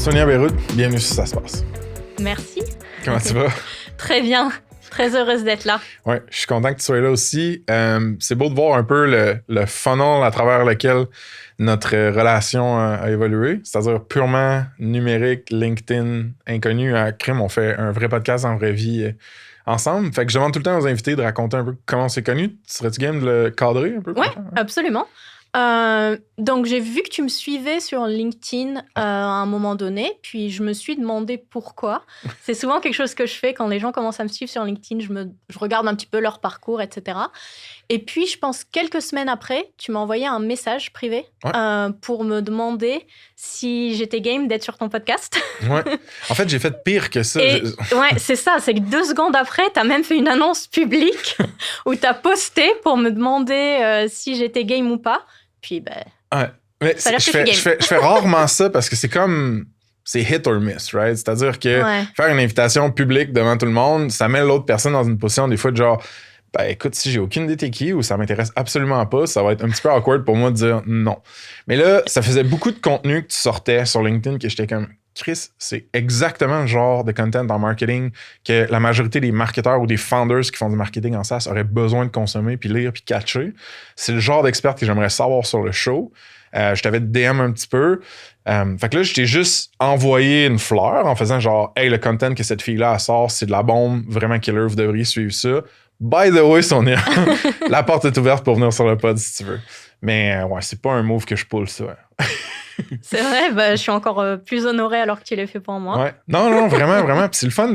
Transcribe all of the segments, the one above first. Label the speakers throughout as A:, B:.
A: Sonia Beyroud, bienvenue sur Ça se passe.
B: Merci.
A: Comment tu vas?
B: Très bien. Très heureuse d'être là.
A: Oui, je suis content que tu sois là aussi. C'est beau de voir un peu le funnel à travers lequel notre relation a évolué, c'est-à-dire purement numérique, LinkedIn, inconnu à crime. On fait un vrai podcast en vraie vie ensemble. Fait que je demande tout le temps aux invités de raconter un peu comment on s'est connus. Serais-tu game de le cadrer un peu?
B: Oui, absolument. Donc, j'ai vu que tu me suivais sur LinkedIn à un moment donné, puis je me suis demandé pourquoi. C'est souvent quelque chose que je fais quand les gens commencent à me suivre sur LinkedIn. Je regarde un petit peu leur parcours, etc. Et puis, je pense quelques semaines après, tu m'as envoyé un message privé pour me demander si j'étais game d'être sur ton podcast.
A: Ouais. En fait, j'ai fait pire que ça.
B: Ouais, c'est ça. C'est que 2 secondes après, tu as même fait une annonce publique où tu as posté pour me demander si j'étais game ou pas. Puis,
A: ouais. Mais
B: ça a l'air que
A: je fais rarement ça parce que c'est comme... C'est hit or miss, right? C'est-à-dire que faire une invitation publique devant tout le monde, ça met l'autre personne dans une position des fois de genre... Ben écoute, si j'ai aucune idée t'es qui ou ça m'intéresse absolument pas, ça va être un petit peu awkward pour moi de dire non. Mais là, ça faisait beaucoup de contenu que tu sortais sur LinkedIn que j'étais comme... Chris, c'est exactement le genre de content en marketing que la majorité des marketeurs ou des founders qui font du marketing en SaaS auraient besoin de consommer, puis lire, puis catcher. C'est le genre d'expert que j'aimerais savoir sur le show. Je t'avais DM un petit peu. Fait que là, je t'ai juste envoyé une fleur en faisant genre « Hey, le content que cette fille-là sort, c'est de la bombe, vraiment killer, vous devriez suivre ça. » By the way, Sonia, la porte est ouverte pour venir sur le pod si tu veux. Mais ouais, c'est pas un move que je pull, ça.
B: C'est vrai, je suis encore plus honorée alors que tu l'as fait pour moi.
A: Ouais. Non, vraiment. Puis c'est le fun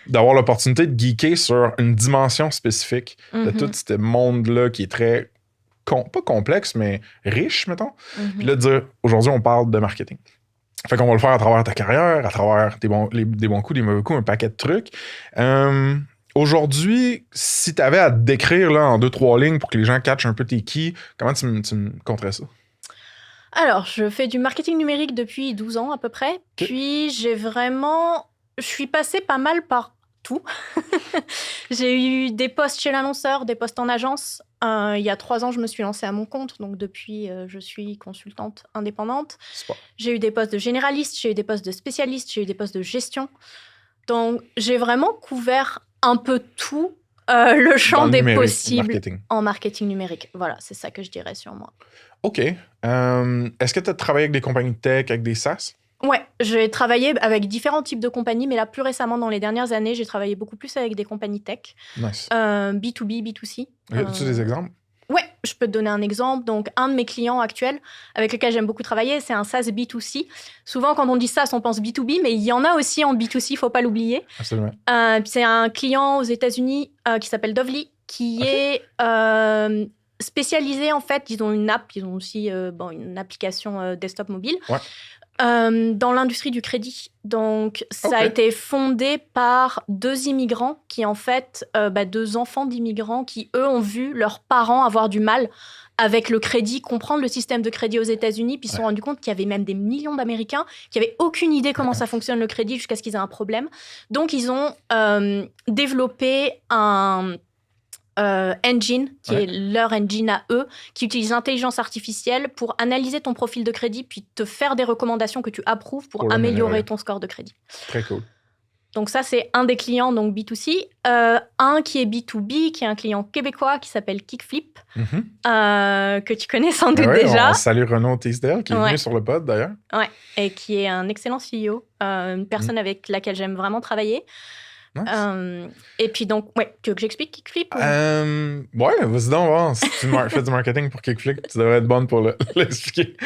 A: d'avoir l'opportunité de geeker sur une dimension spécifique de tout ce monde-là qui est très, pas complexe, mais riche, mettons. Puis là, de dire, aujourd'hui, on parle de marketing. Fait qu'on va le faire à travers ta carrière, à travers des bons coups, des mauvais coups, un paquet de trucs. Aujourd'hui, si tu avais à te décrire là, en 2-3 lignes pour que les gens catchent un peu tes qui, comment tu me compterais ça?
B: Alors, je fais du marketing numérique depuis 12 ans à peu près. Puis, je suis passée pas mal par tout. J'ai eu des postes chez l'annonceur, des postes en agence. Il y a 3 ans, je me suis lancée à mon compte. Donc, depuis, je suis consultante indépendante. J'ai eu des postes de généraliste, j'ai eu des postes de spécialiste, j'ai eu des postes de gestion. Donc, j'ai vraiment couvert un peu tout le champ des possibles en marketing numérique. Voilà, c'est ça que je dirais sur moi.
A: OK. Est-ce que tu as travaillé avec des compagnies de tech, avec des SaaS?
B: Ouais, j'ai travaillé avec différents types de compagnies, mais là, plus récemment, dans les dernières années, j'ai travaillé beaucoup plus avec des compagnies tech.
A: Nice.
B: B2B, B2C.
A: As-tu des exemples?
B: Ouais, je peux te donner un exemple. Donc, un de mes clients actuels, avec lequel j'aime beaucoup travailler, c'est un SaaS B2C. Souvent, quand on dit SaaS, on pense B2B, mais il y en a aussi en B2C, il ne faut pas l'oublier.
A: Absolument.
B: C'est un client aux États-Unis qui s'appelle Dovely, qui est spécialisé, en fait. Ils ont une app, ils ont aussi une application desktop mobile.
A: Ouais.
B: Dans l'industrie du crédit. Donc, ça a été fondé par 2 immigrants qui, en fait, 2 enfants d'immigrants qui, eux, ont vu leurs parents avoir du mal avec le crédit, comprendre le système de crédit aux États-Unis, puis ils se sont rendus compte qu'il y avait même des millions d'Américains qui n'avaient aucune idée comment ça fonctionne le crédit jusqu'à ce qu'ils aient un problème. Donc, ils ont développé un... engine, qui est leur engine à eux, qui utilise l'intelligence artificielle pour analyser ton profil de crédit puis te faire des recommandations que tu approuves pour améliorer ton score de crédit.
A: Très cool.
B: Donc ça, c'est un des clients, donc B2C. Un qui est B2B, qui est un client québécois qui s'appelle Kickflip, que tu connais sans doute déjà.
A: On salue Renaud Teasdale, qui est venu sur le pod d'ailleurs.
B: Ouais, et qui est un excellent CEO, une personne avec laquelle j'aime vraiment travailler.
A: Nice.
B: Et puis donc, tu veux que j'explique Kickflip?
A: Ouais, vas-y donc voir. Si tu fais du marketing pour Kickflip, tu devrais être bonne pour l'expliquer.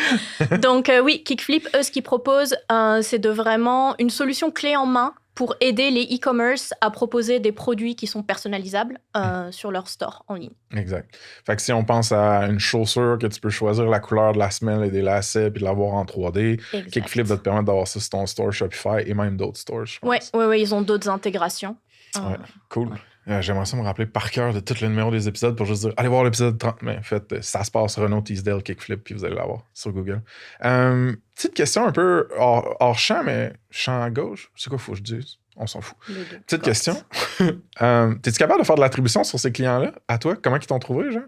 B: Donc oui, Kickflip, eux, ce qu'ils proposent, c'est de vraiment une solution clé en main pour aider les e-commerce à proposer des produits qui sont personnalisables sur leur store en ligne.
A: Exact. Fait que si on pense à une chaussure que tu peux choisir la couleur de la semelle et des lacets puis de l'avoir en 3D, exact. Kickflip va te permettre d'avoir ça sur ton store Shopify et même d'autres stores, je pense.
B: Ouais, ils ont d'autres intégrations.
A: Ouais, cool. J'aimerais ça me rappeler par cœur de tout le numéro des épisodes pour juste dire allez voir l'épisode 30. Mais faites ça se passe Renaud Teasdale Kickflip puis vous allez l'avoir sur Google. Petite question un peu hors champ, mais champ à gauche. C'est quoi faut que je dise? On s'en fout. Petite question. T'es-tu capable de faire de l'attribution sur ces clients-là? À toi? Comment ils t'ont trouvé, genre?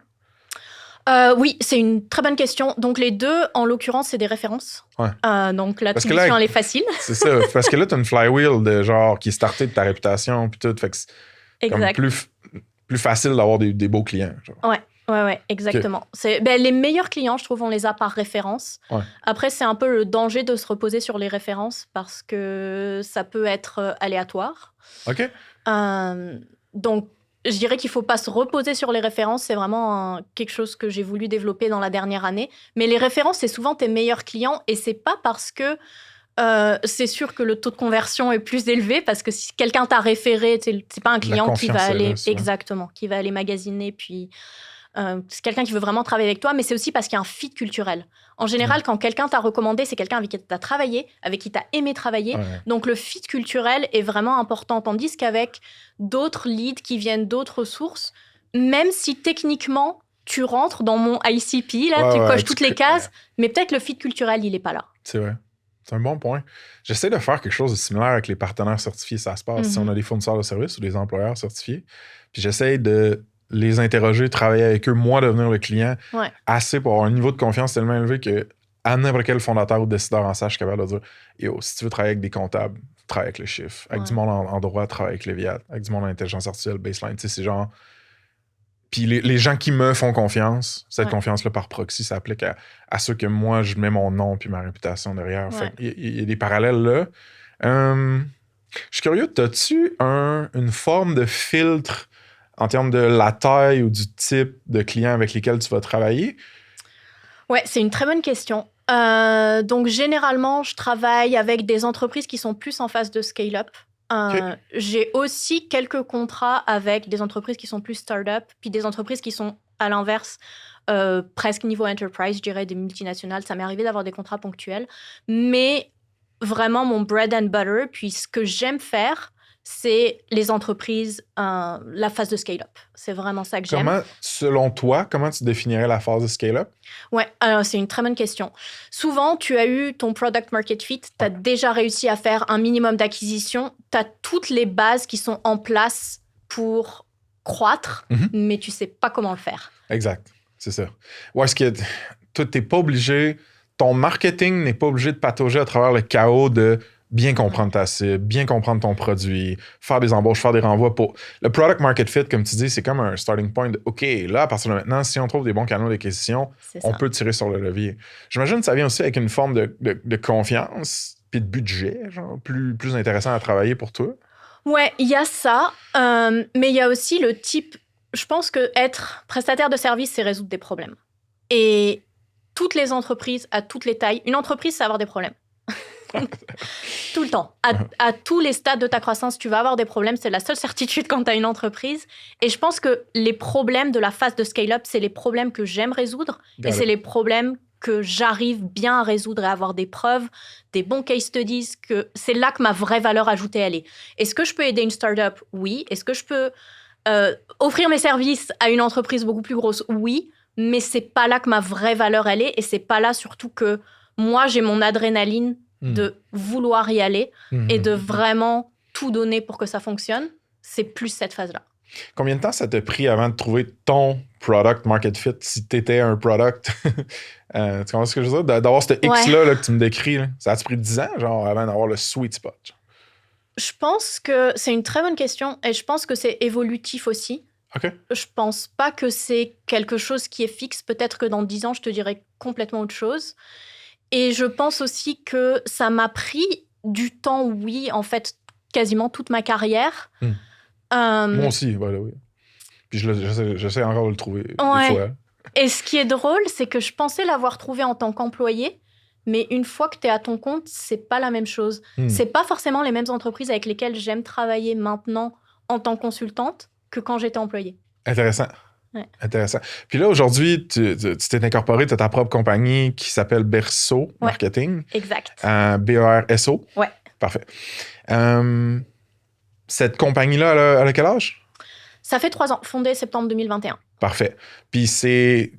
B: Oui, c'est une très bonne question. Donc, les deux, en l'occurrence, c'est des références.
A: Ouais.
B: Donc, la transition, elle est facile.
A: C'est ça. Parce que là, tu as une flywheel de genre qui est startée de ta réputation puis tout. Fait que c'est comme plus facile d'avoir des beaux clients. Genre.
B: Ouais, exactement. Okay. Les meilleurs clients, je trouve, on les a par référence.
A: Ouais.
B: Après, c'est un peu le danger de se reposer sur les références parce que ça peut être aléatoire.
A: OK.
B: Donc, je dirais qu'il ne faut pas se reposer sur les références. C'est vraiment quelque chose que j'ai voulu développer dans la dernière année. Mais les références, c'est souvent tes meilleurs clients et ce n'est pas parce que c'est sûr que le taux de conversion est plus élevé parce que si quelqu'un t'a référé, c'est pas un client qui va aller... Exactement, qui va aller magasiner puis... c'est quelqu'un qui veut vraiment travailler avec toi, mais c'est aussi parce qu'il y a un fit culturel. En général, quand quelqu'un t'a recommandé, c'est quelqu'un avec qui tu as travaillé, avec qui tu as aimé travailler. Ouais. Donc, le fit culturel est vraiment important. Tandis qu'avec d'autres leads qui viennent d'autres sources, même si techniquement, tu rentres dans mon ICP, là, tu coches toutes les cases, mais peut-être le fit culturel, il n'est pas là.
A: C'est vrai. C'est un bon point. J'essaie de faire quelque chose de similaire avec les partenaires certifiés. Ça se passe si on a des fournisseurs de services ou des employeurs certifiés. Puis j'essaie de les interroger, travailler avec eux, moi devenir le client, assez pour avoir un niveau de confiance tellement élevé que à n'importe quel fondateur ou décideur en salle, je suis capable de dire yo, si tu veux travailler avec des comptables, travaille avec le chiffre. Avec du monde en droit, travaille avec Léviat. Avec du monde en intelligence artificielle, baseline. Tu sais, c'est genre. Puis les gens qui me font confiance, cette confiance-là par proxy, ça applique à ceux que moi, je mets mon nom puis ma réputation derrière. Fait il y a des parallèles là. Je suis curieux, t'as-tu une forme de filtre en termes de la taille ou du type de clients avec lesquels tu vas travailler?
B: Ouais, c'est une très bonne question. Donc, généralement, je travaille avec des entreprises qui sont plus en phase de scale-up. J'ai aussi quelques contrats avec des entreprises qui sont plus start-up, puis des entreprises qui sont, à l'inverse, presque niveau enterprise, je dirais, des multinationales. Ça m'est arrivé d'avoir des contrats ponctuels. Mais vraiment, mon bread and butter, puis ce que j'aime faire, c'est les entreprises, la phase de scale-up. C'est vraiment ça que j'aime.
A: Selon toi, comment tu définirais la phase de scale-up?
B: Ouais, alors c'est une très bonne question. Souvent, tu as eu ton product market fit, tu as déjà réussi à faire un minimum d'acquisition, tu as toutes les bases qui sont en place pour croître, mais tu sais pas comment le faire.
A: Exact, c'est ça. Ou est-ce que tu n'es pas obligé, ton marketing n'est pas obligé de patauger à travers le chaos de bien comprendre ta cible, bien comprendre ton produit, faire des embauches, faire des renvois pour... Le product market fit, comme tu dis, c'est comme un starting point de OK, là, à partir de maintenant, si on trouve des bons canaux d'acquisition, on peut tirer sur le levier. J'imagine que ça vient aussi avec une forme de confiance puis de budget, genre, plus intéressant à travailler pour toi.
B: Ouais, il y a ça, mais il y a aussi le type... Je pense que être prestataire de service, c'est résoudre des problèmes. Et toutes les entreprises, à toutes les tailles, une entreprise, c'est avoir des problèmes. Tout le temps. À tous les stades de ta croissance, tu vas avoir des problèmes. C'est la seule certitude quand tu as une entreprise. Et je pense que les problèmes de la phase de scale-up, c'est les problèmes que j'aime résoudre. C'est les problèmes que j'arrive bien à résoudre et à avoir des preuves, des bons case studies. C'est là que ma vraie valeur ajoutée, elle est. Est-ce que je peux aider une startup? Oui. Est-ce que je peux offrir mes services à une entreprise beaucoup plus grosse? Oui. Mais c'est pas là que ma vraie valeur, elle est. Et c'est pas là surtout que moi, j'ai mon adrénaline de vouloir y aller et de vraiment tout donner pour que ça fonctionne. C'est plus cette phase-là.
A: Combien de temps ça t'a pris avant de trouver ton product market fit, si t'étais un product? Tu comprends ce que je veux dire? D'avoir ce X-là là, que tu me décris, là. Ça a-tu pris 10 ans, genre, avant d'avoir le sweet spot? Genre?
B: Je pense que c'est une très bonne question et je pense que c'est évolutif aussi.
A: Okay.
B: Je pense pas que c'est quelque chose qui est fixe. Peut-être que dans 10 ans, je te dirais complètement autre chose. Et je pense aussi que ça m'a pris du temps, oui, en fait, quasiment toute ma carrière.
A: Moi aussi, voilà, oui. Puis j'essaie encore de le trouver des fois.
B: Et ce qui est drôle, c'est que je pensais l'avoir trouvé en tant qu'employé, mais une fois que tu es à ton compte, c'est pas la même chose. C'est pas forcément les mêmes entreprises avec lesquelles j'aime travailler maintenant en tant que consultante que quand j'étais employée.
A: Intéressant.
B: Ouais.
A: Intéressant. Puis là, aujourd'hui, tu t'es incorporé, tu as ta propre compagnie qui s'appelle Berceau Marketing.
B: Exact.
A: BERSO.
B: Ouais.
A: Parfait. Cette compagnie-là, elle a quel âge?
B: Ça fait 3 ans, fondée septembre 2021.
A: Parfait. Puis c'est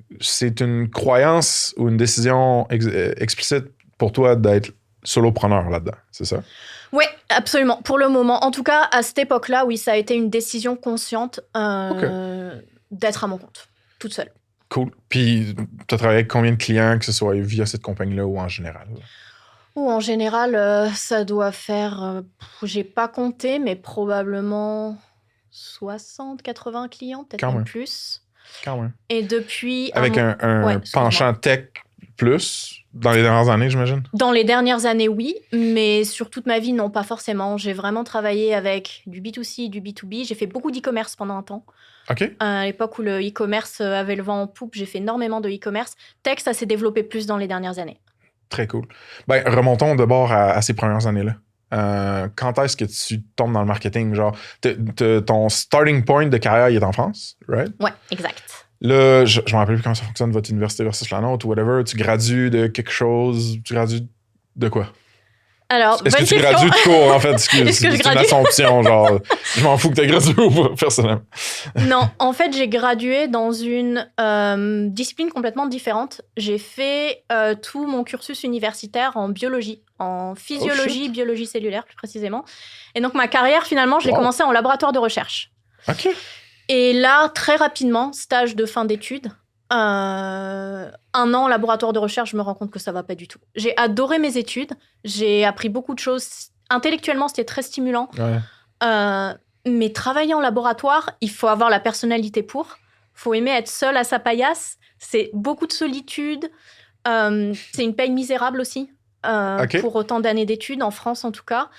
A: une croyance ou une décision explicite pour toi d'être solopreneur là-dedans, c'est ça?
B: Oui, absolument. Pour le moment. En tout cas, à cette époque-là, oui, ça a été une décision consciente d'être à mon compte, toute seule.
A: Cool. Puis, tu as travaillé avec combien de clients, que ce soit via cette compagnie-là ou en général?
B: Ou en général, ça doit faire, j'ai pas compté, mais probablement 60, 80 clients, peut-être même plus.
A: Quand même.
B: Et depuis...
A: Avec un penchant tech plus dans les dernières années, j'imagine? Dans
B: les dernières années, oui, mais sur toute ma vie, non, pas forcément. J'ai vraiment travaillé avec du B2C, du B2B. J'ai fait beaucoup d'e-commerce pendant un temps.
A: OK.
B: À l'époque où le e-commerce avait le vent en poupe, j'ai fait énormément de e-commerce. Tech, ça s'est développé plus dans les dernières années.
A: Très cool. Ben, remontons d'abord à ces premières années-là. Quand est-ce que tu tombes dans le marketing? Genre, ton starting point de carrière, il est en France, right?
B: Ouais, exact.
A: Là, je me rappelle plus comment ça fonctionne, votre université versus la nôtre ou whatever. Tu gradues de quelque chose. Tu gradues de quoi?
B: Alors,
A: est-ce que tu gradues de cours, en fait? C'est une assumption, genre, je m'en fous que tu aies gradué ou pas, personnellement.
B: Non, en fait, j'ai gradué dans une discipline complètement différente. J'ai fait tout mon cursus universitaire en biologie, en physiologie, biologie cellulaire, plus précisément. Et donc, ma carrière, finalement, je l'ai commencée en laboratoire de recherche.
A: OK.
B: Et là, très rapidement, stage de fin d'études. Un an laboratoire de recherche, je me rends compte que ça va pas du tout. J'ai adoré mes études, j'ai appris beaucoup de choses. Intellectuellement, c'était très stimulant.
A: Ouais.
B: Mais travailler en laboratoire, il faut avoir la personnalité pour. Il faut aimer être seul à sa paillasse. C'est beaucoup de solitude. C'est une paye misérable aussi, pour autant d'années d'études, en France en tout cas.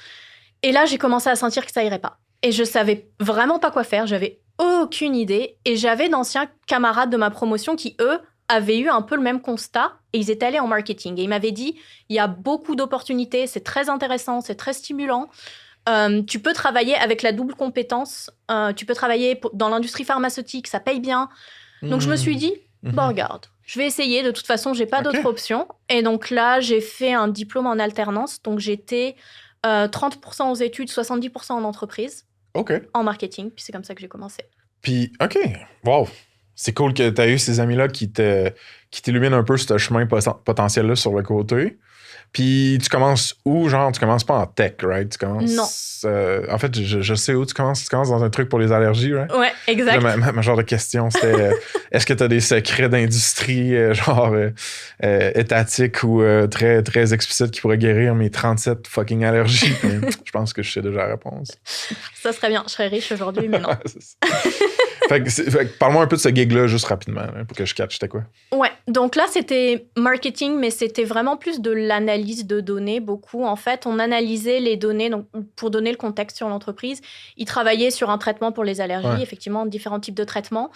B: Et là, j'ai commencé à sentir que ça irait pas. Et je savais vraiment pas quoi faire. J'avais aucune idée. Et j'avais d'anciens camarades de ma promotion qui, eux, avaient eu un peu le même constat et ils étaient allés en marketing. Et ils m'avaient dit, il y a beaucoup d'opportunités, c'est très intéressant, c'est très stimulant. Tu peux travailler avec la double compétence. Tu peux travailler dans l'industrie pharmaceutique, ça paye bien. Donc, je me suis dit, bon, regarde, je vais essayer. De toute façon, j'ai pas d'autre option. Et donc là, j'ai fait un diplôme en alternance. Donc, j'étais 30% aux études, 70% en entreprise. En marketing, puis c'est comme ça que j'ai commencé.
A: Puis, OK, wow! C'est cool que tu as eu ces amis-là qui t'illuminent un peu ce chemin potentiel-là sur le côté. Puis, tu commences où? Genre, tu commences pas en tech, right? Tu commences...
B: Non.
A: En fait, je sais où tu commences. Tu commences dans un truc pour les allergies, right?
B: Ouais, exact.
A: Là, ma genre de question, c'était est-ce que tu as des secrets d'industrie, étatiques ou très, très explicites qui pourraient guérir mes 37 fucking allergies? Je pense que je sais déjà la réponse.
B: Ça serait bien. Je serais riche aujourd'hui, mais non.
A: Fait que parle-moi un peu de ce gig-là, juste rapidement, pour que je catch, c'était quoi?
B: Ouais, donc là, c'était marketing, mais c'était vraiment plus de l'analyse de données, beaucoup. En fait, on analysait les données, donc pour donner le contexte sur l'entreprise, ils travaillaient sur un traitement pour les allergies, effectivement, différents types de traitements.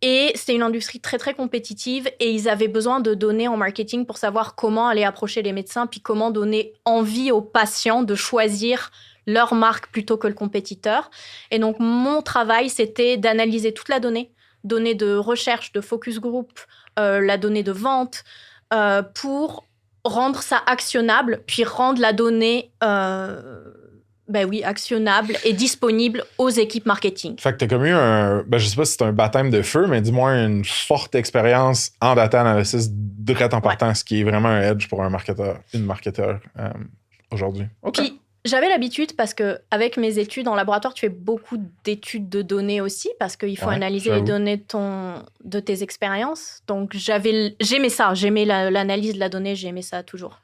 B: Et c'était une industrie très, très compétitive et ils avaient besoin de données en marketing pour savoir comment aller approcher les médecins, puis comment donner envie aux patients de choisir leur marque plutôt que le compétiteur. Et donc, mon travail, c'était d'analyser toute la donnée de recherche, de focus group, la donnée de vente, pour rendre ça actionnable, puis rendre la donnée actionnable et disponible aux équipes marketing.
A: Fait que t'as comme eu je sais pas si c'est un baptême de feu, mais du moins une forte expérience en data analysis direct en partant, ce qui est vraiment un edge pour une marketeur aujourd'hui. OK.
B: Puis, j'avais l'habitude parce qu'avec mes études en laboratoire, tu fais beaucoup d'études de données aussi parce qu'il faut analyser les données de tes expériences. Donc, j'aimais ça. J'aimais l'analyse de la donnée. J'aimais ça toujours.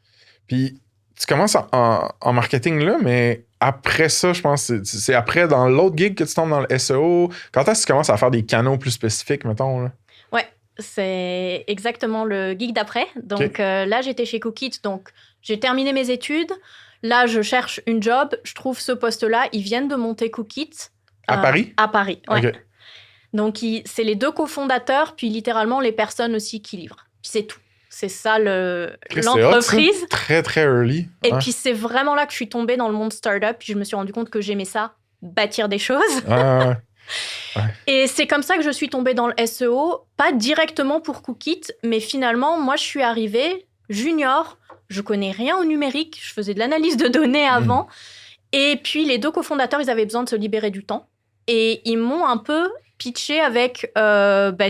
A: Puis, tu commences en marketing là, mais après ça, je pense que c'est après dans l'autre gig que tu tombes dans le SEO. Quand est-ce que tu commences à faire des canaux plus spécifiques, mettons? Là?
B: Ouais, c'est exactement le gig d'après. Donc là, j'étais chez Cookit. Donc, j'ai terminé mes études. Là, je cherche une job, je trouve ce poste-là. Ils viennent de monter Cookit.
A: À Paris?
B: À Paris, ouais.
A: Okay.
B: Donc, c'est les deux cofondateurs, puis littéralement les personnes aussi qui livrent. Puis c'est tout. C'est ça l'entreprise.
A: C'est très, très early.
B: Et puis, c'est vraiment là que je suis tombée dans le monde startup. Puis je me suis rendu compte que j'aimais ça, bâtir des choses.
A: Ouais.
B: Et c'est comme ça que je suis tombée dans le SEO. Pas directement pour Cookit, mais finalement, moi, je suis arrivée junior. Je connais rien au numérique. Je faisais de l'analyse de données avant. Et puis, les deux cofondateurs, ils avaient besoin de se libérer du temps. Et ils m'ont un peu pitché avec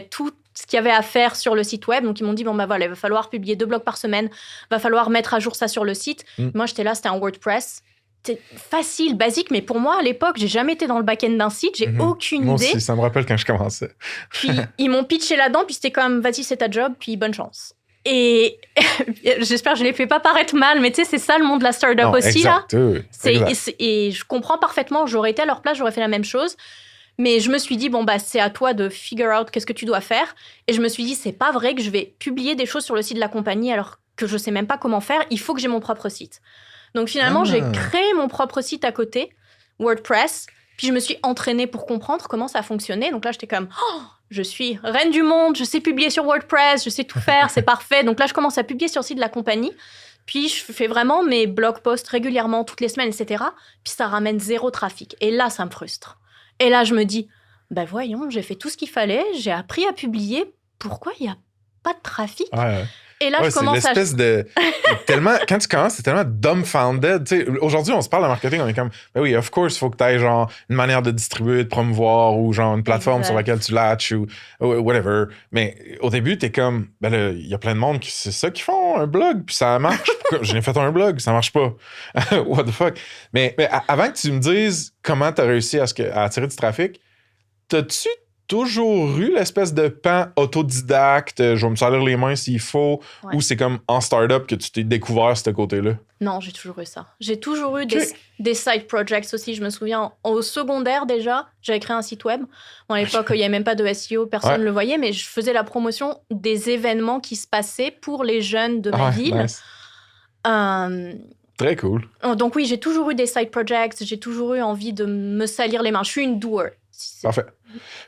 B: tout ce qu'il y avait à faire sur le site web. Donc, ils m'ont dit, voilà, il va falloir publier 2 blogs par semaine. Il va falloir mettre à jour ça sur le site. Moi, j'étais là, c'était un WordPress. c'est facile, basique, mais pour moi, à l'époque, j'ai jamais été dans le back-end d'un site, j'ai aucune
A: Moi
B: idée.
A: Aussi, ça me rappelle quand je commençais.
B: Puis, ils m'ont pitché là-dedans, puis c'était comme, vas-y, c'est ta job, puis bonne chance. Et j'espère que je ne les fais pas paraître mal, mais tu sais, c'est ça le monde de la startup aussi,
A: exact,
B: là.
A: Oui,
B: et je comprends parfaitement, j'aurais été à leur place, j'aurais fait la même chose. Mais je me suis dit, bon, bah, c'est à toi de figure out qu'est-ce que tu dois faire. Et je me suis dit, c'est pas vrai que je vais publier des choses sur le site de la compagnie alors que je sais même pas comment faire. Il faut que j'ai mon propre site. Donc finalement, j'ai créé mon propre site à côté, WordPress. Puis je me suis entraînée pour comprendre comment ça fonctionnait. Donc là, j'étais comme, je suis reine du monde, je sais publier sur WordPress, je sais tout faire, c'est parfait. Donc là, je commence à publier sur le site de la compagnie. Puis je fais vraiment mes blog posts régulièrement, toutes les semaines, etc. Puis ça ramène 0 trafic. Et là, ça me frustre. Et là, je me dis, ben voyons, j'ai fait tout ce qu'il fallait, j'ai appris à publier, pourquoi il n'y a pas de trafic? Et là, je commence
A: c'est l'espèce de... tellement, quand tu commences, c'est tellement dumbfounded. Tu sais, aujourd'hui, on se parle de marketing, on est comme, ben oui, of course, il faut que tu aies genre une manière de distribuer, de promouvoir ou genre une plateforme sur laquelle tu latches ou whatever. Mais au début, t'es comme, ben là, il y a plein de monde qui c'est ça qu'ils font, un blog, puis ça marche. J'ai fait un blog, ça marche pas. What the fuck? Mais avant que tu me dises comment t'as réussi à attirer du trafic, t'as-tu toujours eu l'espèce de pan autodidacte, je vais me salir les mains s'il faut, ou c'est comme en start-up que tu t'es découvert ce côté-là?
B: Non, j'ai toujours eu ça. J'ai toujours eu des side projects aussi. Je me souviens, au secondaire déjà, j'avais créé un site web. Bon, à l'époque, il n'y avait même pas de SEO, personne ne le voyait, mais je faisais la promotion des événements qui se passaient pour les jeunes de ma ville.
A: Nice. Très cool.
B: Donc oui, j'ai toujours eu des side projects, j'ai toujours eu envie de me salir les mains. Je suis une doer.
A: Parfait.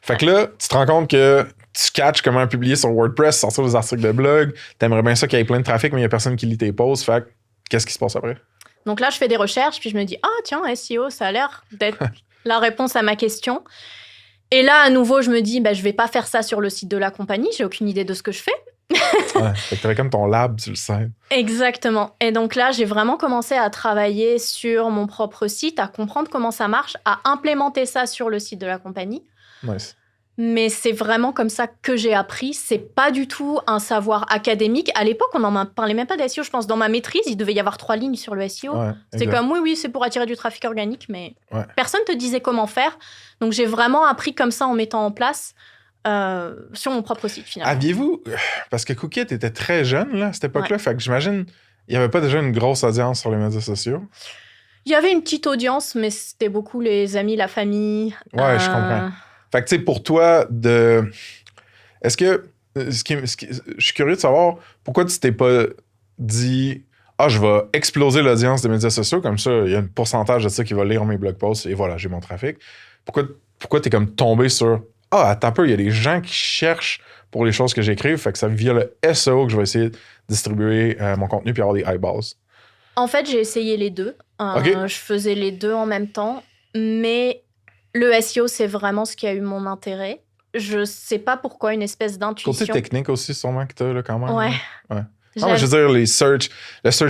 A: Fait que là, tu te rends compte que tu catches comment publier sur WordPress, sortir des articles de blog, t'aimerais bien ça qu'il y ait plein de trafic, mais il n'y a personne qui lit tes posts. Fait que qu'est-ce qui se passe après?
B: Donc là, je fais des recherches, puis je me dis, tiens, SEO, ça a l'air d'être la réponse à ma question. Et là, à nouveau, je me dis, je vais pas faire ça sur le site de la compagnie, j'ai aucune idée de ce que je fais.
A: Fait que t'avais comme ton lab, tu le sais.
B: Exactement. Et donc là, j'ai vraiment commencé à travailler sur mon propre site, à comprendre comment ça marche, à implémenter ça sur le site de la compagnie.
A: Nice.
B: Mais c'est vraiment comme ça que j'ai appris. C'est pas du tout un savoir académique. À l'époque, on n'en parlait même pas de SEO. Je pense dans ma maîtrise, il devait y avoir 3 lignes sur le SEO. C'est comme, oui, c'est pour attirer du trafic organique, mais personne te disait comment faire. Donc, j'ai vraiment appris comme ça en mettant en place sur mon propre site, finalement.
A: Aviez-vous... Parce que Cookit était très jeune, là, à cette époque-là. Fait que j'imagine, il n'y avait pas déjà une grosse audience sur les médias sociaux.
B: Il y avait une petite audience, mais c'était beaucoup les amis, la famille.
A: Ouais, je comprends. Fait que, tu sais, pour toi, est-ce que... je suis curieux de savoir pourquoi tu t'es pas dit je vais exploser l'audience des médias sociaux, comme ça, il y a un pourcentage de ça qui va lire mes blog posts et voilà, j'ai mon trafic. Pourquoi t'es comme tombé sur attends un peu, il y a des gens qui cherchent pour les choses que j'écrive, fait que ça via le SEO que je vais essayer de distribuer mon contenu puis avoir des eyeballs.
B: En fait, j'ai essayé les deux. Je faisais les deux en même temps, mais le SEO, c'est vraiment ce qui a eu mon intérêt. Je sais pas pourquoi, une espèce d'intuition.
A: Côté technique aussi, sûrement que t'as là, quand même.
B: Ouais.
A: Mais je veux dire, le search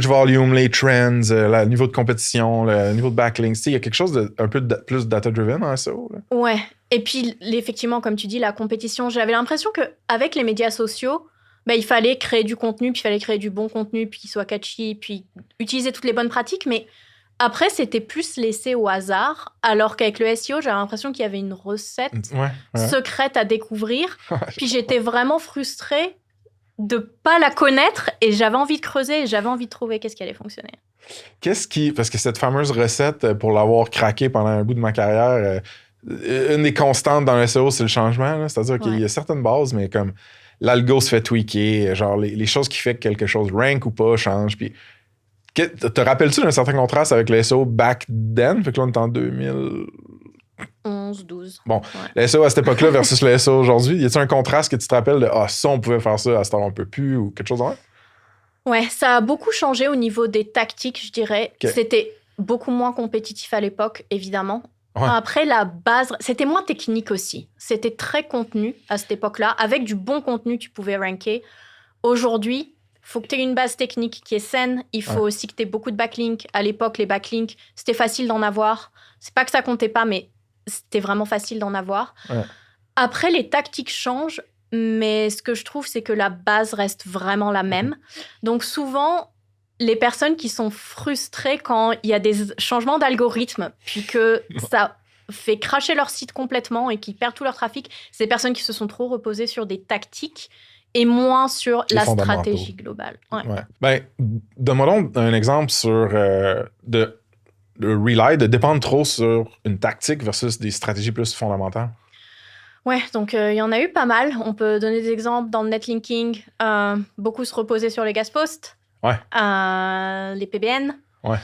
A: volume, les trends, le niveau de compétition, le niveau de backlinks, il y a quelque chose de un peu plus data-driven en SEO. Là.
B: Ouais. Et puis, effectivement, comme tu dis, la compétition, j'avais l'impression qu'avec les médias sociaux, il fallait créer du contenu, puis il fallait créer du bon contenu, puis qu'il soit catchy, puis utiliser toutes les bonnes pratiques, mais après, c'était plus laissé au hasard, alors qu'avec le SEO, j'avais l'impression qu'il y avait une recette secrète à découvrir. Puis j'étais vraiment frustrée de pas la connaître et j'avais envie de creuser et j'avais envie de trouver qu'est-ce qui allait fonctionner.
A: Parce que cette fameuse recette, pour l'avoir craquée pendant un bout de ma carrière, une des constantes dans le SEO, c'est le changement. Là. C'est-à-dire qu'il y a certaines bases, mais comme l'algo se fait tweaker, genre les choses qui fait que quelque chose rank ou pas changent, puis te rappelles-tu d'un certain contraste avec le SEO back then? Fait que là, on est en
B: 2011, 12.
A: Bon, le SEO à cette époque-là versus le SEO aujourd'hui, y a-t-il un contraste que tu te rappelles de ça, on pouvait faire ça, à ce temps, on peut plus, ou quelque chose en même?
B: Ouais, ça a beaucoup changé au niveau des tactiques, je dirais. Okay. C'était beaucoup moins compétitif à l'époque, évidemment. Ouais. Après, la base, c'était moins technique aussi. C'était très contenu à cette époque-là. Avec du bon contenu, tu pouvais ranker. Aujourd'hui, il faut que tu aies une base technique qui est saine. Il faut aussi que tu aies beaucoup de backlinks. À l'époque, les backlinks, c'était facile d'en avoir. C'est pas que ça comptait pas, mais c'était vraiment facile d'en avoir. Ouais. Après, les tactiques changent, mais ce que je trouve, c'est que la base reste vraiment la même. Donc souvent, les personnes qui sont frustrées quand il y a des changements d'algorithme, puis que ça fait crasher leur site complètement et qui perdent tout leur trafic, c'est des personnes qui se sont trop reposées sur des tactiques et moins sur la stratégie globale. Ouais.
A: Ben, donne-moi donc un exemple sur de rely, de dépendre trop sur une tactique versus des stratégies plus fondamentales.
B: Ouais, donc il y en a eu pas mal. On peut donner des exemples dans le netlinking. Beaucoup se reposaient sur les gas posts.
A: Ouais.
B: Les PBN.
A: Ouais.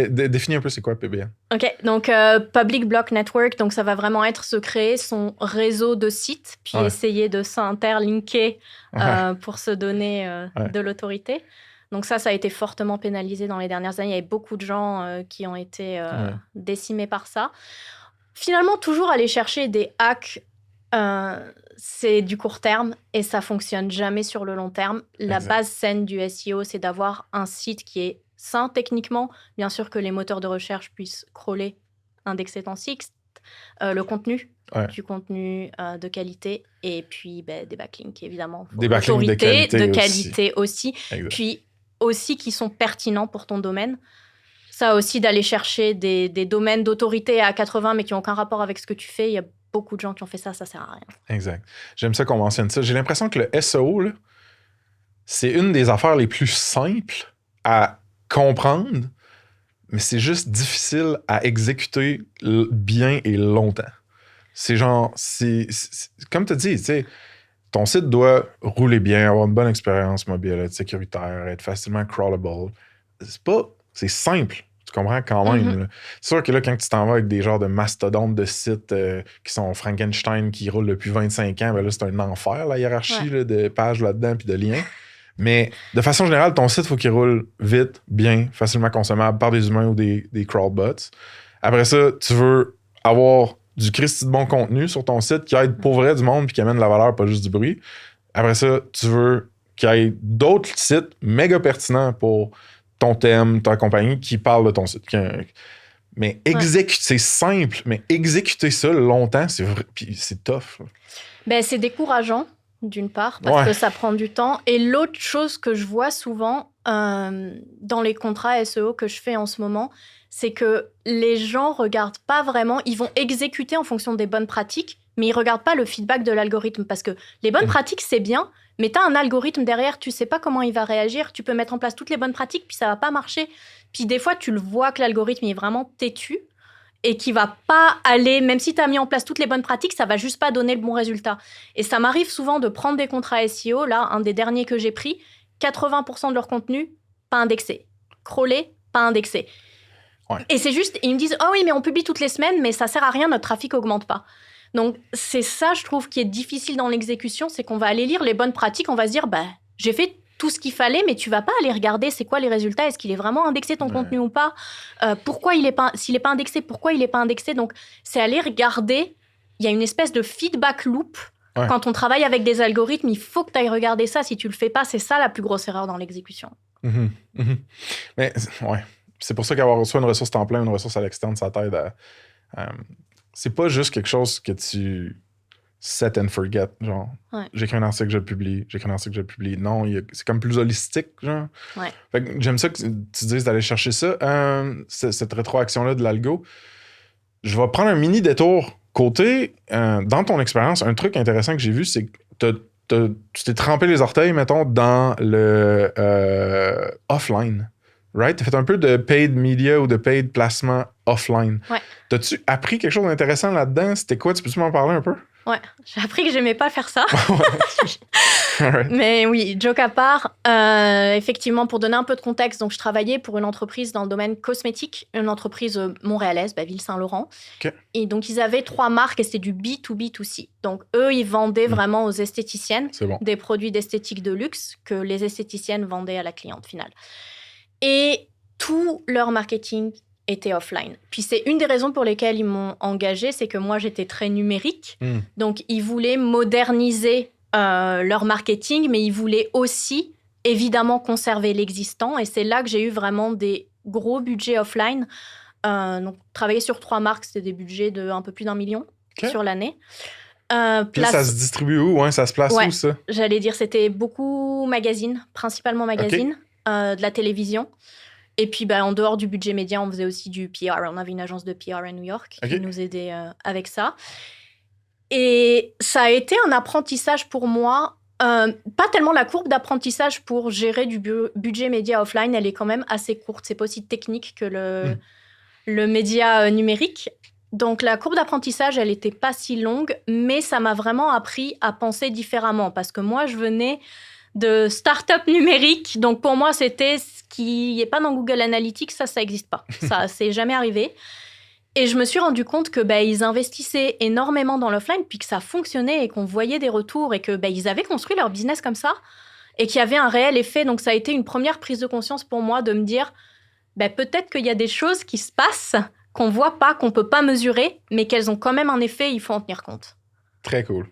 A: Définis un peu c'est quoi PBN.
B: OK, donc Public Block Network, donc ça va vraiment être se créer son réseau de sites, puis essayer de s'interlinker pour se donner de l'autorité. Donc ça a été fortement pénalisé dans les dernières années. Il y avait beaucoup de gens qui ont été décimés par ça. Finalement, toujours aller chercher des hacks, c'est du court terme et ça fonctionne jamais sur le long terme. La base saine du SEO, c'est d'avoir un site qui est sain techniquement. Bien sûr que les moteurs de recherche puissent crawler, indexer ton site, le contenu, du contenu de qualité et puis des backlinks, évidemment.
A: Des backlinks de qualité
B: aussi. Puis aussi qui sont pertinents pour ton domaine. Ça aussi, d'aller chercher des domaines d'autorité à 80, mais qui n'ont aucun rapport avec ce que tu fais. Il y a beaucoup de gens qui ont fait ça sert à rien.
A: Exact. J'aime ça qu'on mentionne ça. J'ai l'impression que le SEO, là, c'est une des affaires les plus simples à comprendre, mais c'est juste difficile à exécuter bien et longtemps. C'est genre, c'est comme tu dis, tu sais, ton site doit rouler bien, avoir une bonne expérience mobile, être sécuritaire, être facilement crawlable. C'est simple. Tu comprends quand même. Là. C'est sûr que là, quand tu t'en vas avec des genres de mastodontes de sites qui sont Frankenstein, qui roulent depuis 25 ans, ben là, c'est un enfer, la hiérarchie là, de pages là-dedans puis de liens. Mais de façon générale, ton site, il faut qu'il roule vite, bien, facilement consommable par des humains ou des crawlbots. Après ça, tu veux avoir du Christy de bon contenu sur ton site qui aide pour vrai du monde puis qui amène de la valeur, pas juste du bruit. Après ça, tu veux qu'il y ait d'autres sites méga pertinents pour ton thème, ta compagnie qui parle de ton site. Mais c'est simple, mais exécuter ça longtemps, c'est vrai, puis c'est tough.
B: Ben, c'est décourageant, d'une part, parce que ça prend du temps. Et l'autre chose que je vois souvent dans les contrats SEO que je fais en ce moment, c'est que les gens regardent pas vraiment, ils vont exécuter en fonction des bonnes pratiques, mais ils regardent pas le feedback de l'algorithme, parce que les bonnes pratiques, c'est bien, mais tu as un algorithme derrière, tu sais pas comment il va réagir, tu peux mettre en place toutes les bonnes pratiques, puis ça va pas marcher. Puis des fois, tu le vois que l'algorithme est vraiment têtu et qui va pas aller, même si tu as mis en place toutes les bonnes pratiques, ça va juste pas donner le bon résultat. Et ça m'arrive souvent de prendre des contrats SEO, là, un des derniers que j'ai pris, 80% de leur contenu, pas indexé. Crawlé, pas indexé. Et c'est juste, ils me disent « Oh oui, mais on publie toutes les semaines, mais ça sert à rien, notre trafic augmente pas. » Donc, c'est ça, je trouve, qui est difficile dans l'exécution, c'est qu'on va aller lire les bonnes pratiques, on va se dire, j'ai fait tout ce qu'il fallait, mais tu vas pas aller regarder c'est quoi les résultats, est-ce qu'il est vraiment indexé ton contenu ou pas, pourquoi il est pas, s'il est pas indexé, pourquoi il est pas indexé. Donc, c'est aller regarder, il y a une espèce de feedback loop. Quand on travaille avec des algorithmes, il faut que tu ailles regarder ça. Si tu le fais pas, c'est ça la plus grosse erreur dans l'exécution.
A: Mais, c'est pour ça qu'avoir soit une ressource temps plein, une ressource à l'externe, ça t'aide à c'est pas juste quelque chose que tu set and forget, genre. J'écris un article, je le publie. J'écris un article, je le publie. Non, c'est comme plus holistique, genre. Fait que j'aime ça que tu dises d'aller chercher ça. Cette rétroaction-là de l'algo. Je vais prendre un mini détour côté. Dans ton expérience, un truc intéressant que j'ai vu, c'est que tu t'es trempé les orteils, mettons, dans le offline. Right? Tu as fait un peu de paid media ou de paid placement offline. T'as-tu appris quelque chose d'intéressant là-dedans? C'était quoi? Tu peux-tu m'en parler un peu?
B: Ouais, j'ai appris que j'aimais pas faire ça. Mais oui, joke à part, effectivement, pour donner un peu de contexte, donc je travaillais pour une entreprise dans le domaine cosmétique, une entreprise montréalaise, Ville-Saint-Laurent. Et donc, ils avaient 3 marques et c'était du B2B2C. Donc, eux, ils vendaient vraiment aux esthéticiennes des produits d'esthétique de luxe que les esthéticiennes vendaient à la cliente finale. Et tout leur marketing était offline. Puis c'est une des raisons pour lesquelles ils m'ont engagée, c'est que moi, j'étais très numérique. Donc, ils voulaient moderniser leur marketing, mais ils voulaient aussi, évidemment, conserver l'existant. Et c'est là que j'ai eu vraiment des gros budgets offline. Donc, travailler sur 3 marques, c'était des budgets de un peu plus d'1 million sur l'année.
A: Là, ça se distribue où? Ça se place où, ça?
B: J'allais dire, c'était beaucoup magazines, principalement magazines. de la télévision. Et puis, en dehors du budget média, on faisait aussi du PR. On avait une agence de PR à New York qui nous aidait avec ça. Et ça a été un apprentissage pour moi. Pas tellement la courbe d'apprentissage pour gérer du budget média offline. Elle est quand même assez courte. C'est pas aussi technique que le média numérique. Donc, la courbe d'apprentissage, elle n'était pas si longue, mais ça m'a vraiment appris à penser différemment. Parce que moi, je venais de start-up numérique. Donc, pour moi, c'était ce qui n'est pas dans Google Analytics. Ça n'existe pas. Ça, c'est jamais arrivé. Et je me suis rendu compte que ils investissaient énormément dans l'offline, puis que ça fonctionnait et qu'on voyait des retours et que ils avaient construit leur business comme ça et qu'il y avait un réel effet. Donc, ça a été une première prise de conscience pour moi de me dire peut-être qu'il y a des choses qui se passent qu'on voit pas, qu'on peut pas mesurer, mais qu'elles ont quand même un effet, il faut en tenir compte.
A: Très cool.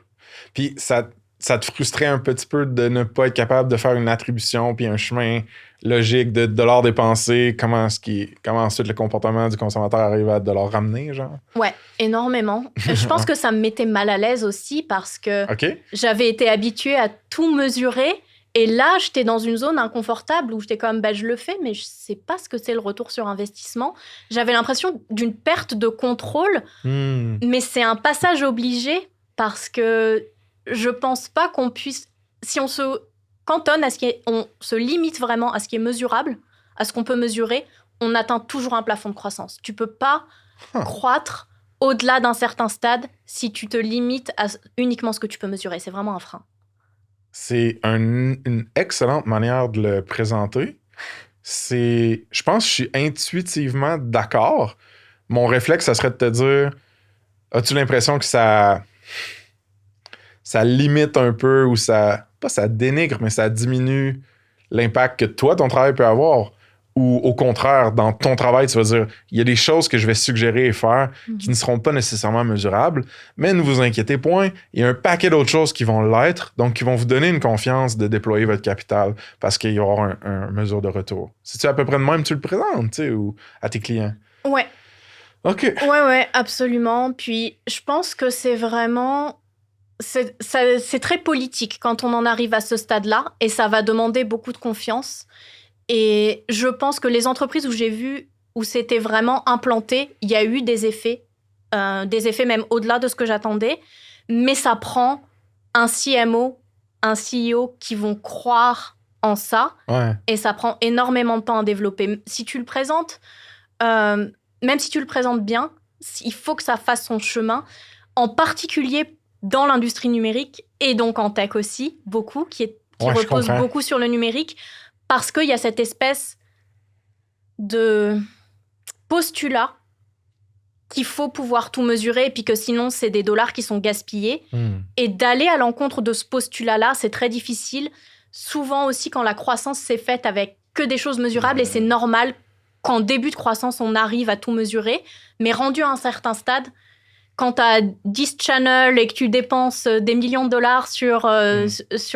A: Puis ça te frustrait un petit peu de ne pas être capable de faire une attribution puis un chemin logique de dollars dépensés, comment ensuite le comportement du consommateur arrive à de leur ramener, genre?
B: Ouais, énormément. Je pense que ça me mettait mal à l'aise aussi parce que j'avais été habituée à tout mesurer. Et là, j'étais dans une zone inconfortable où j'étais comme, je le fais, mais je sais pas ce que c'est le retour sur investissement. J'avais l'impression d'une perte de contrôle, mais c'est un passage obligé parce que je pense pas qu'on puisse... Si on se cantonne on se limite vraiment à ce qui est mesurable, à ce qu'on peut mesurer, on atteint toujours un plafond de croissance. Tu peux pas croître au-delà d'un certain stade si tu te limites à uniquement ce que tu peux mesurer. C'est vraiment un frein.
A: C'est une excellente manière de le présenter. Je pense que je suis intuitivement d'accord. Mon réflexe, ça serait de te dire, as-tu l'impression que ça limite un peu ou pas ça dénigre, mais ça diminue l'impact que toi, ton travail peut avoir? Ou au contraire, dans ton travail, tu vas dire, il y a des choses que je vais suggérer et faire qui ne seront pas nécessairement mesurables, mais ne vous inquiétez point, il y a un paquet d'autres choses qui vont l'être, donc qui vont vous donner une confiance de déployer votre capital parce qu'il y aura un mesure de retour. C'est-tu à peu près de même que tu le présentes, tu sais, ou à tes clients?
B: Ouais.
A: OK.
B: Ouais, absolument. Puis, je pense que c'est vraiment... C'est très politique quand on en arrive à ce stade-là et ça va demander beaucoup de confiance. Et je pense que les entreprises où j'ai vu où c'était vraiment implanté, il y a eu des effets même au-delà de ce que j'attendais. Mais ça prend un CMO, un CEO qui vont croire en ça.
A: Ouais.
B: Et ça prend énormément de temps à développer. Si tu le présentes, même si tu le présentes bien, il faut que ça fasse son chemin. En particulier dans l'industrie numérique et donc en tech aussi, beaucoup, qui repose beaucoup sur le numérique. Parce qu'il y a cette espèce de postulat qu'il faut pouvoir tout mesurer et puis que sinon, c'est des dollars qui sont gaspillés. Et d'aller à l'encontre de ce postulat-là, c'est très difficile. Souvent aussi, quand la croissance s'est faite avec que des choses mesurables, et c'est normal qu'en début de croissance, on arrive à tout mesurer. Mais rendu à un certain stade, quand tu as 10 channels et que tu dépenses des millions de dollars sur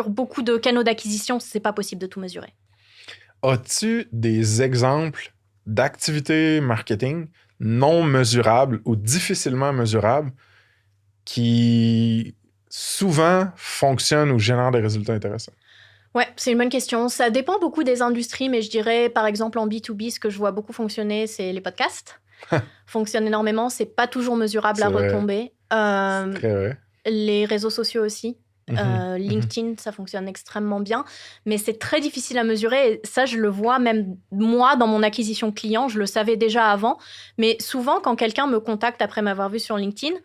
B: beaucoup de canaux d'acquisition, c'est pas possible de tout mesurer.
A: As-tu des exemples d'activités marketing non mesurables ou difficilement mesurables qui souvent fonctionnent ou génèrent des résultats intéressants?
B: Ouais, c'est une bonne question. Ça dépend beaucoup des industries, mais je dirais, par exemple, en B2B, ce que je vois beaucoup fonctionner, c'est les podcasts. Fonctionnent énormément, c'est pas toujours mesurable à retomber.
A: C'est très vrai.
B: Les réseaux sociaux aussi. LinkedIn, ça fonctionne extrêmement bien, mais c'est très difficile à mesurer. Et ça, je le vois même moi dans mon acquisition client, je le savais déjà avant. Mais souvent, quand quelqu'un me contacte après m'avoir vu sur LinkedIn,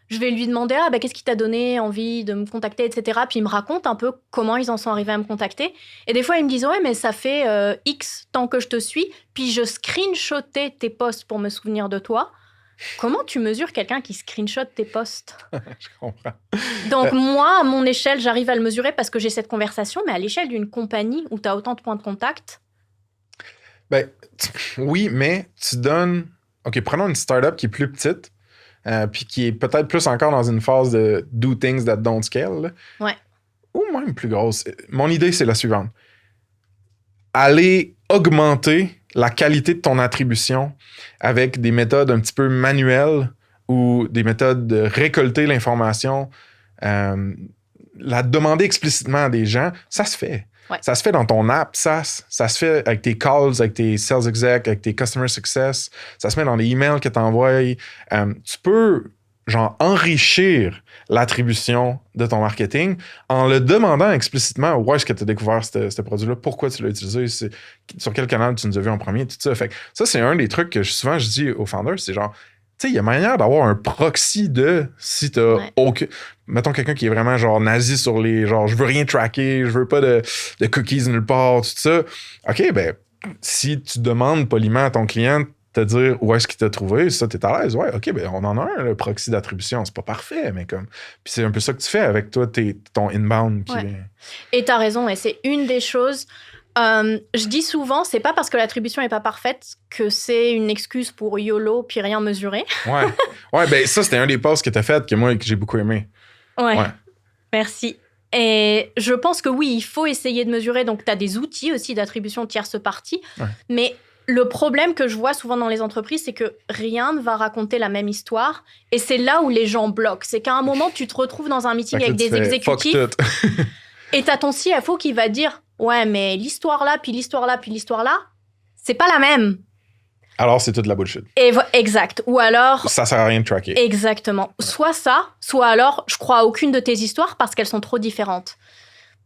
B: je vais lui demander qu'est-ce qui t'a donné envie de me contacter, etc. Puis il me raconte un peu comment ils en sont arrivés à me contacter. Et des fois, ils me disent mais ça fait X temps que je te suis, puis je screenshotais tes posts pour me souvenir de toi. Comment tu mesures quelqu'un qui screenshot tes posts?
A: Je comprends.
B: Donc, moi, à mon échelle, j'arrive à le mesurer parce que j'ai cette conversation, mais à l'échelle d'une compagnie où tu as autant de points de contact...
A: Oui, mais tu donnes... OK, prenons une startup qui est plus petite, puis qui est peut-être plus encore dans une phase de « do things that don't scale ».
B: Ouais.
A: Ou même plus grosse. Mon idée, c'est la suivante. Aller augmenter la qualité de ton attribution avec des méthodes un petit peu manuelles ou des méthodes de récolter l'information, la demander explicitement à des gens, ça se fait.
B: Ouais.
A: Ça se fait dans ton app SaaS. Ça se fait avec tes calls, avec tes sales exec, avec tes customer success. Ça se met dans les emails que tu envoies. Tu peux genre enrichir l'attribution de ton marketing en le demandant explicitement où est-ce que tu as découvert ce produit-là, pourquoi tu l'as utilisé, sur quel canal tu nous as vu en premier, tout ça. Fait que ça, c'est un des trucs que souvent je dis aux founders, c'est genre, tu sais, il y a manière d'avoir un proxy de si t'as aucun... Mettons quelqu'un qui est vraiment genre nazi sur les... Genre, je veux rien tracker, je veux pas de cookies nulle part, tout ça. OK, ben, si tu demandes poliment à ton client te dire où est-ce qu'il t'a trouvé, ça, t'es à l'aise. Ouais, OK, ben, on en a un, le proxy d'attribution. C'est pas parfait, mais comme... Puis c'est un peu ça que tu fais avec toi, ton inbound qui vient.
B: Et t'as raison, et c'est une des choses... je dis souvent, c'est pas parce que l'attribution est pas parfaite que c'est une excuse pour YOLO puis rien mesurer.
A: Ouais, ben ça, c'était un des posts que t'as fait que moi, que j'ai beaucoup aimé.
B: Ouais. Merci. Et je pense que oui, il faut essayer de mesurer. Donc, t'as des outils aussi d'attribution tierce partie. Ouais. Mais le problème que je vois souvent dans les entreprises, c'est que rien ne va raconter la même histoire. Et c'est là où les gens bloquent. C'est qu'à un moment, tu te retrouves dans un meeting avec des exécutifs et t'as ton CFO qui va dire « Ouais, mais l'histoire là, puis l'histoire là, puis l'histoire là, c'est pas la même. »
A: Alors, c'est toute de la bullshit.
B: Exact. Ou alors...
A: Ça sert à rien de tracker.
B: Exactement. Ouais. Soit ça, soit alors, je crois à aucune de tes histoires parce qu'elles sont trop différentes.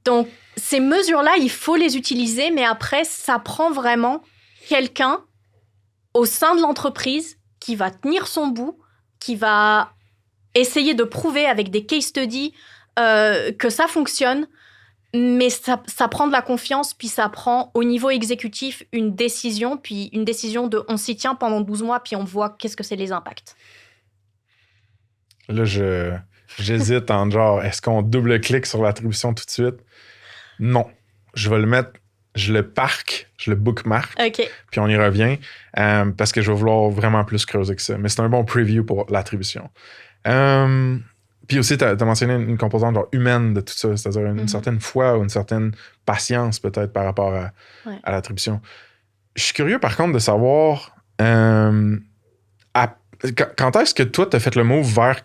B: Donc, ces mesures-là, il faut les utiliser, mais après, ça prend vraiment quelqu'un au sein de l'entreprise qui va tenir son bout, qui va essayer de prouver avec des case studies que ça fonctionne. Mais ça prend de la confiance, puis ça prend au niveau exécutif une décision, puis une décision de on s'y tient pendant 12 mois, puis on voit qu'est-ce que c'est les impacts.
A: Là, j'hésite en genre, est-ce qu'on double-clique sur l'attribution tout de suite? Non. Je vais le mettre, je le parque, je le bookmark, puis on y revient, parce que je vais vouloir vraiment plus creuser que ça. Mais c'est un bon preview pour l'attribution. Puis aussi, tu as mentionné une composante genre humaine de tout ça, c'est-à-dire une certaine foi ou une certaine patience peut-être par rapport à l'attribution. Je suis curieux par contre de savoir quand est-ce que toi, tu as fait le move vers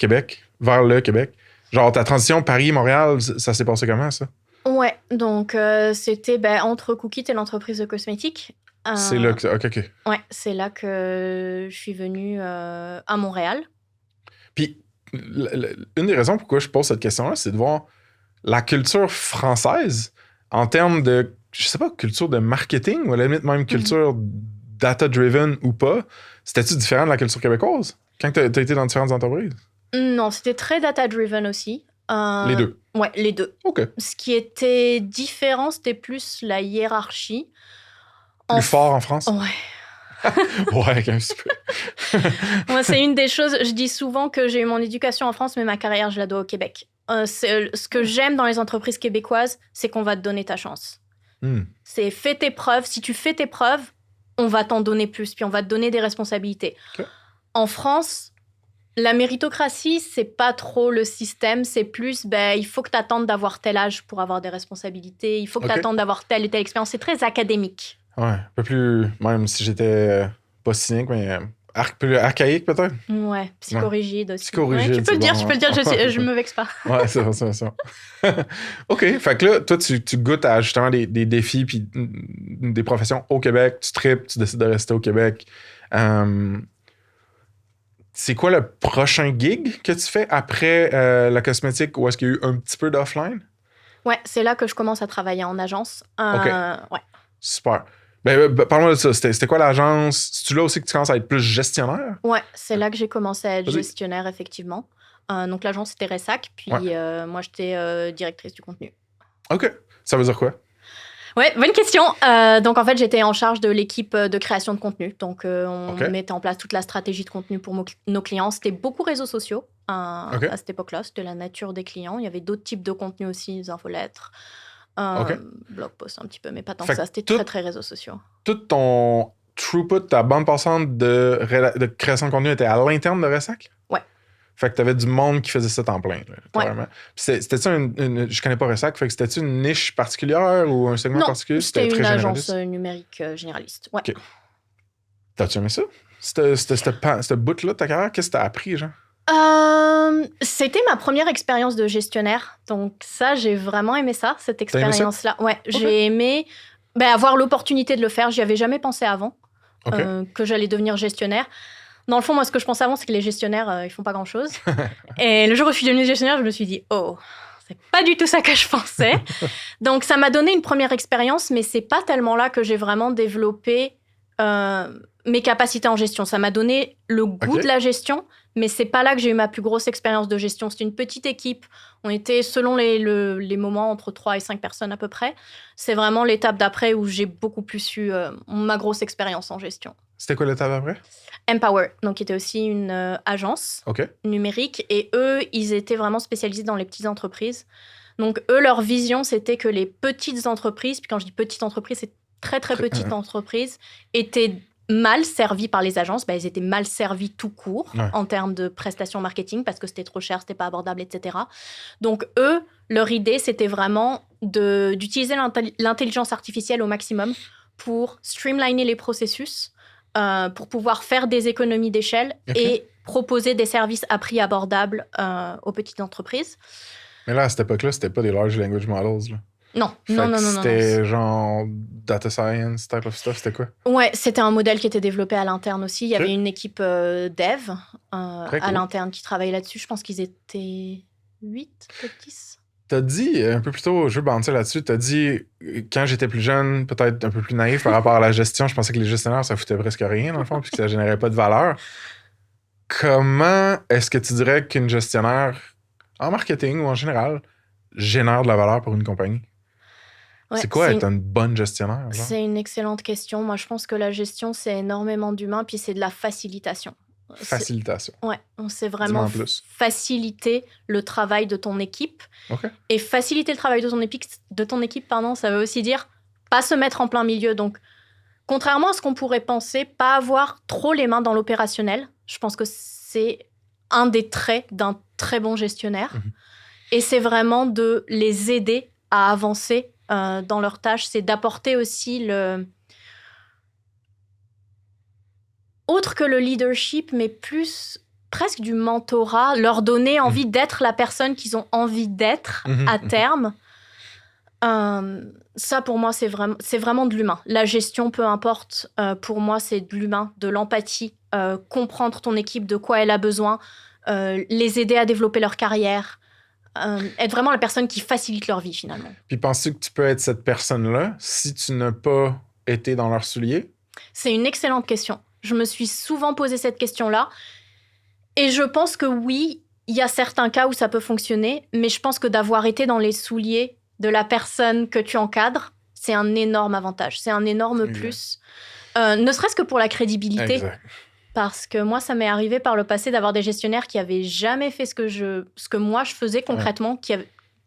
A: le Québec? Genre ta transition Paris-Montréal, ça s'est passé comment ça?
B: Ouais, donc c'était entre Cookit et l'entreprise de cosmétiques.
A: C'est là que... OK.
B: Ouais, c'est là que je suis venue à Montréal.
A: Puis une des raisons pourquoi je pose cette question-là, c'est de voir la culture française en termes de, je sais pas, culture de marketing ou à la limite même culture data-driven ou pas. C'était-tu différent de la culture québécoise quand tu as été dans différentes entreprises?
B: Non, c'était très data-driven aussi.
A: Les deux?
B: Ouais, les deux.
A: OK.
B: Ce qui était différent, c'était plus la hiérarchie.
A: Plus fort en France?
B: Ouais.
A: Ouais, un petit peu.
B: Moi, c'est une des choses, je dis souvent que j'ai eu mon éducation en France, mais ma carrière, je la dois au Québec. Ce que j'aime dans les entreprises québécoises, c'est qu'on va te donner ta chance. C'est fais tes preuves. Si tu fais tes preuves, on va t'en donner plus, puis on va te donner des responsabilités. Okay. En France, la méritocratie, c'est pas trop le système, c'est plus, il faut que tu attendes d'avoir tel âge pour avoir des responsabilités, il faut que tu attendes d'avoir telle et telle expérience. C'est très académique.
A: Ouais, un peu plus, même si j'étais pas cynique, mais plus archaïque peut-être.
B: Ouais, psychorigide aussi.
A: Psychorigide.
B: Ouais, tu peux le dire, je me vexe pas.
A: Ouais, c'est ça. OK, fait que là, toi, tu goûtes à justement des défis puis des professions au Québec, tu tripes, tu décides de rester au Québec. C'est quoi le prochain gig que tu fais après la cosmétique où est-ce qu'il y a eu un petit peu d'offline?
B: Ouais, c'est là que je commence à travailler en agence.
A: OK.
B: Ouais.
A: Super. Parle-moi de ça. C'était quoi l'agence? C'est-tu là aussi que tu commences à être plus gestionnaire?
B: Ouais, c'est là que j'ai commencé à être gestionnaire, effectivement. Donc, l'agence, c'était Ressac. Puis, moi, j'étais directrice du contenu.
A: OK. Ça veut dire quoi?
B: Ouais, bonne question. Donc, en fait, j'étais en charge de l'équipe de création de contenu. Donc, on mettait en place toute la stratégie de contenu pour nos clients. C'était beaucoup réseaux sociaux à cette époque-là. C'était la nature des clients. Il y avait d'autres types de contenus aussi, des infolettres. Blog post un petit peu, mais pas tant que ça. C'était très, très réseaux sociaux. Tout
A: ton throughput, ta bande passante de création de contenu était à l'interne de Ressac?
B: Ouais.
A: Fait que t'avais du monde qui faisait ça temps plein, là, carrément. C'était-tu je connais pas Ressac, fait que c'était-tu une niche particulière ou un segment particulier?
B: C'était une agence numérique généraliste. Ouais.
A: OK. T'as-tu aimé ça? Ce bout-là de ta carrière, qu'est-ce que t'as appris, genre?
B: C'était ma première expérience de gestionnaire. Donc ça, j'ai vraiment aimé ça, cette expérience-là. Ouais, okay. J'ai aimé avoir l'opportunité de le faire. J'y avais jamais pensé avant que j'allais devenir gestionnaire. Dans le fond, moi, ce que je pensais avant, c'est que les gestionnaires, ils font pas grand-chose. Et le jour où je suis devenue gestionnaire, je me suis dit, oh, c'est pas du tout ça que je pensais. Donc ça m'a donné une première expérience, mais c'est pas tellement là que j'ai vraiment développé mes capacités en gestion. Ça m'a donné le goût de la gestion, mais c'est pas là que j'ai eu ma plus grosse expérience de gestion. C'était une petite équipe. On était, selon les moments, entre 3 et 5 personnes à peu près. C'est vraiment l'étape d'après où j'ai beaucoup plus eu ma grosse expérience en gestion.
A: C'était quoi l'étape d'après?
B: Empower, donc qui était aussi une agence numérique. Et eux, ils étaient vraiment spécialisés dans les petites entreprises. Donc eux, leur vision, c'était que les petites entreprises, puis quand je dis petites entreprises, c'est très, très petites entreprises, étaient mal servies par les agences. Elles étaient mal servies tout court en termes de prestations marketing parce que c'était trop cher, c'était pas abordable, etc. Donc eux, leur idée, c'était vraiment d'utiliser l'intelligence artificielle au maximum pour streamliner les processus, pour pouvoir faire des économies d'échelle et proposer des services à prix abordable aux petites entreprises.
A: Mais là, à cette époque-là, c'était pas des large language models, là.
B: Non.
A: C'était genre data science type of stuff, c'était quoi?
B: Ouais, c'était un modèle qui était développé à l'interne aussi. Il y avait une équipe dev à l'interne qui travaillait là-dessus. Je pense qu'ils étaient 8, peut-être 10.
A: T'as dit, un peu plus tôt, je veux bandir là-dessus, t'as dit, quand j'étais plus jeune, peut-être un peu plus naïf par rapport à la gestion, je pensais que les gestionnaires, ça foutait presque rien, dans le fond, puisque ça générait pas de valeur. Comment est-ce que tu dirais qu'une gestionnaire, en marketing ou en général, génère de la valeur pour une compagnie? Ouais, c'est quoi être une bonne gestionnaire? Genre?
B: C'est une excellente question. Moi, je pense que la gestion, c'est énormément d'humain, puis c'est de la facilitation.
A: Facilitation.
B: Ouais, c'est vraiment faciliter le travail de ton équipe. Et faciliter le travail de ton équipe, ça veut aussi dire pas se mettre en plein milieu. Donc, contrairement à ce qu'on pourrait penser, pas avoir trop les mains dans l'opérationnel. Je pense que c'est un des traits d'un très bon gestionnaire. Et c'est vraiment de les aider à avancer dans leurs tâches. C'est d'apporter aussi autre que le leadership, mais plus presque du mentorat, leur donner envie d'être la personne qu'ils ont envie d'être à terme. Ça, pour moi, c'est vraiment de l'humain. La gestion, peu importe, pour moi, c'est de l'humain, de l'empathie, comprendre ton équipe, de quoi elle a besoin, les aider à développer leur carrière, être vraiment la personne qui facilite leur vie, finalement.
A: Puis penses-tu que tu peux être cette personne-là si tu n'as pas été dans leurs souliers?
B: C'est une excellente question. Je me suis souvent posé cette question-là. Et je pense que oui, il y a certains cas où ça peut fonctionner, mais je pense que d'avoir été dans les souliers de la personne que tu encadres, c'est un énorme avantage. C'est un énorme plus. Ne serait-ce que pour la crédibilité.
A: Exact.
B: Parce que moi, ça m'est arrivé par le passé d'avoir des gestionnaires qui n'avaient jamais fait ce que moi, je faisais concrètement.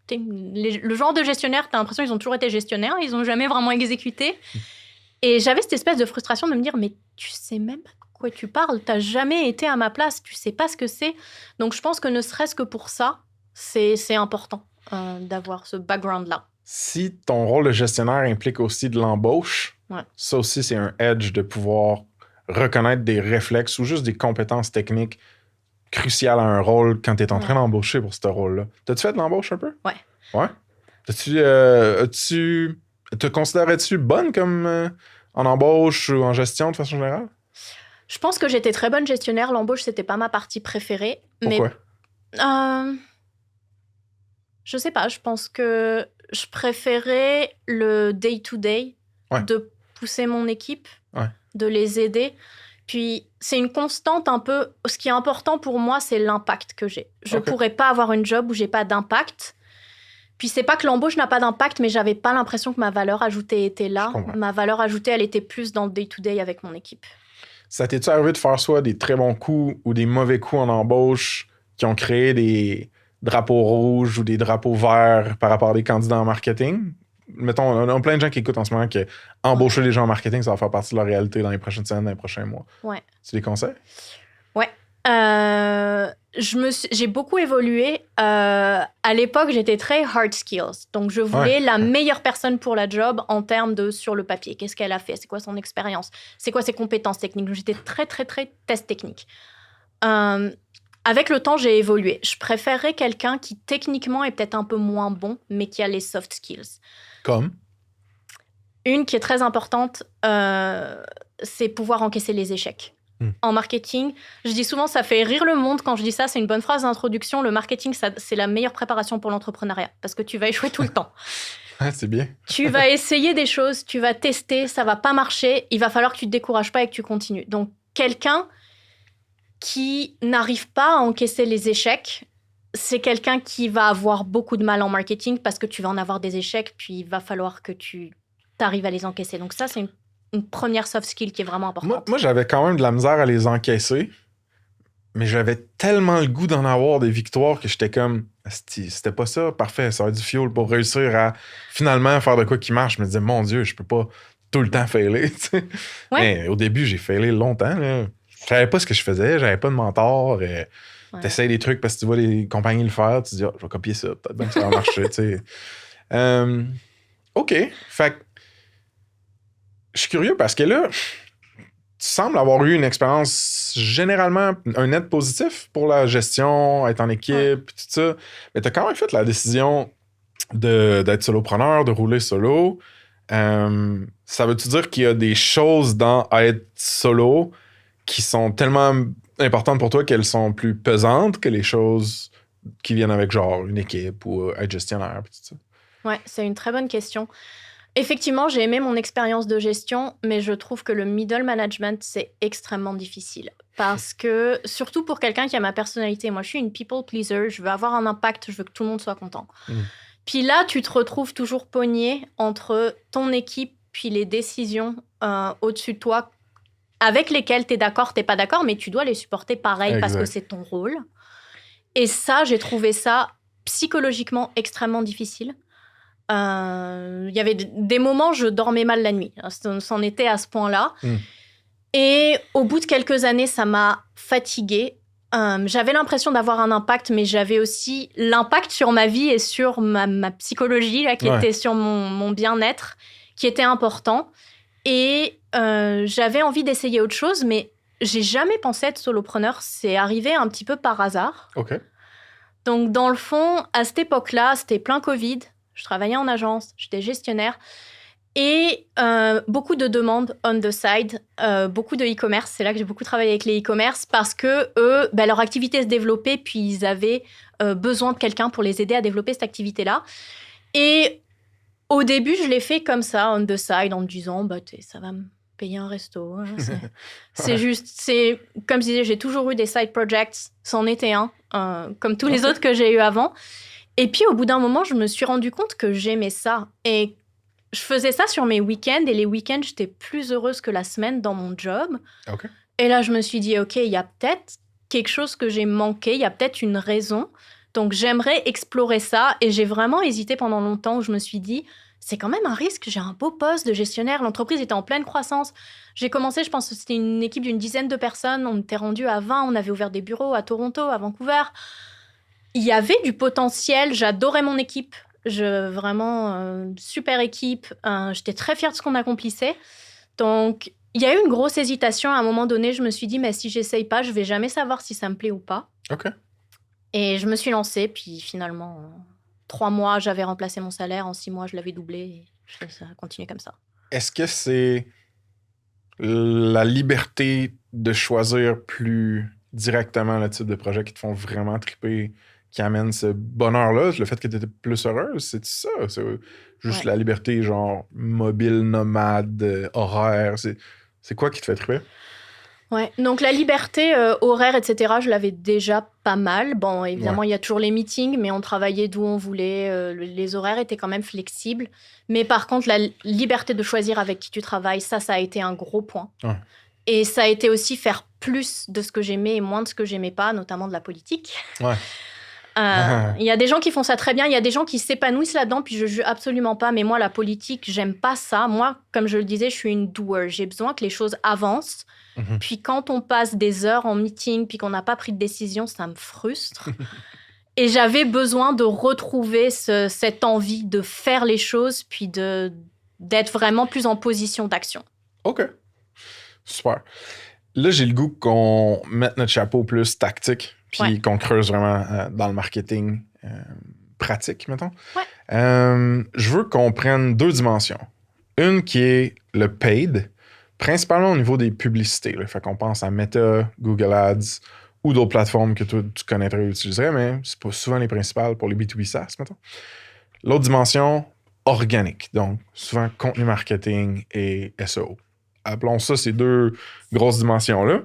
B: Le genre de gestionnaire, tu as l'impression qu'ils ont toujours été gestionnaires, ils n'ont jamais vraiment exécuté. Et j'avais cette espèce de frustration de me dire, mais tu sais même pas de quoi tu parles, tu n'as jamais été à ma place, tu sais pas ce que c'est. Donc, je pense que ne serait-ce que pour ça, c'est important d'avoir ce background-là.
A: Si ton rôle de gestionnaire implique aussi de l'embauche, ça aussi, c'est un edge de pouvoir reconnaître des réflexes ou juste des compétences techniques cruciales à un rôle quand tu es en train d'embaucher pour ce rôle-là. T'as-tu fait de l'embauche un peu? Ouais. Te considérais-tu bonne comme en embauche ou en gestion de façon générale?
B: Je pense que j'étais très bonne gestionnaire. L'embauche, c'était pas ma partie préférée.
A: Pourquoi?
B: Je sais pas. Je pense que je préférais le day-to-day, de pousser mon équipe, de les aider. Puis, c'est une constante un peu... Ce qui est important pour moi, c'est l'impact que j'ai. Je pourrais pas avoir une job où j'ai pas d'impact. Puis, c'est pas que l'embauche n'a pas d'impact, mais j'avais pas l'impression que ma valeur ajoutée était là. Ma valeur ajoutée, elle était plus dans le day-to-day avec mon équipe.
A: Ça t'est-tu arrivé de faire soit des très bons coups ou des mauvais coups en embauche qui ont créé des drapeaux rouges ou des drapeaux verts par rapport à des candidats en marketing? Mettons, on a plein de gens qui écoutent en ce moment que embaucher les gens en marketing, ça va faire partie de leur réalité dans les prochaines semaines, dans les prochains mois. C'est des conseils?
B: Ouais. J'ai beaucoup évolué. À l'époque, j'étais très hard skills. Donc, je voulais la meilleure personne pour la job en termes de sur le papier. Qu'est-ce qu'elle a fait? C'est quoi son expérience? C'est quoi ses compétences techniques? J'étais très, très, très test technique. avec le temps, j'ai évolué. Je préférerais quelqu'un qui, techniquement, est peut-être un peu moins bon, mais qui a les soft skills.
A: Comme?
B: Une qui est très importante, c'est pouvoir encaisser les échecs. En marketing, je dis souvent, ça fait rire le monde quand je dis ça, c'est une bonne phrase d'introduction. Le marketing, c'est la meilleure préparation pour l'entrepreneuriat, parce que tu vas échouer tout le temps.
A: C'est bien.
B: Tu vas essayer des choses, tu vas tester, ça va pas marcher, il va falloir que tu te décourages pas et que tu continues. Donc, quelqu'un qui n'arrive pas à encaisser les échecs, c'est quelqu'un qui va avoir beaucoup de mal en marketing parce que tu vas en avoir des échecs, puis il va falloir que tu arrives à les encaisser. Donc ça, c'est une première soft skill qui est vraiment importante.
A: Moi, j'avais quand même de la misère à les encaisser, mais j'avais tellement le goût d'en avoir des victoires que j'étais comme, c'était pas ça, parfait, ça va être du fuel pour réussir à finalement faire de quoi qui marche. Je me disais, mon Dieu, je peux pas tout le temps failer. Ouais. Mais au début, j'ai failé longtemps. Là. Je savais pas ce que je faisais, j'avais pas de mentor. T'essayes des trucs parce que tu vois les compagnies le faire, tu te dis, je vais copier ça, peut-être bien que ça va marcher. OK. Fait que je suis curieux parce que là, tu sembles avoir eu une expérience généralement, un net positif pour la gestion, être en équipe, tout ça. Mais tu as quand même fait la décision d'être solopreneur, de rouler solo. Ça veut-tu dire qu'il y a des choses dans être solo qui sont tellement importantes pour toi qu'elles sont plus pesantes que les choses qui viennent avec genre une équipe ou être gestionnaire, tout ça?
B: Ouais, c'est une très bonne question. Effectivement, j'ai aimé mon expérience de gestion, mais je trouve que le middle management, c'est extrêmement difficile. Parce que, surtout pour quelqu'un qui a ma personnalité, moi, je suis une people pleaser, je veux avoir un impact, je veux que tout le monde soit content. Puis là, tu te retrouves toujours pogné entre ton équipe puis les décisions au-dessus de toi avec lesquelles tu es d'accord, tu n'es pas d'accord, mais tu dois les supporter pareil parce que c'est ton rôle. Et ça, j'ai trouvé ça psychologiquement extrêmement difficile. Il y avait des moments, je dormais mal la nuit. C'en était à ce point-là. Et au bout de quelques années, ça m'a fatiguée. J'avais l'impression d'avoir un impact, mais j'avais aussi l'impact sur ma vie et sur ma psychologie, là, qui était sur mon bien-être, qui était important. Et j'avais envie d'essayer autre chose, mais j'ai jamais pensé être solopreneur. C'est arrivé un petit peu par hasard.
A: OK.
B: Donc, dans le fond, à cette époque-là, c'était plein Covid. Je travaillais en agence, j'étais gestionnaire. Et beaucoup de demandes on the side, beaucoup de e-commerce. C'est là que j'ai beaucoup travaillé avec les e-commerce parce que eux, leur activité se développait, puis ils avaient besoin de quelqu'un pour les aider à développer cette activité-là. Et au début, je l'ai fait comme ça, on the side, en me disant, ça va me payer un resto. Hein, c'est juste, comme je disais, j'ai toujours eu des side projects, c'en était un, comme tous les autres que j'ai eu avant. Et puis, au bout d'un moment, je me suis rendu compte que j'aimais ça. Et je faisais ça sur mes week-ends. Et les week-ends, j'étais plus heureuse que la semaine dans mon job.
A: Okay.
B: Et là, je me suis dit, OK, il y a peut-être quelque chose que j'ai manqué. Il y a peut-être une raison. Donc, j'aimerais explorer ça. Et j'ai vraiment hésité pendant longtemps où je me suis dit, c'est quand même un risque. J'ai un beau poste de gestionnaire. L'entreprise était en pleine croissance. J'ai commencé, je pense que c'était une équipe d'une dizaine de personnes. On était rendu à 20. On avait ouvert des bureaux à Toronto, à Vancouver. Il y avait du potentiel. J'adorais mon équipe. Vraiment, super équipe. J'étais très fière de ce qu'on accomplissait. Donc, il y a eu une grosse hésitation. À un moment donné, je me suis dit, mais si j'essaye pas, je vais jamais savoir si ça me plaît ou pas.
A: OK.
B: Et je me suis lancée. Puis finalement, 3 mois, j'avais remplacé mon salaire. En 6 mois, je l'avais doublé. Et ça a continué comme ça.
A: Est-ce que c'est la liberté de choisir plus directement le type de projet qui te font vraiment triper, qui amène ce bonheur-là, le fait que tu étais plus heureuse, c'est ça? C'est juste la liberté, genre, mobile, nomade, horaire. C'est quoi qui te fait triper?
B: Ouais, donc la liberté horaire, etc., je l'avais déjà pas mal. Bon, évidemment, il y a toujours les meetings, mais on travaillait d'où on voulait. Les horaires étaient quand même flexibles. Mais par contre, la liberté de choisir avec qui tu travailles, ça a été un gros point. Ouais. Et ça a été aussi faire plus de ce que j'aimais et moins de ce que j'aimais pas, notamment de la politique. Ouais. Il y a des gens qui font ça très bien, il y a des gens qui s'épanouissent là-dedans, puis je juge absolument pas. Mais moi, la politique, j'aime pas ça. Moi, comme je le disais, je suis une doer. J'ai besoin que les choses avancent. Puis quand on passe des heures en meeting, puis qu'on n'a pas pris de décision, ça me frustre. Et j'avais besoin de retrouver cette envie de faire les choses, puis d'être vraiment plus en position d'action.
A: OK. Super. Là, j'ai le goût qu'on mette notre chapeau plus tactique puis qu'on creuse vraiment dans le marketing pratique, mettons. Je veux qu'on prenne 2 dimensions. Une qui est le paid, principalement au niveau des publicités. Là. Fait qu'on pense à Meta, Google Ads ou d'autres plateformes que toi, tu connaîtrais et utiliserais, mais c'est pas souvent les principales pour les B2B SaaS, mettons. L'autre dimension, organique. Donc, souvent, contenu marketing et SEO. Appelons ça ces 2 grosses dimensions-là.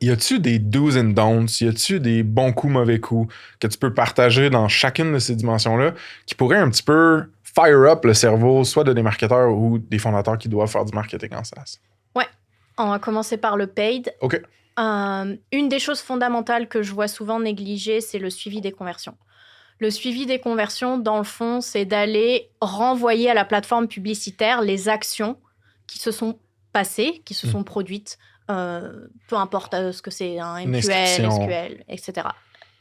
A: Y a-tu des do's and don'ts? Y a-tu des bons coups, mauvais coups que tu peux partager dans chacune de ces dimensions-là qui pourraient un petit peu fire up le cerveau, soit de des marketeurs ou des fondateurs qui doivent faire du marketing en SaaS?
B: Ouais. On va commencer par le paid.
A: OK.
B: Une des choses fondamentales que je vois souvent négligées, c'est le suivi des conversions. Le suivi des conversions, dans le fond, c'est d'aller renvoyer à la plateforme publicitaire les actions qui se sont passées, qui se sont produites, peu importe ce que c'est, un MQL, SQL, etc.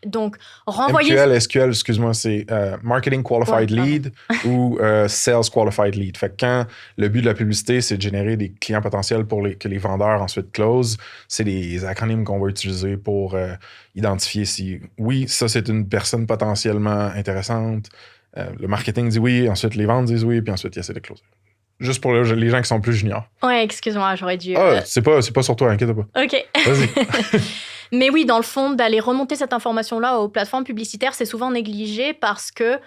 B: Donc, renvoyer...
A: MQL, SQL, excuse-moi, c'est Marketing Qualified Lead ou Sales Qualified Lead. Fait que quand le but de la publicité, c'est de générer des clients potentiels pour que les vendeurs ensuite close, c'est les acronymes qu'on va utiliser pour identifier si, oui, ça, c'est une personne potentiellement intéressante. Le marketing dit oui, ensuite les ventes disent oui, puis ensuite, il essaie de closer. Juste pour les gens qui sont plus juniors.
B: Ouais, excuse-moi, j'aurais dû...
A: c'est pas sur toi, inquiète pas.
B: OK.
A: Vas-y.
B: Mais oui, dans le fond, d'aller remonter cette information-là aux plateformes publicitaires, c'est souvent négligé parce que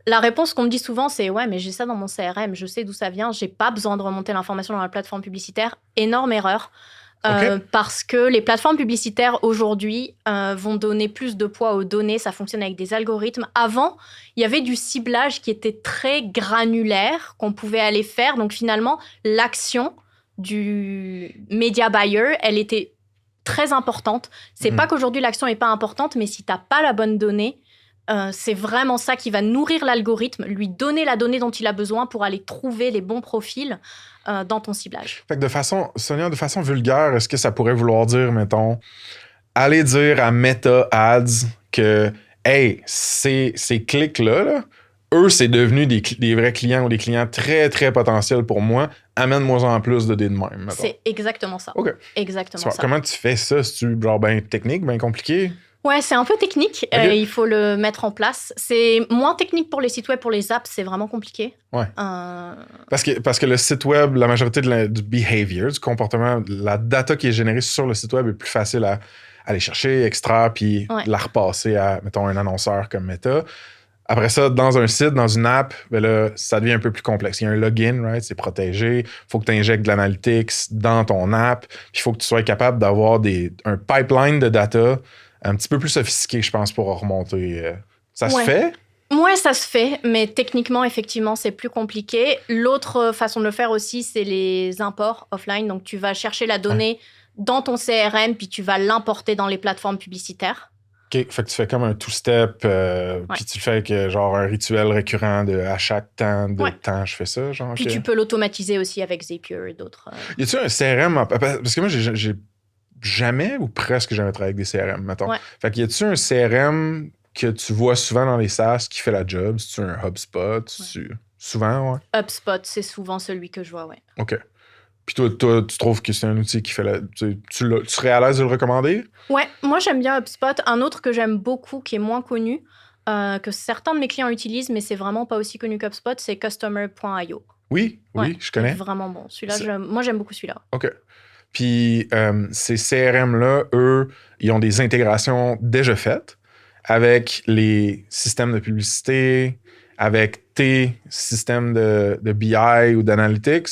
B: la réponse qu'on me dit souvent, c'est « Ouais, mais j'ai ça dans mon CRM, je sais d'où ça vient, j'ai pas besoin de remonter l'information dans la plateforme publicitaire. » Énorme erreur. Parce que les plateformes publicitaires, aujourd'hui, vont donner plus de poids aux données. Ça fonctionne avec des algorithmes. Avant, il y avait du ciblage qui était très granulaire, qu'on pouvait aller faire. Donc, finalement, l'action du media buyer, elle était très importante. C'est pas qu'aujourd'hui l'action est pas importante, mais si t'as pas la bonne donnée, c'est vraiment ça qui va nourrir l'algorithme, lui donner la donnée dont il a besoin pour aller trouver les bons profils dans ton ciblage.
A: Fait que Sonia, de façon vulgaire, est-ce que ça pourrait vouloir dire, mettons, aller dire à Meta Ads que, hey, ces clics-là, là, eux, c'est devenu des vrais clients ou des clients très, très potentiels pour moi. Amène-moi en plus de même. Mettons.
B: C'est exactement ça.
A: OK.
B: Exactement ça.
A: Comment tu fais ça? C'est-tu genre bien technique, bien compliqué?
B: Ouais, c'est un peu technique.
A: Okay.
B: Il faut le mettre en place. C'est moins technique pour les sites web, pour les apps, c'est vraiment compliqué.
A: Ouais. Parce que le site web, la majorité du behavior, du comportement, la data qui est générée sur le site web est plus facile à aller chercher, extraire, puis la repasser à, mettons, un annonceur comme Meta. Après ça, dans un site, dans une app, ben là, ça devient un peu plus complexe. Il y a un login, right? C'est protégé. Il faut que tu injectes de l'analytics dans ton app. Puis il faut que tu sois capable d'avoir un pipeline de data un petit peu plus sophistiqué, je pense, pour remonter. Ça se fait?
B: Ouais, ça se fait, mais techniquement, effectivement, c'est plus compliqué. L'autre façon de le faire aussi, c'est les imports offline. Donc, tu vas chercher la donnée dans ton CRM, puis tu vas l'importer dans les plateformes publicitaires.
A: OK, fait que tu fais comme un two-step, puis tu le fais avec genre un rituel récurrent à chaque temps temps, je fais ça, genre.
B: Puis tu peux l'automatiser aussi avec Zapier et d'autres.
A: Y a-tu un CRM? Parce que moi, j'ai jamais ou presque jamais travaillé avec des CRM, mettons. Fait que y a-tu un CRM que tu vois souvent dans les SaaS qui fait la job? C'est-tu un HubSpot? Souvent,
B: HubSpot, c'est souvent celui que je vois,
A: OK. Puis toi, tu trouves que c'est un outil qui fait tu serais à l'aise de le recommander?
B: Ouais, moi j'aime bien HubSpot. Un autre que j'aime beaucoup, qui est moins connu, que certains de mes clients utilisent, mais c'est vraiment pas aussi connu qu'HubSpot, c'est Customer.io.
A: Oui, je connais.
B: C'est vraiment bon. Celui-là, moi j'aime beaucoup celui-là.
A: OK. Puis ces CRM-là, eux, ils ont des intégrations déjà faites avec les systèmes de publicité, avec tes systèmes de BI ou d'analytics,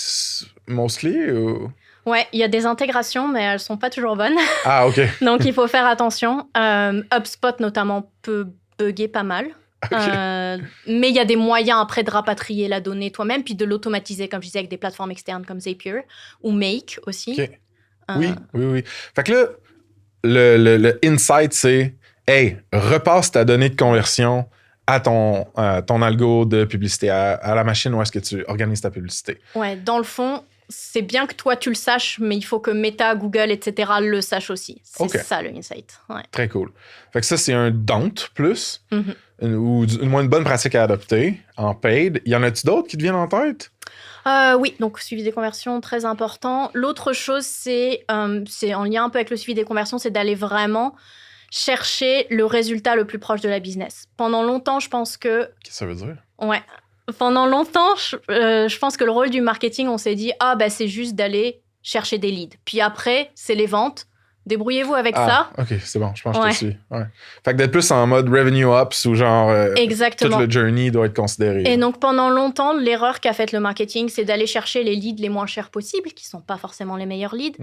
A: mostly? Ou...
B: Ouais, il y a des intégrations, mais elles sont pas toujours bonnes.
A: Ah, OK.
B: Donc, il faut faire attention. HubSpot, notamment, peut bugger pas mal.
A: Okay.
B: Mais il y a des moyens après de rapatrier la donnée toi-même, puis de l'automatiser, comme je disais, avec des plateformes externes comme Zapier ou Make aussi.
A: OK. Oui. Fait que là, le insight, c'est hey, repasse ta donnée de conversion à ton algo de publicité, à la machine où est-ce que tu organises ta publicité.
B: Ouais, dans le fond, c'est bien que toi, tu le saches, mais il faut que Meta, Google, etc. le sachent aussi. C'est ça, le insight. Ouais.
A: Très cool. Fait que ça, c'est un don't plus, ou du moins une bonne pratique à adopter en paid. Y en a-tu d'autres qui te viennent en tête?
B: Oui, donc suivi des conversions, très important. L'autre chose, c'est en lien un peu avec le suivi des conversions, c'est d'aller vraiment chercher le résultat le plus proche de la business. Pendant longtemps, je pense que...
A: Qu'est-ce que ça veut dire?
B: Ouais. Pendant longtemps, je pense que le rôle du marketing, on s'est dit, c'est juste d'aller chercher des leads. Puis après, c'est les ventes. Débrouillez-vous avec ça.
A: OK, c'est bon. Je pense que je te suis. Ouais. Fait que d'être plus en mode revenue ops ou genre...
B: Exactement.
A: Tout le journey doit être considéré.
B: Et donc, pendant longtemps, l'erreur qu'a faite le marketing, c'est d'aller chercher les leads les moins chers possibles, qui ne sont pas forcément les meilleurs leads.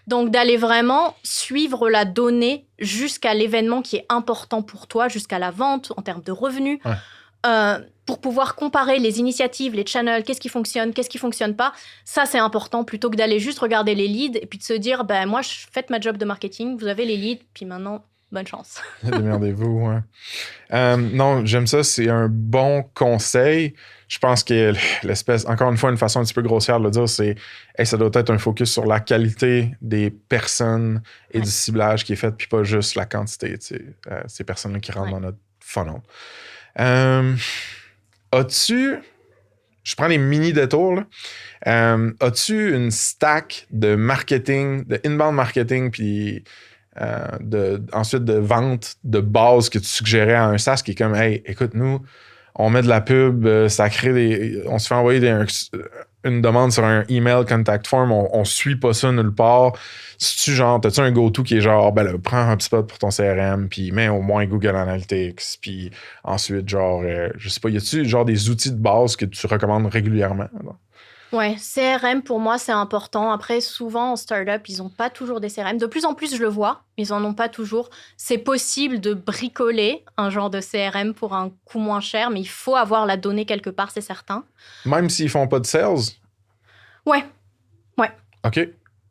B: Donc, d'aller vraiment suivre la donnée jusqu'à l'événement qui est important pour toi, jusqu'à la vente, en termes de revenus. Pour pouvoir comparer les initiatives, les channels, qu'est-ce qui fonctionne pas. Ça, c'est important plutôt que d'aller juste regarder les leads et puis de se dire, moi, je fais ma job de marketing, vous avez les leads, puis maintenant, bonne chance.
A: Démerdez-vous, non, j'aime ça, c'est un bon conseil. Je pense que l'espèce, encore une fois, une façon un petit peu grossière de le dire, c'est ça doit être un focus sur la qualité des personnes et du ciblage qui est fait, puis pas juste la quantité, ces personnes-là qui rentrent dans notre funnel. Je prends des mini détours, là. As-tu une stack de marketing, de inbound marketing, puis ensuite de vente de base que tu suggérais à un SaaS qui est comme, hey, écoute, nous, on met de la pub, ça crée on se fait envoyer une demande sur un email contact form, on suit pas ça nulle part. T'as-tu un go-to qui est genre, prends HubSpot pour ton CRM, puis mets au moins Google Analytics, puis ensuite, je sais pas, y a-tu genre des outils de base que tu recommandes régulièrement?
B: Ouais, CRM, pour moi, c'est important. Après, souvent, en startup, ils n'ont pas toujours des CRM. De plus en plus, je le vois, ils n'en ont pas toujours. C'est possible de bricoler un genre de CRM pour un coût moins cher, mais il faut avoir la donnée quelque part, c'est certain.
A: Même s'ils font pas de sales?
B: Ouais.
A: OK.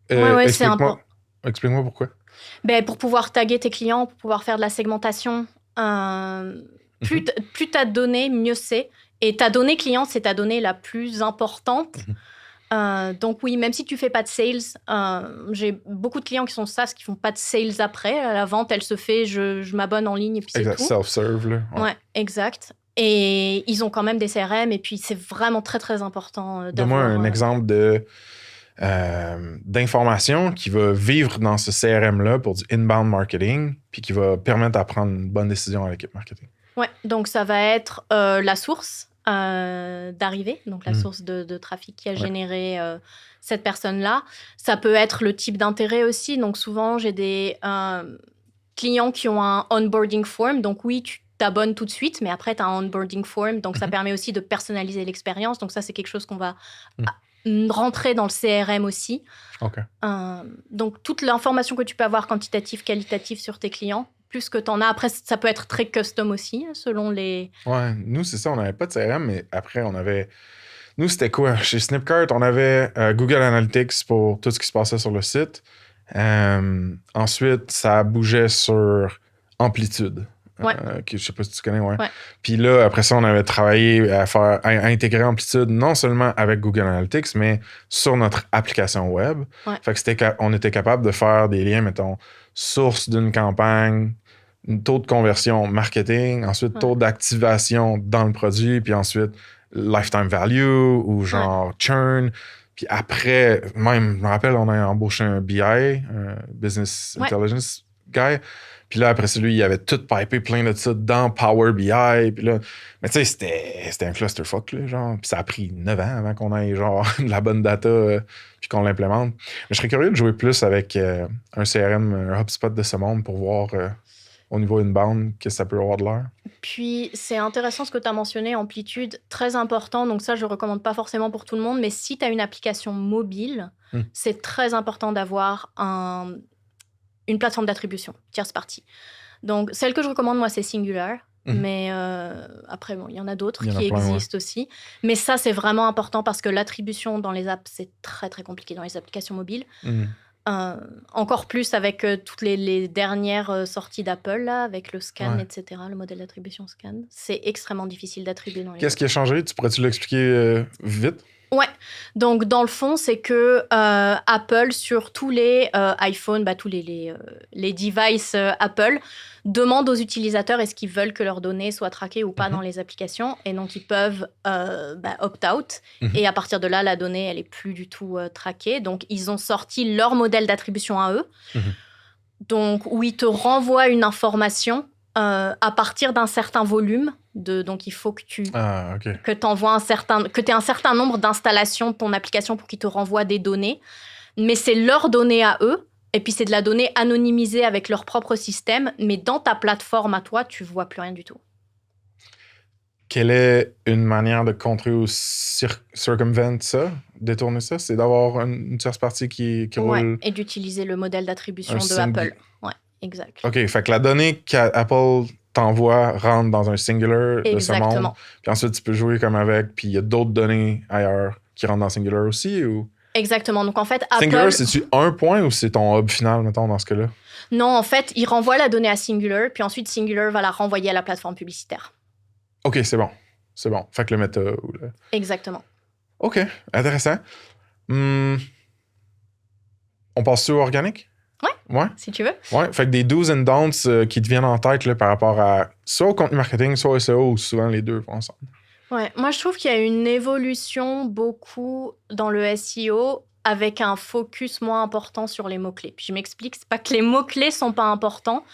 B: C'est important.
A: Explique-moi pourquoi.
B: Pour pouvoir taguer tes clients, pour pouvoir faire de la segmentation, plus tu as de données, mieux c'est. Et ta donnée client, c'est ta donnée la plus importante. Donc oui, même si tu fais pas de sales, j'ai beaucoup de clients qui sont SaaS qui font pas de sales après. La vente, elle se fait, je m'abonne en ligne et puis c'est tout.
A: Self-serve, là.
B: Ouais, exact. Et ils ont quand même des CRM et puis c'est vraiment très, très important d'avoir...
A: Donne-moi un exemple d'information qui va vivre dans ce CRM-là pour du inbound marketing puis qui va permettre de prendre une bonne décision à l'équipe marketing.
B: Ouais, donc ça va être la source d'arrivée, donc la source de trafic qui a généré cette personne-là. Ça peut être le type d'intérêt aussi. Donc souvent, j'ai des clients qui ont un onboarding form. Donc oui, tu t'abonnes tout de suite, mais après, tu as un onboarding form. Donc ça permet aussi de personnaliser l'expérience. Donc ça, c'est quelque chose qu'on va rentrer dans le CRM aussi.
A: OK.
B: Donc toute l'information que tu peux avoir quantitative, qualitative sur tes clients, plus que tu en as. Après, ça peut être très custom aussi, selon les...
A: Ouais, nous, c'est ça, on n'avait pas de CRM, mais après, on avait... Nous, c'était quoi? Chez Snipcart, on avait Google Analytics pour tout ce qui se passait sur le site. Ensuite, ça bougeait sur Amplitude. Je sais pas si tu connais, ouais. Puis là, après ça, on avait travaillé à intégrer Amplitude non seulement avec Google Analytics, mais sur notre application web. Fait que on était capable de faire des liens, mettons, source d'une campagne, taux de conversion marketing, ensuite taux d'activation dans le produit, puis ensuite lifetime value ou genre churn. Puis après, même, je me rappelle, on a embauché un BI, un Business Intelligence guy. Puis là, après celui, il avait tout pipé plein de ça dans Power BI. Puis là, mais tu sais, c'était un clusterfuck, là, genre. Puis ça a pris 9 ans avant qu'on ait, genre, de la bonne data puis qu'on l'implémente. Mais je serais curieux de jouer plus avec un CRM, un HubSpot de ce monde pour voir au niveau inbound qu'est-ce que ça peut avoir de l'air.
B: Puis, c'est intéressant ce que tu as mentionné, Amplitude, très important. Donc ça, je ne recommande pas forcément pour tout le monde. Mais si tu as une application mobile, c'est très important d'avoir une plateforme d'attribution, tierce partie. Donc, celle que je recommande, moi, c'est Singular. Mais après, il y en a d'autres qui existent aussi. Mais ça, c'est vraiment important parce que l'attribution dans les apps, c'est très, très compliqué dans les applications mobiles. Encore plus avec toutes les dernières sorties d'Apple, là, avec le scan, etc., le modèle d'attribution scan. C'est extrêmement difficile d'attribuer dans les
A: Qu'est-ce qui a changé? Tu pourrais-tu l'expliquer vite?
B: Ouais, donc dans le fond, c'est que Apple, sur tous les iPhones, tous les devices Apple, demande aux utilisateurs est-ce qu'ils veulent que leurs données soient traquées ou pas dans les applications. Et donc, ils peuvent opt-out. Et à partir de là, la donnée, elle n'est plus du tout traquée. Donc, ils ont sorti leur modèle d'attribution à eux. Donc, où il te renvoie une information à partir d'un certain volume. Donc, il faut que tu envoies que tu aies un certain nombre d'installations de ton application pour qu'il te renvoie des données. Mais c'est leurs données à eux. Et puis, c'est de la donnée anonymisée avec leur propre système. Mais dans ta plateforme à toi, tu ne vois plus rien du tout.
A: Quelle est une manière de contrer ou circumvent ça, détourner ça? C'est d'avoir une tierce partie qui roule...
B: et d'utiliser le modèle d'attribution de Apple. Ouais, exact.
A: OK, fait que la donnée qu'Apple t'envoie rentre dans un singular de ce monde. Puis ensuite, tu peux jouer comme avec, puis il y a d'autres données ailleurs qui rentrent dans singular aussi, ou...
B: Exactement. Donc, en fait, Apple...
A: Singular, c'est-tu un point ou c'est ton hub final, mettons, dans ce cas-là?
B: Non, en fait, il renvoie la donnée à Singular, puis ensuite, Singular va la renvoyer à la plateforme publicitaire.
A: OK, c'est bon. C'est bon. Fait que le méta...
B: Exactement.
A: OK, intéressant. On passe-tu au organique?
B: Ouais, si tu veux.
A: Ouais, fait que des do's and don'ts qui te viennent en tête là, par rapport à soit au contenu marketing, soit au SEO, ou souvent les deux ensemble.
B: Ouais, moi je trouve qu'il y a une évolution beaucoup dans le SEO avec un focus moins important sur les mots-clés. Puis je m'explique, c'est pas que les mots-clés sont pas importants,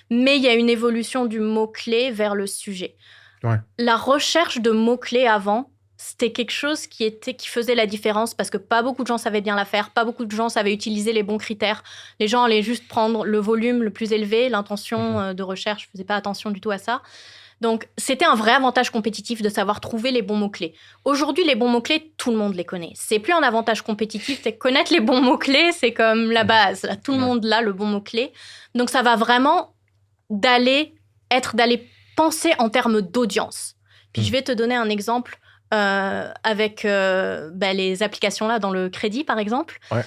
B: mais il y a une évolution du mot-clé vers le sujet.
A: Ouais.
B: La recherche de mots-clés avant, c'était quelque chose qui faisait la différence parce que pas beaucoup de gens savaient bien la faire, pas beaucoup de gens savaient utiliser les bons critères. Les gens allaient juste prendre le volume le plus élevé, l'intention de recherche, je faisais pas attention du tout à ça. Donc, c'était un vrai avantage compétitif de savoir trouver les bons mots-clés. Aujourd'hui, les bons mots-clés, tout le monde les connaît. C'est plus un avantage compétitif, c'est connaître les bons mots-clés, c'est comme la base. Là, tout le monde a le bon mot-clé. Donc, ça va vraiment d'aller penser en termes d'audience. Puis, je vais te donner un exemple avec les applications là dans le crédit, par exemple.
A: Ouais.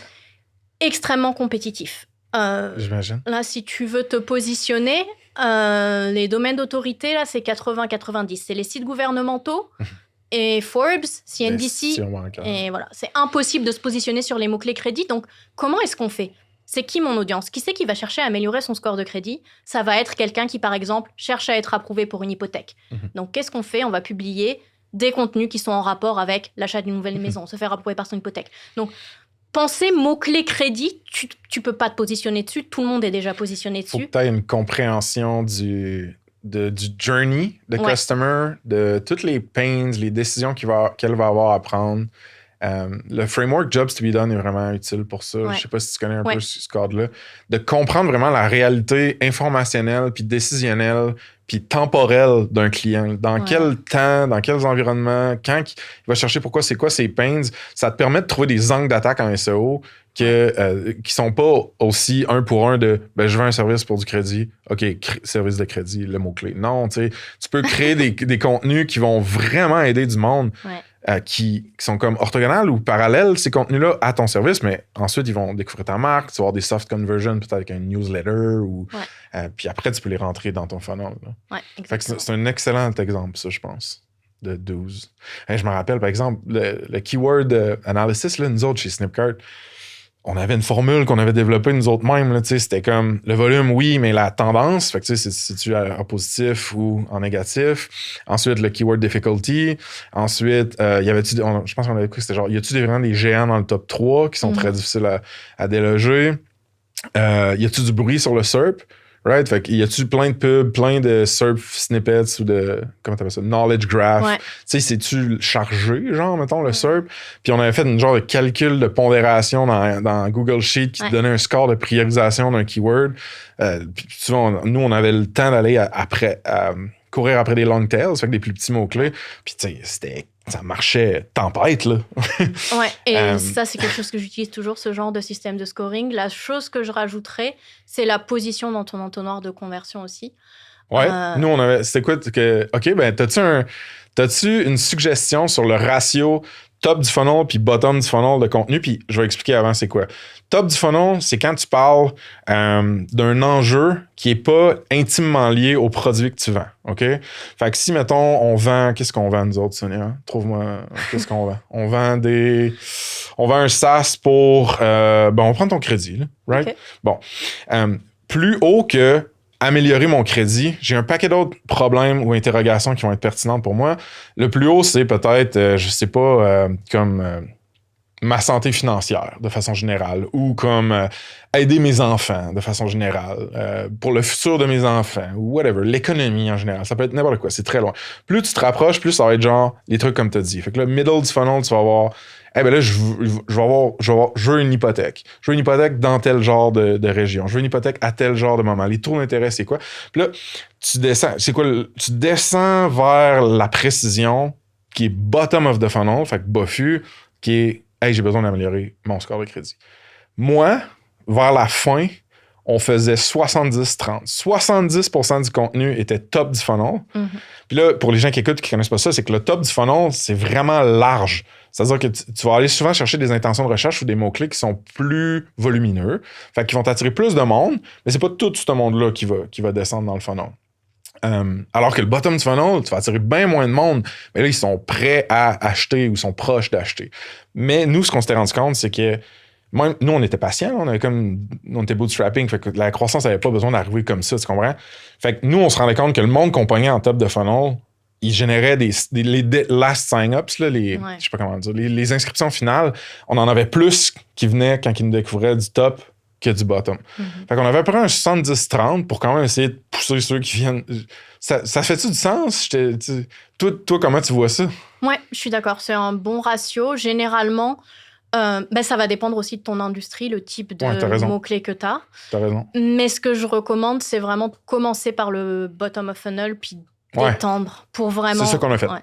B: Extrêmement compétitif.
A: J'imagine.
B: Là, si tu veux te positionner, les domaines d'autorité, là, c'est 80-90. C'est les sites gouvernementaux et Forbes, CNBC. Et voilà, c'est impossible de se positionner sur les mots-clés crédit. Donc, comment est-ce qu'on fait? C'est qui mon audience? Qui c'est qui va chercher à améliorer son score de crédit? Ça va être quelqu'un qui, par exemple, cherche à être approuvé pour une hypothèque. Donc, qu'est-ce qu'on fait? On va publier des contenus qui sont en rapport avec l'achat d'une nouvelle maison, se faire approuver par son hypothèque. Donc, penser mots-clés crédit, tu peux pas te positionner dessus. Tout le monde est déjà positionné dessus.
A: Faut que tu aies une compréhension du journey de customer, de toutes les pains, les décisions qu'elle va avoir à prendre. Le framework Jobs to be done est vraiment utile pour ça. Je sais pas si tu connais un peu ce cadre-là. De comprendre vraiment la réalité informationnelle, puis décisionnelle, puis temporelle d'un client. Dans quel temps, dans quels environnements, quand il va chercher pourquoi, c'est quoi ses pains. Ça te permet de trouver des angles d'attaque en SEO qui sont pas aussi un pour un de je veux un service pour du crédit. OK, service de crédit, le mot-clé. Non, tu peux créer des contenus qui vont vraiment aider du monde. Qui sont comme orthogonales ou parallèles, ces contenus-là, à ton service, mais ensuite, ils vont découvrir ta marque, tu vas avoir des soft conversions, peut-être avec un newsletter, ou puis après, tu peux les rentrer dans ton funnel. Fait que c'est un excellent exemple, ça, je pense, de 12. Je me rappelle, par exemple, le keyword analysis, là, nous autres, chez Snipcart, on avait une formule qu'on avait développée nous autres mêmes. Là, c'était comme le volume, oui, mais la tendance. Fait que c'est-tu en positif ou en négatif. Ensuite, le keyword difficulty. Ensuite, y avait-tu, je pense qu'on avait cru que c'était genre, y a-tu vraiment des géants dans le top 3 qui sont très difficiles à déloger? Y a-tu du bruit sur le SERP? Right? Fait qu'il y a-tu plein de pubs, plein de SERP snippets ou de, comment t'appelles ça, knowledge graph? Tu sais, c'est-tu chargé, genre, mettons, le SERP? Puis on avait fait une genre de calcul de pondération dans Google Sheet qui te donnait un score de priorisation d'un keyword. Puis souvent, nous, on avait le temps d'aller courir après des long tails, fait que des plus petits mots-clés. Puis tu sais, ça marchait tempête, là.
B: Et ça, c'est quelque chose que j'utilise toujours, ce genre de système de scoring. La chose que je rajouterais, c'est la position dans ton entonnoir de conversion aussi.
A: Nous, on avait... C'était quoi? OK, ben, t'as-tu une suggestion sur le ratio top du funnel puis bottom du funnel de contenu? Puis je vais expliquer avant c'est quoi. Top du funnel, c'est quand tu parles d'un enjeu qui est pas intimement lié au produit que tu vends. OK? Fait que si, mettons, on vend... Qu'est-ce qu'on vend, nous autres, Sonia? Trouve-moi... Qu'est-ce qu'on vend? On vend un SaaS pour... on prend ton crédit, là, right? Okay. Bon. Plus haut que améliorer mon crédit, j'ai un paquet d'autres problèmes ou interrogations qui vont être pertinentes pour moi. Le plus haut, c'est peut-être, je sais pas, comme ma santé financière de façon générale ou comme aider mes enfants de façon générale, pour le futur de mes enfants ou whatever, l'économie en général. Ça peut être n'importe quoi, c'est très loin. Plus tu te rapproches, plus ça va être genre les trucs comme tu as dit. Fait que là, middle du funnel, tu vas avoir ben là, je veux une hypothèque. Je veux une hypothèque dans tel genre de région. Je veux une hypothèque à tel genre de moment. Les taux d'intérêt, c'est quoi? Puis là, tu descends. C'est quoi? Tu descends vers la précision qui est bottom of the funnel, fait que BOFU, qui est hey, j'ai besoin d'améliorer mon score de crédit. Moi, vers la fin, on faisait 70-30. 70% du contenu était top du funnel. Mm-hmm. Puis là, pour les gens qui écoutent et qui connaissent pas ça, c'est que le top du funnel, c'est vraiment large. C'est-à-dire que tu vas aller souvent chercher des intentions de recherche ou des mots-clés qui sont plus volumineux, fait qu'ils vont t'attirer plus de monde, mais c'est pas tout ce monde-là qui va descendre dans le funnel. Alors que le bottom du funnel, tu vas attirer bien moins de monde, mais là, ils sont prêts à acheter ou ils sont proches d'acheter. Mais nous, ce qu'on s'était rendu compte, c'est que même, nous, on était patients, on était bootstrapping, fait que la croissance n'avait pas besoin d'arriver comme ça, tu comprends? Fait que nous, on se rendait compte que le monde qu'on pognait en top de funnel, il générait les last sign-ups, là, je sais pas comment dire, les inscriptions finales, on en avait plus qui venaient quand ils nous découvraient du top que du bottom. Mm-hmm. Fait qu'on avait à peu près un 70-30 pour quand même essayer de pousser ceux qui viennent. Ça fait-tu du sens? Toi, comment tu vois ça?
B: Ouais, je suis d'accord. C'est un bon ratio. Généralement, ça va dépendre aussi de ton industrie, le type de mots-clés que tu as.
A: T'as raison.
B: Mais ce que je recommande, c'est vraiment de commencer par le bottom of funnel puis d'étendre pour vraiment...
A: C'est ça qu'on a fait.
B: Ouais.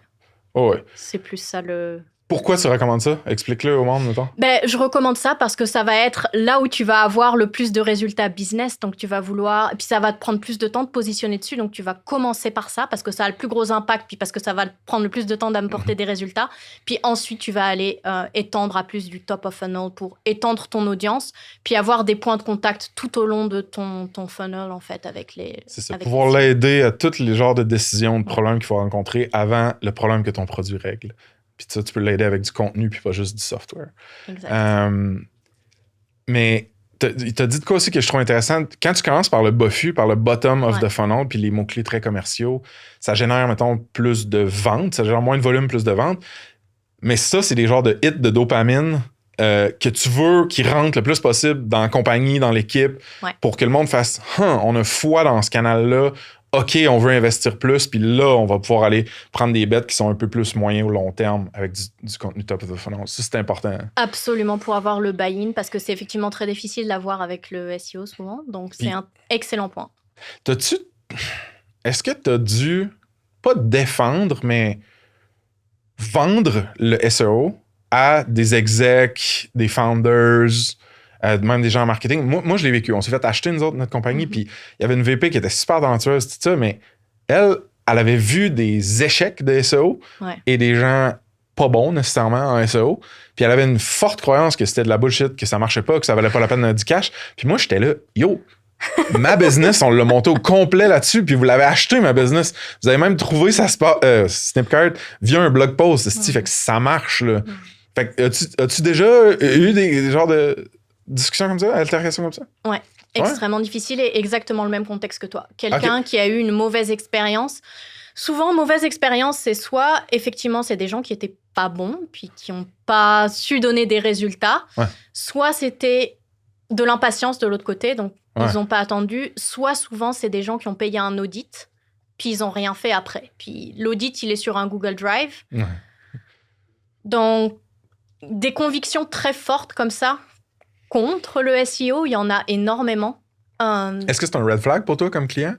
A: Oh, ouais.
B: C'est plus ça le...
A: Pourquoi tu recommandes ça? Explique-le au monde, mettons.
B: Je recommande ça parce que ça va être là où tu vas avoir le plus de résultats business. Donc, tu vas vouloir... Puis, ça va te prendre plus de temps de positionner dessus. Donc, tu vas commencer par ça parce que ça a le plus gros impact puis parce que ça va prendre le plus de temps d'apporter des résultats. Puis ensuite, tu vas aller étendre à plus du top of funnel pour étendre ton audience puis avoir des points de contact tout au long de ton funnel, en fait, avec les...
A: C'est ça, pouvoir l'aider à tous les genres de décisions, de problèmes qu'il faut rencontrer avant le problème que ton produit règle. Puis ça, tu peux l'aider avec du contenu puis pas juste du software.
B: Exact.
A: Mais t'as dit de quoi aussi que je trouve intéressant? Quand tu commences par le BOFU, par le bottom of the funnel, puis les mots-clés très commerciaux, ça génère, mettons, plus de ventes, ça génère moins de volume, plus de ventes. Mais ça, c'est des genres de hits de dopamine que tu veux qu'ils rentrent le plus possible dans la compagnie, dans l'équipe, pour que le monde fasse « on a foi dans ce canal-là ». OK, on veut investir plus, puis là, on va pouvoir aller prendre des bets qui sont un peu plus moyens au long terme avec du contenu top of the funnel. Ça, c'est important.
B: Absolument, pour avoir le buy-in, parce que c'est effectivement très difficile d'avoir avec le SEO souvent. Donc, c'est un excellent point.
A: Est-ce que tu as dû, pas défendre, mais vendre le SEO à des execs, des founders, même des gens en marketing? Moi, je l'ai vécu. On s'est fait acheter, nous autres, notre compagnie, puis il y avait une VP qui était super talentueuse, tout ça, mais elle avait vu des échecs de SEO et des gens pas bons nécessairement en SEO, puis elle avait une forte croyance que c'était de la bullshit, que ça marchait pas, que ça valait pas la peine de du cash. Puis moi, j'étais là, yo, ma business, on l'a monté au complet là-dessus, puis vous l'avez acheté, ma business. Vous avez même trouvé sa Snipcart via un blog post, fait que ça marche, là. Fait que as-tu déjà eu des genres de discussion comme ça, altercation comme ça?
B: Ouais, extrêmement difficile et exactement le même contexte que toi. Quelqu'un qui a eu une mauvaise expérience. Souvent, mauvaise expérience, c'est soit, effectivement, c'est des gens qui étaient pas bons, puis qui n'ont pas su donner des résultats. Soit c'était de l'impatience de l'autre côté, donc ils n'ont pas attendu. Soit souvent, c'est des gens qui ont payé un audit, puis ils n'ont rien fait après. Puis l'audit, il est sur un Google Drive. Donc, des convictions très fortes comme ça, contre le SEO, il y en a énormément.
A: Est-ce que c'est un red flag pour toi comme client?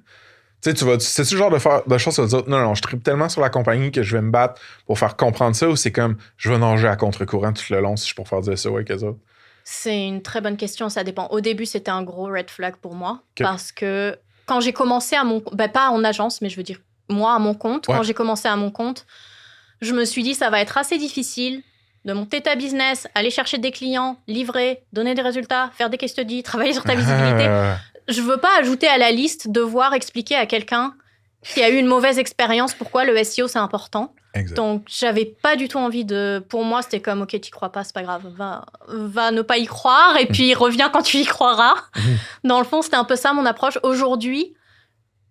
A: C'est-tu le genre de choses que tu vas dire non, je tripe tellement sur la compagnie que je vais me battre pour faire comprendre ça, ou c'est comme je vais nager à contre-courant tout le long si je peux faire du SEO avec eux autres?
B: C'est une très bonne question, ça dépend. Au début, c'était un gros red flag pour moi parce que quand j'ai commencé à mon... pas en agence, mais je veux dire, moi, à mon compte, quand j'ai commencé à mon compte, je me suis dit ça va être assez difficile de monter ta business, aller chercher des clients, livrer, donner des résultats, faire des case studies, travailler sur ta visibilité. Je veux pas ajouter à la liste devoir expliquer à quelqu'un qui a eu une mauvaise expérience pourquoi le SEO c'est important.
A: Exact.
B: Donc j'avais pas du tout envie de... Pour moi, c'était comme OK, t'y crois pas, c'est pas grave, va ne pas y croire et puis reviens quand tu y croiras. Dans le fond, c'était un peu ça mon approche. Aujourd'hui,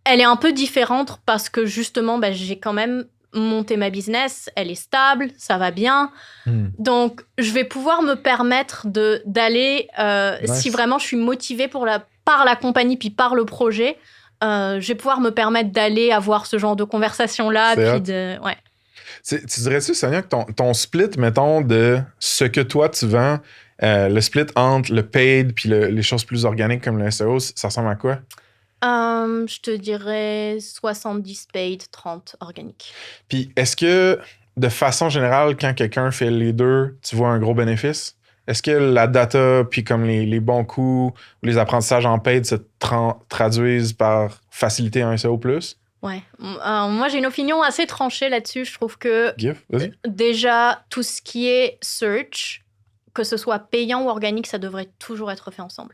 B: elle est un peu différente parce que justement, j'ai quand même monter ma business, elle est stable, ça va bien. Donc, je vais pouvoir me permettre d'aller, si vraiment je suis motivée par la compagnie puis par le projet, je vais pouvoir me permettre d'aller avoir ce genre de conversation-là. Ouais.
A: Tu dirais-tu, Sonia, que ton split, mettons, de ce que toi tu vends, le split entre le paid puis les choses plus organiques comme le SEO, ça ressemble à quoi?
B: Je te dirais 70 paid, 30 organique.
A: Puis est-ce que, de façon générale, quand quelqu'un fait les deux, tu vois un gros bénéfice? Est-ce que la data, puis comme les bons coups ou les apprentissages en paid se traduisent par faciliter un SEO+?
B: Ouais. Moi, j'ai une opinion assez tranchée là-dessus. Je trouve que déjà, tout ce qui est search, que ce soit payant ou organique, ça devrait toujours être fait ensemble.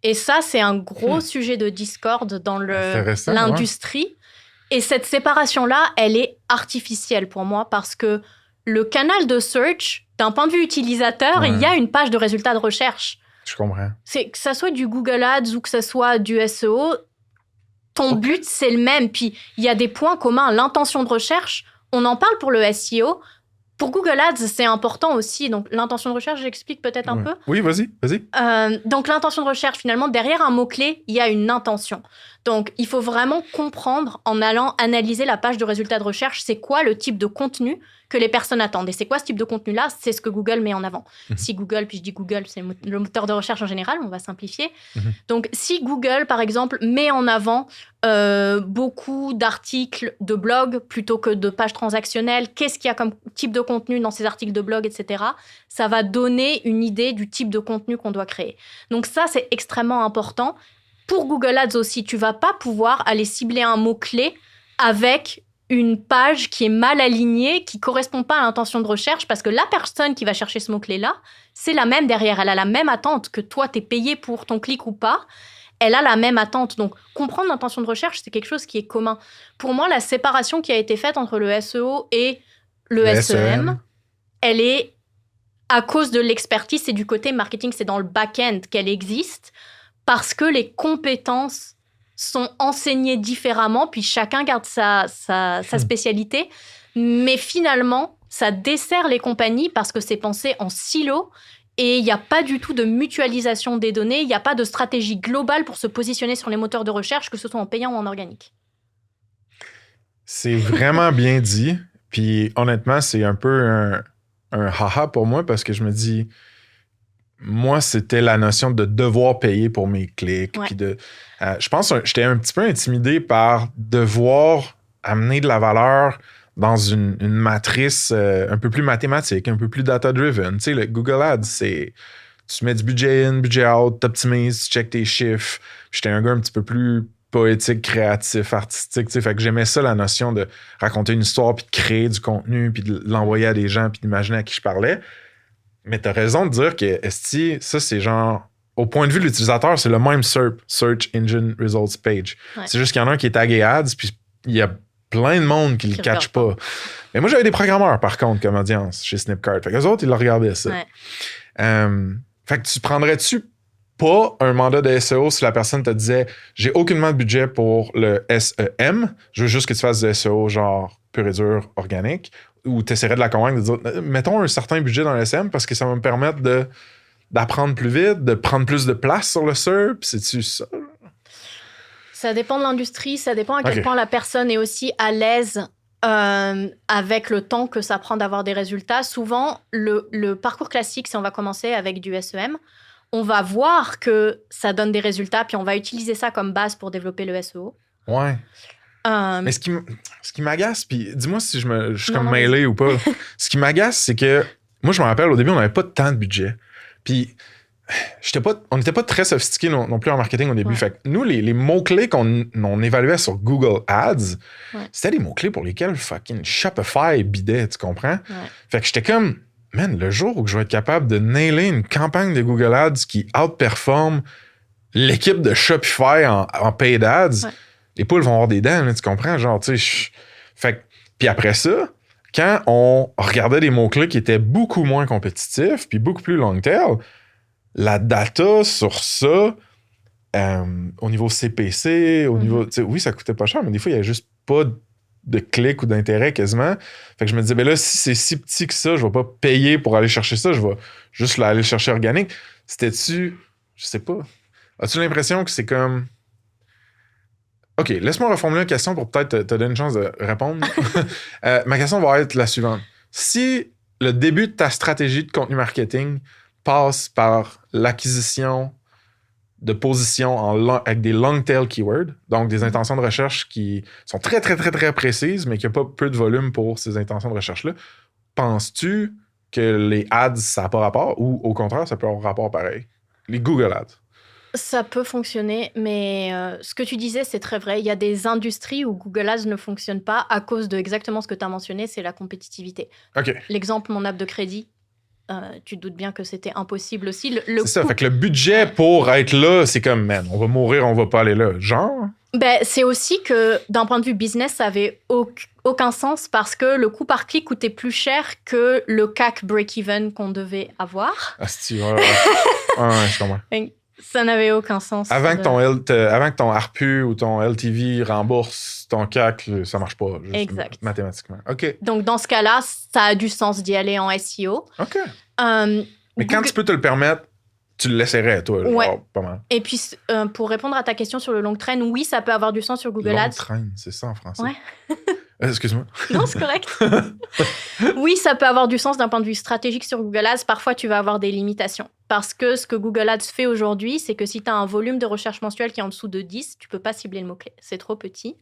B: Et ça, c'est un gros sujet de discorde dans l'industrie. Ouais. Et cette séparation-là, elle est artificielle pour moi parce que le canal de search, d'un point de vue utilisateur, il y a une page de résultats de recherche.
A: Je comprends.
B: Que ça soit du Google Ads ou que ça soit du SEO, ton but, c'est le même. Puis, il y a des points communs. L'intention de recherche, on en parle pour le SEO. Pour Google Ads, c'est important aussi. Donc, l'intention de recherche, j'explique peut-être un peu.
A: Oui, vas-y.
B: Donc, l'intention de recherche, finalement, derrière un mot-clé, il y a une intention. Donc, il faut vraiment comprendre, en allant analyser la page de résultats de recherche, c'est quoi le type de contenu que les personnes attendent. Et c'est quoi ce type de contenu-là? C'est ce que Google met en avant. Si Google, puis je dis Google, c'est le moteur de recherche en général, on va simplifier. Donc, si Google, par exemple, met en avant beaucoup d'articles de blog plutôt que de pages transactionnelles, qu'est-ce qu'il y a comme type de contenu dans ces articles de blog, etc., ça va donner une idée du type de contenu qu'on doit créer. Donc ça, c'est extrêmement important. Pour Google Ads aussi, tu vas pas pouvoir aller cibler un mot-clé avec une page qui est mal alignée, qui correspond pas à l'intention de recherche, parce que la personne qui va chercher ce mot-clé-là, c'est la même derrière. Elle a la même attente que toi, t'es payé pour ton clic ou pas. Elle a la même attente. Donc, comprendre l'intention de recherche, c'est quelque chose qui est commun. Pour moi, la séparation qui a été faite entre le SEO et le SEM, elle est à cause de l'expertise, c'est du côté marketing, c'est dans le back-end qu'elle existe, parce que les compétences sont enseignées différemment, puis chacun garde sa spécialité. Mais finalement, ça dessert les compagnies parce que c'est pensé en silo et il n'y a pas du tout de mutualisation des données, il n'y a pas de stratégie globale pour se positionner sur les moteurs de recherche, que ce soit en payant ou en organique.
A: C'est vraiment bien dit. Puis honnêtement, c'est un peu un haha pour moi parce que je me dis, moi, c'était la notion de devoir payer pour mes clics. Puis je pense que j'étais un petit peu intimidé par devoir amener de la valeur dans une matrice un peu plus mathématique, un peu plus data-driven. Tu sais, le Google Ads, c'est tu mets du budget in, budget out, t'optimises, tu checkes tes chiffres. J'étais un gars un petit peu plus poétique, créatif, artistique. Tu sais, fait que j'aimais ça, la notion de raconter une histoire, puis de créer du contenu, puis de l'envoyer à des gens, puis d'imaginer à qui je parlais. Mais t'as raison de dire que esti, ça, c'est genre... Au point de vue de l'utilisateur, c'est le même SERP, Search Engine Results Page. Ouais. C'est juste qu'il y en a un qui est tagué ads, puis il y a plein de monde qui le catch pas. Mais moi, j'avais des programmeurs, par contre, comme audience chez Snipcart. Fait qu'eux autres, ils le regardaient, ça. Ouais. Fait que tu prendrais-tu pas un mandat de SEO si la personne te disait « J'ai aucunement de budget pour le SEM, je veux juste que tu fasses du SEO genre pur et dur, organique », ou tu essaierais de la convaincre de dire « Mettons un certain budget dans le SEM parce que ça va me permettre d'apprendre plus vite, de prendre plus de place sur le SERP. » C'est-tu ça?
B: Ça dépend de l'industrie, ça dépend à quel point la personne est aussi à l'aise avec le temps que ça prend d'avoir des résultats. Souvent, le parcours classique, si on va commencer avec du SEM, on va voir que ça donne des résultats, puis on va utiliser ça comme base pour développer le SEO.
A: Ouais. Mais ce qui m'agace, puis dis-moi si je suis comme mêlé ou pas. Ce qui m'agace, c'est que moi, je me rappelle, au début, on n'avait pas tant de budget. Puis on n'était pas très sophistiqués non plus en marketing au début. Ouais. Fait que nous, les mots-clés qu'on évaluait sur Google Ads, c'était des mots-clés pour lesquels fucking Shopify bidait, tu comprends? Ouais. Fait que j'étais comme, man, le jour où je vais être capable de nailer une campagne de Google Ads qui outperforme l'équipe de Shopify en paid ads, les poules vont avoir des dents, là, tu comprends? Genre, tu sais, fait que, puis après ça, quand on regardait des mots-clés qui étaient beaucoup moins compétitifs puis beaucoup plus long tail, la data sur ça, au niveau CPC, au niveau... Oui, ça coûtait pas cher, mais des fois, il n'y avait juste pas de clics ou d'intérêt quasiment. Fait que je me disais, ben là, si c'est si petit que ça, je vais pas payer pour aller chercher ça, je vais juste aller chercher organique. C'était-tu, je sais pas, as-tu l'impression que c'est comme... OK, laisse-moi reformuler la question pour peut-être te donner une chance de répondre. Ma question va être la suivante. Si le début de ta stratégie de contenu marketing passe par l'acquisition de positions avec des long tail keywords, donc des intentions de recherche qui sont très, très, très, très précises, mais qui n'ont pas peu de volume pour ces intentions de recherche-là, penses-tu que les ads, ça n'a pas rapport ou au contraire, ça peut avoir rapport pareil? Les Google Ads.
B: Ça peut fonctionner, mais ce que tu disais, c'est très vrai. Il y a des industries où Google Ads ne fonctionne pas à cause de exactement ce que tu as mentionné, c'est la compétitivité.
A: OK.
B: L'exemple, mon app de crédit, tu te doutes bien que c'était impossible aussi.
A: C'est ça, fait que le budget pour être là, c'est comme, man, on va mourir, on va pas aller là. Genre?
B: Ben, c'est aussi que d'un point de vue business, ça avait aucun sens parce que le coût par clic coûtait plus cher que le CAC break-even qu'on devait avoir.
A: Ah, c'est ouais, je comprends.
B: Ça n'avait aucun sens.
A: Avant que ton ARPU ou ton LTV rembourse ton CAC, ça marche pas. Juste
B: exact.
A: Mathématiquement. OK.
B: Donc, dans ce cas-là, ça a du sens d'y aller en SEO.
A: OK. Mais quand tu peux te le permettre, tu le laisserais, toi.
B: Ouais.
A: Genre, pas mal.
B: Et puis, pour répondre à ta question sur le long trend, oui, ça peut avoir du sens sur Google Ads.
A: Long trend, c'est ça en français.
B: Ouais.
A: Excuse-moi.
B: Non, c'est correct. Oui, ça peut avoir du sens d'un point de vue stratégique sur Google Ads. Parfois, tu vas avoir des limitations. Parce que ce que Google Ads fait aujourd'hui, c'est que si tu as un volume de recherche mensuel qui est en dessous de 10, tu peux pas cibler le mot-clé. C'est trop petit.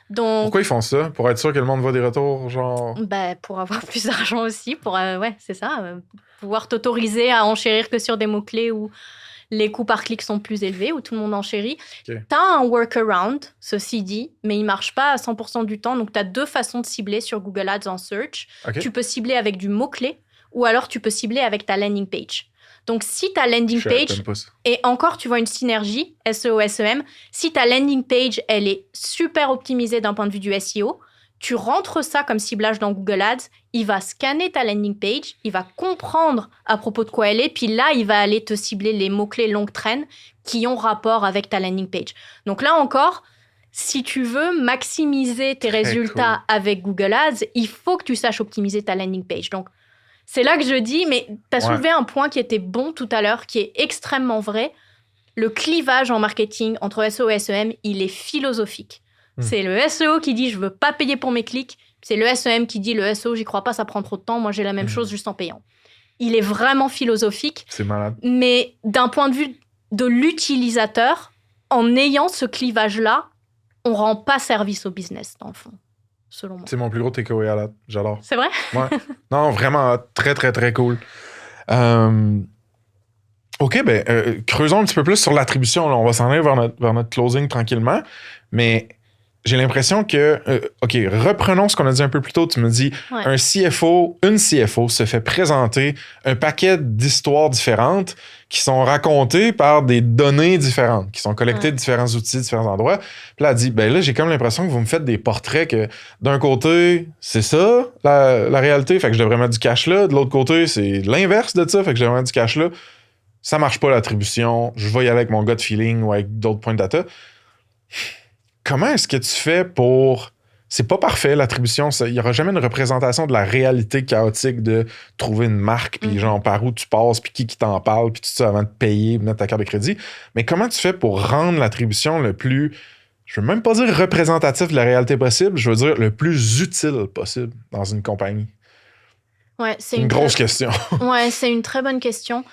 B: Donc,
A: pourquoi ils font ça? Pour être sûr que le monde voit des retours, genre...
B: Ben, pour avoir plus d'argent aussi. Ouais, c'est ça. Pouvoir t'autoriser à enchérir que sur des mots-clés où les coûts par clic sont plus élevés, où tout le monde enchérit.
A: Okay.
B: Tu as un workaround, ceci dit, mais il marche pas à 100% du temps. Donc, tu as deux façons de cibler sur Google Ads en search.
A: Okay.
B: Tu peux cibler avec du mot-clé ou alors tu peux cibler avec ta landing page. Donc, si ta landing page, et encore, tu vois une synergie SEO-SEM, si ta landing page, elle est super optimisée d'un point de vue du SEO, tu rentres ça comme ciblage dans Google Ads, il va scanner ta landing page, il va comprendre à propos de quoi elle est, puis là, il va aller te cibler les mots-clés long trend qui ont rapport avec ta landing page. Donc là encore, si tu veux maximiser tes résultats avec Google Ads, il faut que tu saches optimiser ta landing page. Donc, c'est là que je dis, mais tu as soulevé un point qui était bon tout à l'heure, qui est extrêmement vrai. Le clivage en marketing entre SEO et SEM, il est philosophique. C'est le SEO qui dit « je veux pas payer pour mes clics ». C'est le SEM qui dit « le SEO, j'y crois pas, ça prend trop de temps. Moi, j'ai la même chose juste en payant ». Il est vraiment philosophique.
A: C'est malade.
B: Mais d'un point de vue de l'utilisateur, en ayant ce clivage-là, on rend pas service au business, dans le fond. Selon moi.
A: C'est mon plus gros takeaway à date. J'adore.
B: C'est vrai?
A: Ouais. Non, vraiment, très, très, très cool. OK, creusons un petit peu plus sur l'attribution. Là. On va s'en aller vers notre closing tranquillement. Mais j'ai l'impression que... OK, reprenons ce qu'on a dit un peu plus tôt. Tu me dis, une CFO se fait présenter un paquet d'histoires différentes qui sont racontées par des données différentes, qui sont collectées de différents outils, différents endroits. Puis là, elle dit, là, j'ai comme l'impression que vous me faites des portraits que, d'un côté, c'est ça, la réalité, fait que je devrais mettre du cash là. De l'autre côté, c'est l'inverse de ça, fait que je devrais mettre du cash là. Ça marche pas, l'attribution. Je vais y aller avec mon gut feeling ou avec d'autres points de data. Comment est-ce que tu fais pour... C'est pas parfait, l'attribution. Il n'y aura jamais une représentation de la réalité chaotique de trouver une marque, puis genre par où tu passes, puis qui t'en parle, puis tout ça avant de payer, de mettre ta carte de crédit. Mais comment tu fais pour rendre l'attribution le plus... Je veux même pas dire représentatif de la réalité possible, je veux dire le plus utile possible dans une compagnie?
B: Ouais, c'est
A: une grosse question.
B: Ouais, c'est une très bonne question.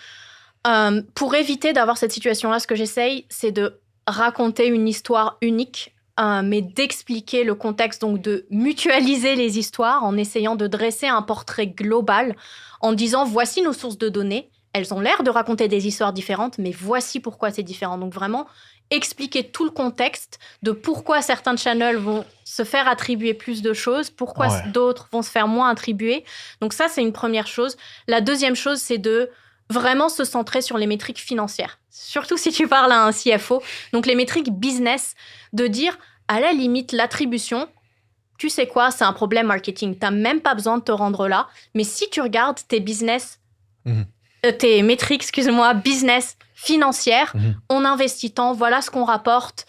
B: Pour éviter d'avoir cette situation-là, ce que j'essaye, c'est de raconter une histoire unique, mais d'expliquer le contexte, donc de mutualiser les histoires en essayant de dresser un portrait global, en disant voici nos sources de données, elles ont l'air de raconter des histoires différentes, mais voici pourquoi c'est différent. Donc vraiment, expliquer tout le contexte de pourquoi certains channels vont se faire attribuer plus de choses, pourquoi d'autres vont se faire moins attribuer. Donc ça, c'est une première chose. La deuxième chose, c'est de vraiment se centrer sur les métriques financières. Surtout si tu parles à un CFO. Donc, les métriques business, de dire, à la limite, l'attribution, tu sais quoi, c'est un problème marketing. Tu n'as même pas besoin de te rendre là. Mais si tu regardes tes business, tes métriques, business financières, on investit tant, voilà ce qu'on rapporte.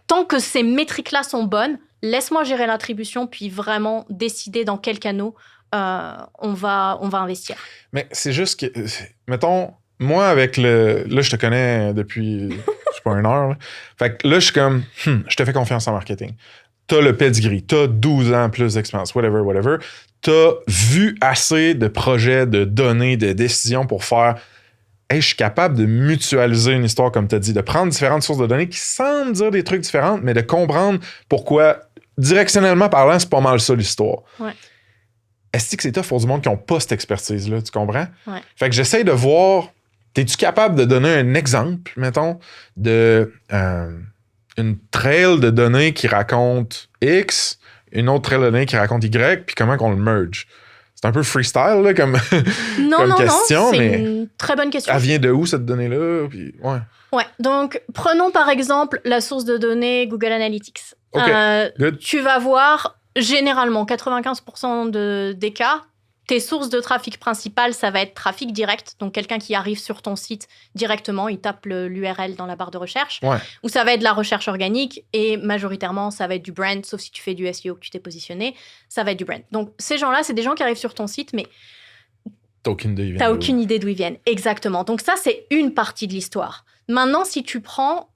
B: Tant que ces métriques-là sont bonnes, laisse-moi gérer l'attribution, puis vraiment décider dans quels canaux on va investir.
A: Mais c'est juste que, mettons, moi, avec le... Là, je te connais depuis, je sais pas, 1 heure. Là. Fait que là, je suis comme, je te fais confiance en marketing. T'as le pedigree, t'as 12 ans plus d'expérience, whatever. T'as vu assez de projets, de données, de décisions pour faire... Hey, je suis capable de mutualiser une histoire, comme tu as dit, de prendre différentes sources de données qui semblent dire des trucs différents, mais de comprendre pourquoi, directionnellement parlant, c'est pas mal ça l'histoire.
B: Ouais.
A: Est-ce que c'est tough pour du monde qui n'ont pas cette expertise-là, tu comprends?
B: Ouais.
A: Fait que j'essaie de voir, es-tu capable de donner un exemple, mettons, de une trail de données qui raconte X, une autre trail de données qui raconte Y, puis comment qu'on le merge? C'est un peu freestyle là, comme question,
B: c'est
A: mais
B: une très bonne question.
A: Elle vient de où cette donnée-là? Puis,
B: ouais, donc prenons par exemple la source de données Google Analytics.
A: OK,
B: tu vas voir généralement 95% des cas, tes sources de trafic principales, ça va être trafic direct, donc quelqu'un qui arrive sur ton site directement, il tape l'URL dans la barre de recherche, ou ça va être de la recherche organique, et majoritairement, ça va être du brand, sauf si tu fais du SEO, que tu t'es positionné, ça va être du brand. Donc ces gens-là, c'est des gens qui arrivent sur ton site, mais
A: t'as aucune idée
B: d'où ils viennent. Exactement. Donc ça, c'est une partie de l'histoire. Maintenant, si tu prends...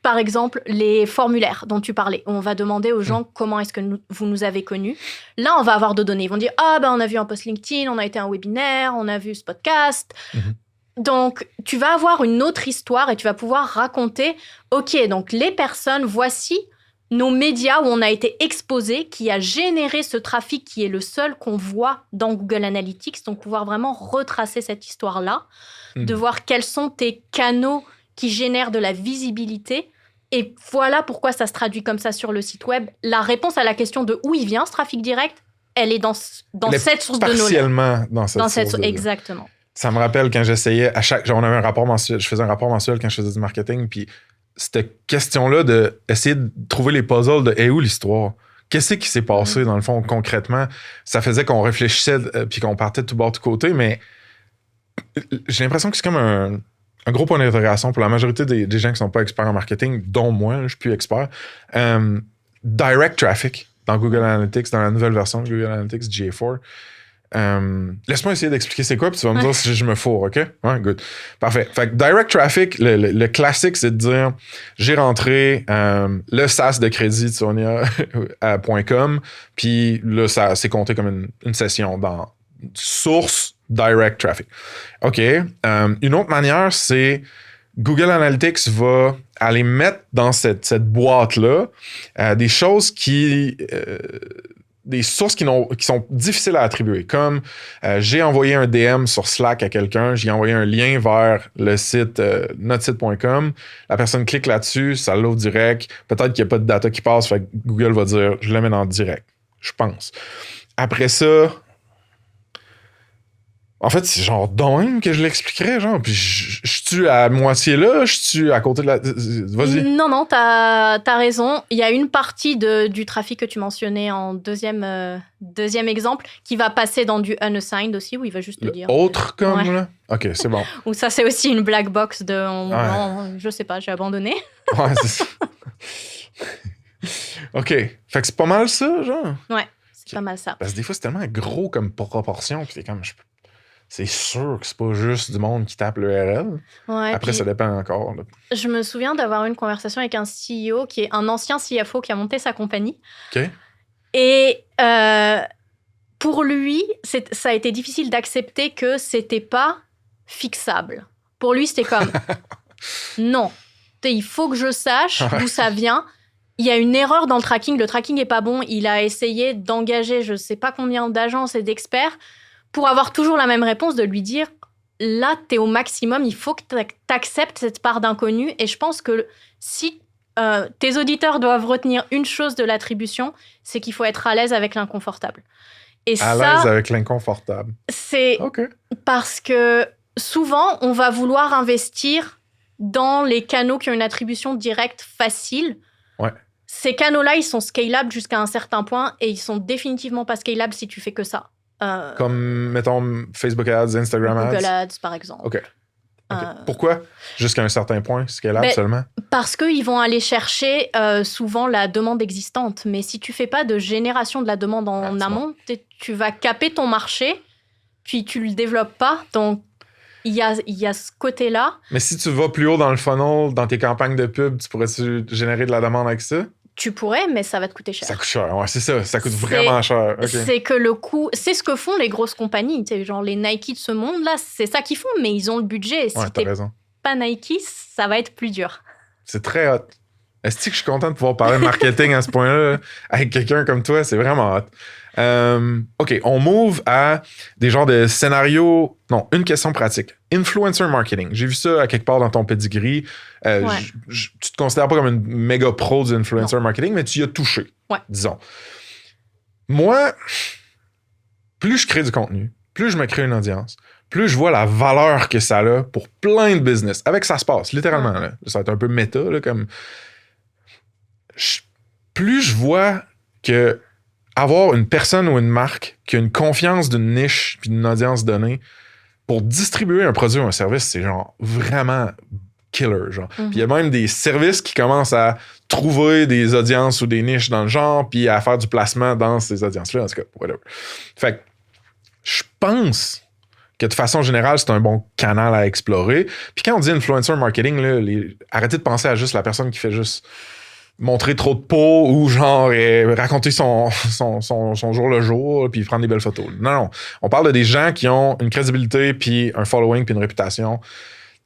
B: par exemple, les formulaires dont tu parlais. On va demander aux gens comment est-ce que vous nous avez connus. Là, on va avoir de données. Ils vont dire, on a vu un post LinkedIn, on a été à un webinaire, on a vu ce podcast. Donc, tu vas avoir une autre histoire et tu vas pouvoir raconter, OK, donc les personnes, voici nos médias où on a été exposé, qui a généré ce trafic qui est le seul qu'on voit dans Google Analytics. Donc, pouvoir vraiment retracer cette histoire-là, de voir quels sont tes canaux qui génère de la visibilité. Et voilà pourquoi ça se traduit comme ça sur le site web. La réponse à la question de où il vient ce trafic direct, elle est dans cette source de données.
A: Partiellement dans cette source.
B: Exactement.
A: Ça me rappelle quand j'essayais, on avait un rapport mensuel, je faisais un rapport mensuel quand je faisais du marketing, puis cette question-là de essayer de trouver les puzzles de où l'histoire? Qu'est-ce qui s'est passé dans le fond concrètement? Ça faisait qu'on réfléchissait puis qu'on partait de tout bord, de côté, mais j'ai l'impression que c'est comme un gros point d'interrogation pour la majorité des gens qui sont pas experts en marketing, dont moi, je suis plus expert. Direct traffic dans Google Analytics, dans la nouvelle version de Google Analytics GA4. Laisse-moi essayer d'expliquer c'est quoi, puis tu vas me dire si je me fourre, OK? Ouais, good. Parfait. Fait que direct traffic, le classique, c'est de dire j'ai rentré le SaaS de crédit de Sonia à .com, puis là, ça s'est compté comme une session dans source direct traffic. OK. Une autre manière, c'est Google Analytics va aller mettre dans cette boîte-là des choses des sources qui sont difficiles à attribuer. Comme j'ai envoyé un DM sur Slack à quelqu'un, j'ai envoyé un lien vers le site notsite.com. La personne clique là-dessus, ça l'ouvre direct. Peut-être qu'il n'y a pas de data qui passe, fait que Google va dire je le mets en direct. Je pense. Après ça, en fait, c'est genre de même que je l'expliquerais, genre. Puis je suis à moitié là, je suis à côté de la... Vas-y.
B: Non, t'as raison. Il y a une partie du trafic que tu mentionnais en deuxième exemple qui va passer dans du unassigned aussi, où il va juste te dire...
A: Autre comme, là? OK, c'est bon.
B: Ou ça, c'est aussi une black box de... je sais pas, j'ai abandonné.
A: Ouais, c'est ça. OK. Fait que c'est pas mal ça, genre?
B: Ouais, c'est pas mal ça.
A: Parce que des fois, c'est tellement gros comme proportion, puis t'es comme... C'est sûr que c'est pas juste du monde qui tape l'URL.
B: Ouais,
A: après, ça dépend encore. Là.
B: Je me souviens d'avoir eu une conversation avec un CEO qui est un ancien CFO qui a monté sa compagnie.
A: OK.
B: Et pour lui, ça a été difficile d'accepter que c'était pas fixable. Pour lui, c'était comme non, il faut que je sache d'où ça vient. Il y a une erreur dans le tracking est pas bon. Il a essayé d'engager je sais pas combien d'agences et d'experts pour avoir toujours la même réponse, de lui dire là, t'es au maximum, il faut que t'acceptes cette part d'inconnu. Et je pense que si tes auditeurs doivent retenir une chose de l'attribution, c'est qu'il faut être à l'aise avec l'inconfortable. Et
A: à l'aise avec l'inconfortable.
B: C'est parce que souvent, on va vouloir investir dans les canaux qui ont une attribution directe facile.
A: Ouais.
B: Ces canaux-là, ils sont scalables jusqu'à un certain point et ils sont définitivement pas scalables si tu fais que ça.
A: Comme, mettons, Facebook Ads, Instagram Ads?
B: Google Ads, par exemple.
A: OK. Okay. Pourquoi? Jusqu'à un certain point, scalable seulement?
B: Parce qu'ils vont aller chercher souvent la demande existante. Mais si tu fais pas de génération de la demande en amont, tu vas caper ton marché, puis tu le développes pas. Donc, il y a ce côté-là.
A: Mais si tu vas plus haut dans le funnel, dans tes campagnes de pub, tu pourrais-tu générer de la demande avec ça?
B: Tu pourrais, mais ça va te coûter cher.
A: Ça coûte cher, ouais, c'est ça. Ça coûte vraiment cher. Okay.
B: C'est que le coût... C'est ce que font les grosses compagnies. Genre les Nike de ce monde-là, c'est ça qu'ils font, mais ils ont le budget. Si t'es pas Nike, ça va être plus dur.
A: C'est très hot. Est-ce que je suis content de pouvoir parler de marketing à ce point-là avec quelqu'un comme toi? C'est vraiment hot. OK, on move à des genres de scénarios... Non, une question pratique. Influencer marketing. J'ai vu ça à quelque part dans ton pedigree. Tu te considères pas comme une méga pro du influencer marketing, mais tu y as touché, disons. Moi, plus je crée du contenu, plus je me crée une audience, plus je vois la valeur que ça a pour plein de business. Avec ça se passe, littéralement. Là. Ça va être un peu méta, là, comme... Plus je vois que avoir une personne ou une marque qui a une confiance d'une niche puis d'une audience donnée pour distribuer un produit ou un service, c'est genre vraiment killer. Genre. Puis il y a même des services qui commencent à trouver des audiences ou des niches dans le genre puis à faire du placement dans ces audiences-là. En tout cas, whatever. Fait que je pense que de façon générale, c'est un bon canal à explorer. Puis quand on dit influencer marketing, là, arrêtez de penser à juste la personne qui fait juste montrer trop de peau ou genre raconter son jour le jour puis prendre des belles photos. Non. On parle de des gens qui ont une crédibilité puis un following puis une réputation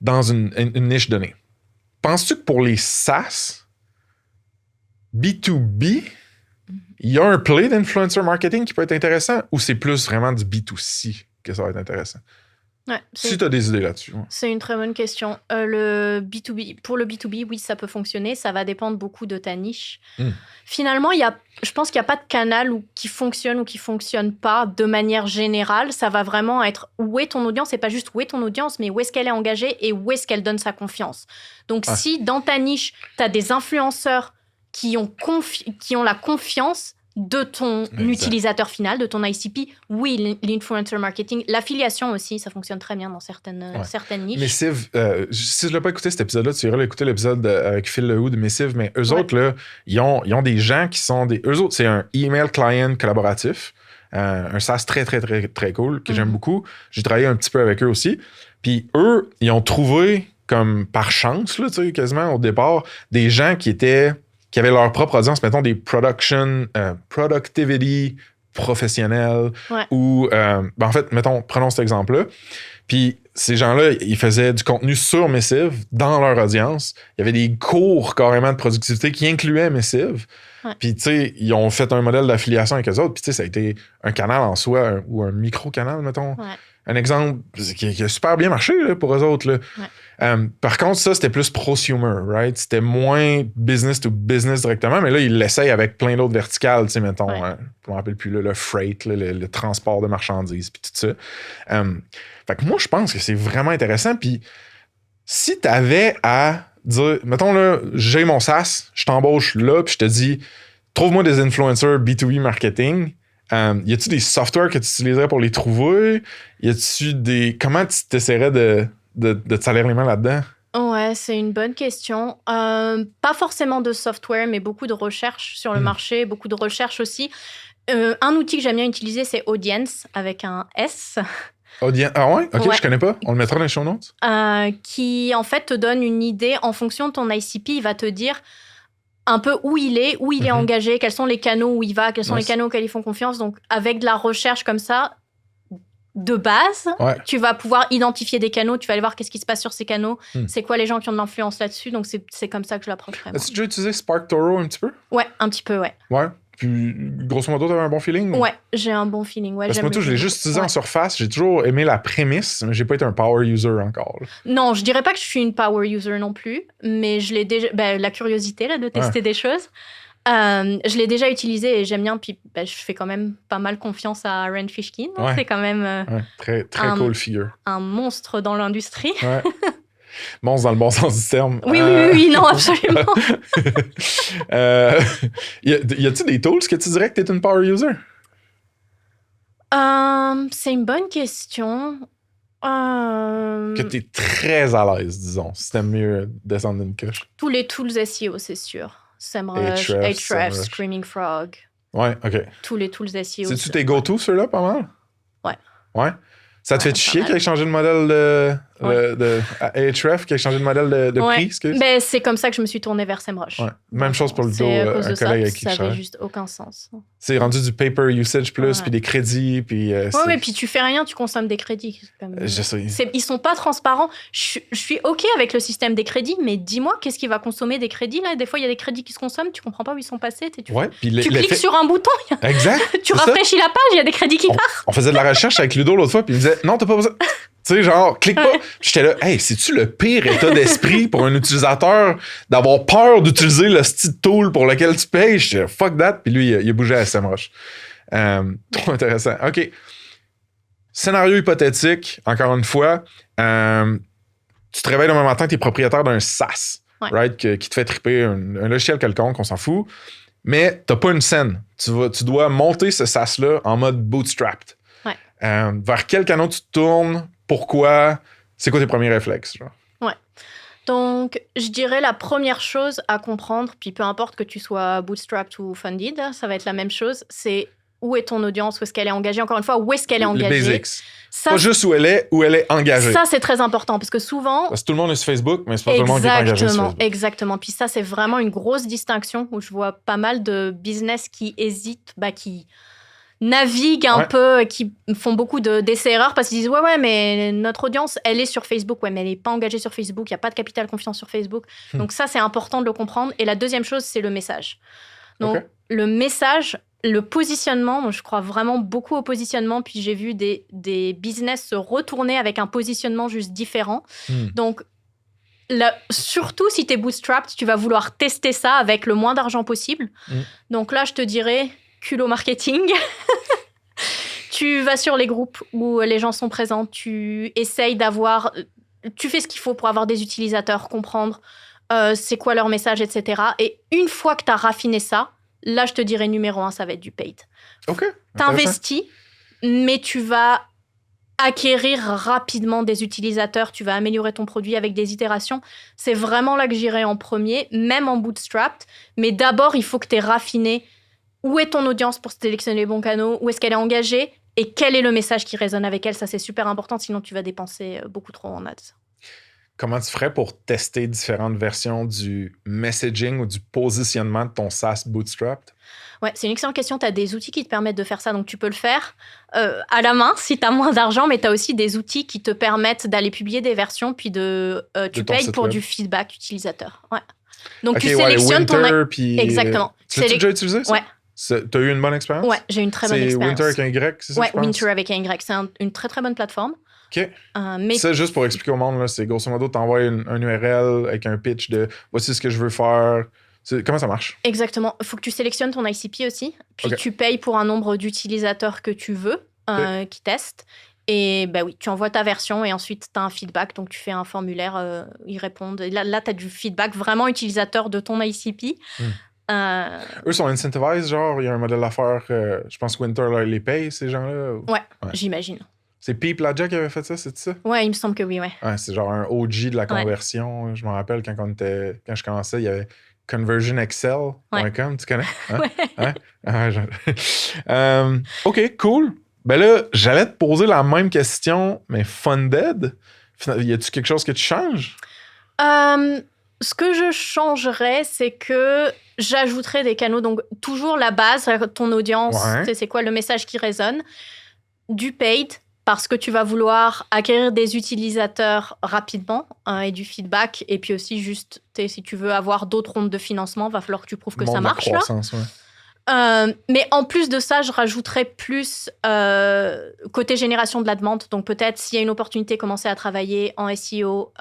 A: dans une niche donnée. Penses-tu que pour les SaaS, B2B, il y a un play d'influencer marketing qui peut être intéressant ou c'est plus vraiment du B2C que ça va être intéressant?
B: Ouais,
A: si tu as des idées là-dessus. Ouais.
B: C'est une très bonne question. Le B2B, pour le B2B, oui, ça peut fonctionner. Ça va dépendre beaucoup de ta niche. Finalement, je pense qu'il n'y a pas de canal qui fonctionne ou qui ne fonctionne pas de manière générale. Ça va vraiment être où est ton audience et pas juste où est ton audience, mais où est-ce qu'elle est engagée et où est-ce qu'elle donne sa confiance. Donc, si dans ta niche, tu as des influenceurs qui ont la confiance de ton utilisateur final, de ton ICP, oui, l'influencer marketing, l'affiliation aussi, ça fonctionne très bien dans certaines niches.
A: Missive, si je l'ai pas écouté cet épisode-là, tu irais l'écouter l'épisode avec Phil Lehoux de Missive, mais eux autres, là, ils ont des gens qui sont eux autres, c'est un email client collaboratif, un SaaS très, très, très, très cool, que j'aime beaucoup. J'ai travaillé un petit peu avec eux aussi. Puis eux, ils ont trouvé, comme par chance, là, tu sais, quasiment au départ, des gens qui avaient leur propre audience, mettons des productivity professionnels ou, en fait, prenons cet exemple-là. Puis ces gens-là, ils faisaient du contenu sur Missive dans leur audience. Il y avait des cours carrément de productivité qui incluaient Missive. Puis, tu sais, ils ont fait un modèle d'affiliation avec eux autres. Puis, tu sais, ça a été un canal en soi ou un micro-canal, mettons. Un exemple qui a super bien marché là, pour eux autres. Là. Par contre, ça, c'était plus prosumer, right? C'était moins business to business directement, mais là, ils l'essayent avec plein d'autres verticales, tu sais, mettons, je me rappelle plus, là, le freight, là, le transport de marchandises, puis tout ça. Fait que moi, je pense que c'est vraiment intéressant. Puis, si tu avais à dire, mettons, là, j'ai mon SaaS, je t'embauche là, puis je te dis, trouve-moi des influencers B2B marketing. Y a-tu des softwares que tu utiliserais pour les trouver? Y a-tu comment tu t'essaierais de te salir les mains là-dedans?
B: Ouais, c'est une bonne question. Pas forcément de software, mais beaucoup de recherche sur le marché, beaucoup de recherche aussi. Un outil que j'aime bien utiliser, c'est Audience, avec un S.
A: Audience. Ah ouais? OK, je connais pas. On le mettra dans les show notes.
B: Qui, en fait, te donne une idée. En fonction de ton ICP, il va te dire un peu où il est engagé, quels sont les canaux où il va, quels sont les canaux auxquels ils font confiance. Donc, avec de la recherche comme ça, de base, tu vas pouvoir identifier des canaux, tu vas aller voir qu'est-ce qui se passe sur ces canaux, c'est quoi les gens qui ont de l'influence là-dessus. Donc, c'est comme ça que je l'approcherai.
A: As-tu déjà utilisé SparkToro un petit peu?
B: Ouais, un petit peu, ouais.
A: Ouais. Puis, grosso modo, t'avais un bon feeling?
B: Ouais, j'ai un bon feeling. Ouais,
A: parce que moi, je l'ai juste utilisé en surface. J'ai toujours aimé la prémisse, mais j'ai pas été un power user encore. Là.
B: Non, je dirais pas que je suis une power user non plus, mais je l'ai déjà... la curiosité là, de tester des choses. Je l'ai déjà utilisé et j'aime bien. Puis je fais quand même pas mal confiance à Rand Fishkin. C'est quand même
A: très, très cool figure.
B: Un monstre dans l'industrie.
A: Ouais. Monstre dans le bon sens du terme.
B: Oui, non, absolument.
A: Y a-t-il des tools que tu dirais que tu es une power user?
B: C'est une bonne question.
A: Que tu es très à l'aise, disons, si t'aimes mieux descendre une couche.
B: Tous les tools SEO, c'est sûr. SEMrush, Ahrefs, Screaming Frog.
A: Ouais, OK.
B: Tous les tools SEO.
A: C'est-tu tes go-to, ceux-là, pas mal?
B: Ouais.
A: Ouais? Ça te fait chier qu'il ait changé de modèle de Ahrefs, qu'il ait changé de modèle de prix, excuse?
B: Ben, c'est comme ça que je me suis tournée vers SEMrush.
A: Ouais. Même chose pour Ludo, un collègue avec qui je travaille.
B: Ça avait juste aucun sens.
A: C'est rendu du paper usage plus, puis des crédits, puis...
B: ouais, puis tu fais rien, tu consommes des crédits.
A: Je sais.
B: Ils sont pas transparents. Je suis OK avec le système des crédits, mais dis-moi, qu'est-ce qui va consommer des crédits, là? Des fois, il y a des crédits qui se consomment, tu comprends pas où ils sont passés. Tu cliques sur un bouton,
A: exact,
B: tu rafraîchis la page, il y a des crédits qui partent.
A: On faisait de la recherche avec Ludo l'autre fois, puis il me disait « Non, t'as pas besoin... » Tu sais, genre, clique pas. J'étais là, hey, c'est-tu le pire état d'esprit pour un utilisateur d'avoir peur d'utiliser le style tool pour lequel tu payes? J'étais fuck that. Puis lui, il a bougé à SEMrush. Trop intéressant. OK. Scénario hypothétique, encore une fois. Tu te réveilles le matin, tu es propriétaire d'un SaaS, right? Qui te fait triper un logiciel quelconque, on s'en fout. Mais t'as pas une scène. Tu dois monter ce SaaS-là en mode bootstrapped. Vers quel canal tu te tournes? Pourquoi? C'est quoi tes premiers réflexes? Genre?
B: Ouais. Donc, je dirais la première chose à comprendre, puis peu importe que tu sois bootstrapped ou funded, ça va être la même chose, c'est où est ton audience, où est-ce qu'elle est engagée. Encore une fois, où est-ce qu'elle est engagée?
A: Les basics. Ça, pas juste où elle est engagée.
B: Ça, c'est très important, parce que souvent...
A: Parce que tout le monde est sur Facebook, mais c'est pas tout le monde qui est engagé sur Facebook.
B: Exactement. Puis ça, c'est vraiment une grosse distinction, où je vois pas mal de business qui hésitent, qui... naviguent un peu, qui font beaucoup d'essais-erreurs parce qu'ils disent ouais, mais notre audience, elle est sur Facebook. Ouais, mais elle n'est pas engagée sur Facebook. Il n'y a pas de capital confiance sur Facebook. Donc ça, c'est important de le comprendre. Et la deuxième chose, c'est le message. Donc le message, le positionnement, moi, je crois vraiment beaucoup au positionnement. Puis j'ai vu des business se retourner avec un positionnement juste différent. Donc là, surtout si tu es bootstrapped, tu vas vouloir tester ça avec le moins d'argent possible. Donc là, je te dirais... culot marketing. Tu vas sur les groupes où les gens sont présents, tu essayes d'avoir... Tu fais ce qu'il faut pour avoir des utilisateurs, comprendre c'est quoi leur message, etc. Et une fois que tu as raffiné ça, là, je te dirais numéro 1, ça va être du paid.
A: OK.
B: T'investis, mais tu vas acquérir rapidement des utilisateurs, tu vas améliorer ton produit avec des itérations. C'est vraiment là que j'irai en premier, même en bootstrapped. Mais d'abord, il faut que tu aies raffiné où est ton audience pour sélectionner les bons canaux, où est-ce qu'elle est engagée et quel est le message qui résonne avec elle. Ça, c'est super important, sinon tu vas dépenser beaucoup trop en ads.
A: Comment tu ferais pour tester différentes versions du messaging ou du positionnement de ton SaaS bootstrapped?
B: Ouais, c'est une excellente question. Tu as des outils qui te permettent de faire ça, donc tu peux le faire à la main si tu as moins d'argent, mais tu as aussi des outils qui te permettent d'aller publier des versions, puis tu payes pour du feedback utilisateur. Ouais. Donc tu sélectionnes
A: puis...
B: Exactement.
A: Tu l'as déjà utilisé, ça?
B: Ouais.
A: T'as eu une bonne expérience?
B: Ouais, j'ai eu une très bonne expérience.
A: C'est Winter avec un Y, c'est ça?
B: Ouais, Winter avec un Y. C'est une très, très bonne plateforme.
A: OK.
B: Mais...
A: Ça, juste pour expliquer au monde, là, c'est grosso modo, t'envoies un URL avec un pitch de voici ce que je veux faire. Comment ça marche?
B: Exactement. Il faut que tu sélectionnes ton ICP aussi. Puis tu payes pour un nombre d'utilisateurs que tu veux qui testent. Et oui, tu envoies ta version et ensuite tu as un feedback. Donc tu fais un formulaire, ils répondent. Et là tu as du feedback vraiment utilisateur de ton ICP.
A: Eux sont incentivized, genre, il y a un modèle d'affaires, je pense que Winter là, les paye, ces gens-là.
B: Ouais, j'imagine.
A: C'est Peep Ladja qui avait fait ça, c'est ça?
B: Ouais, il me semble que oui, ouais.
A: C'est genre un OG de la conversion. Je me rappelle quand je commençais, il y avait conversionexcel.com, tu connais? Ouais? OK, cool. Ben là, j'allais te poser la même question, mais funded, y a-tu quelque chose que tu changes?
B: Ce que je changerais, c'est que j'ajouterais des canaux. Donc, toujours la base, ton audience, c'est quoi le message qui résonne. Du paid, parce que tu vas vouloir acquérir des utilisateurs rapidement et du feedback. Et puis aussi, juste, si tu veux avoir d'autres rondes de financement, il va falloir que tu prouves que ça marche. Mais en plus de ça, je rajouterais plus côté génération de la demande. Donc peut-être s'il y a une opportunité, commencer à travailler en SEO,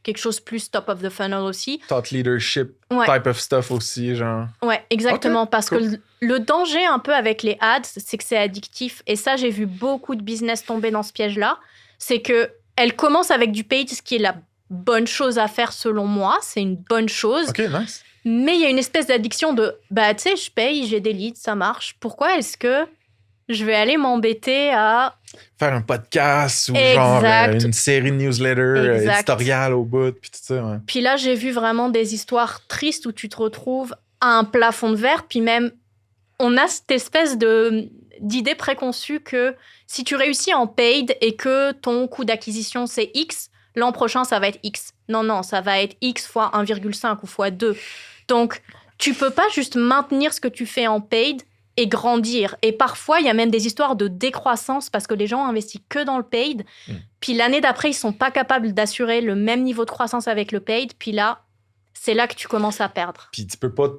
B: quelque chose plus top of the funnel aussi.
A: Thought leadership type of stuff aussi, genre.
B: Ouais, exactement. Parce que le danger un peu avec les ads, c'est que c'est addictif. Et ça, j'ai vu beaucoup de business tomber dans ce piège-là. C'est qu'elles commencent avec du paid, ce qui est la bonne chose à faire selon moi. C'est une bonne chose.
A: OK, nice.
B: Mais il y a une espèce d'addiction de tu sais, je paye, j'ai des leads, ça marche. Pourquoi est-ce que je vais aller m'embêter à
A: faire un podcast ou genre une série de newsletters éditoriale au bout, puis tout ça. Ouais.
B: Puis là, j'ai vu vraiment des histoires tristes où tu te retrouves à un plafond de verre, puis même, on a cette espèce d'idée préconçue que si tu réussis en paid et que ton coût d'acquisition, c'est X, l'an prochain, ça va être X. Non, ça va être X fois 1,5 ou fois 2. Donc, tu peux pas juste maintenir ce que tu fais en paid et grandir. Et parfois, il y a même des histoires de décroissance parce que les gens investissent que dans le paid. Puis l'année d'après, ils sont pas capables d'assurer le même niveau de croissance avec le paid. Puis là, c'est là que tu commences à perdre.
A: Puis tu peux pas...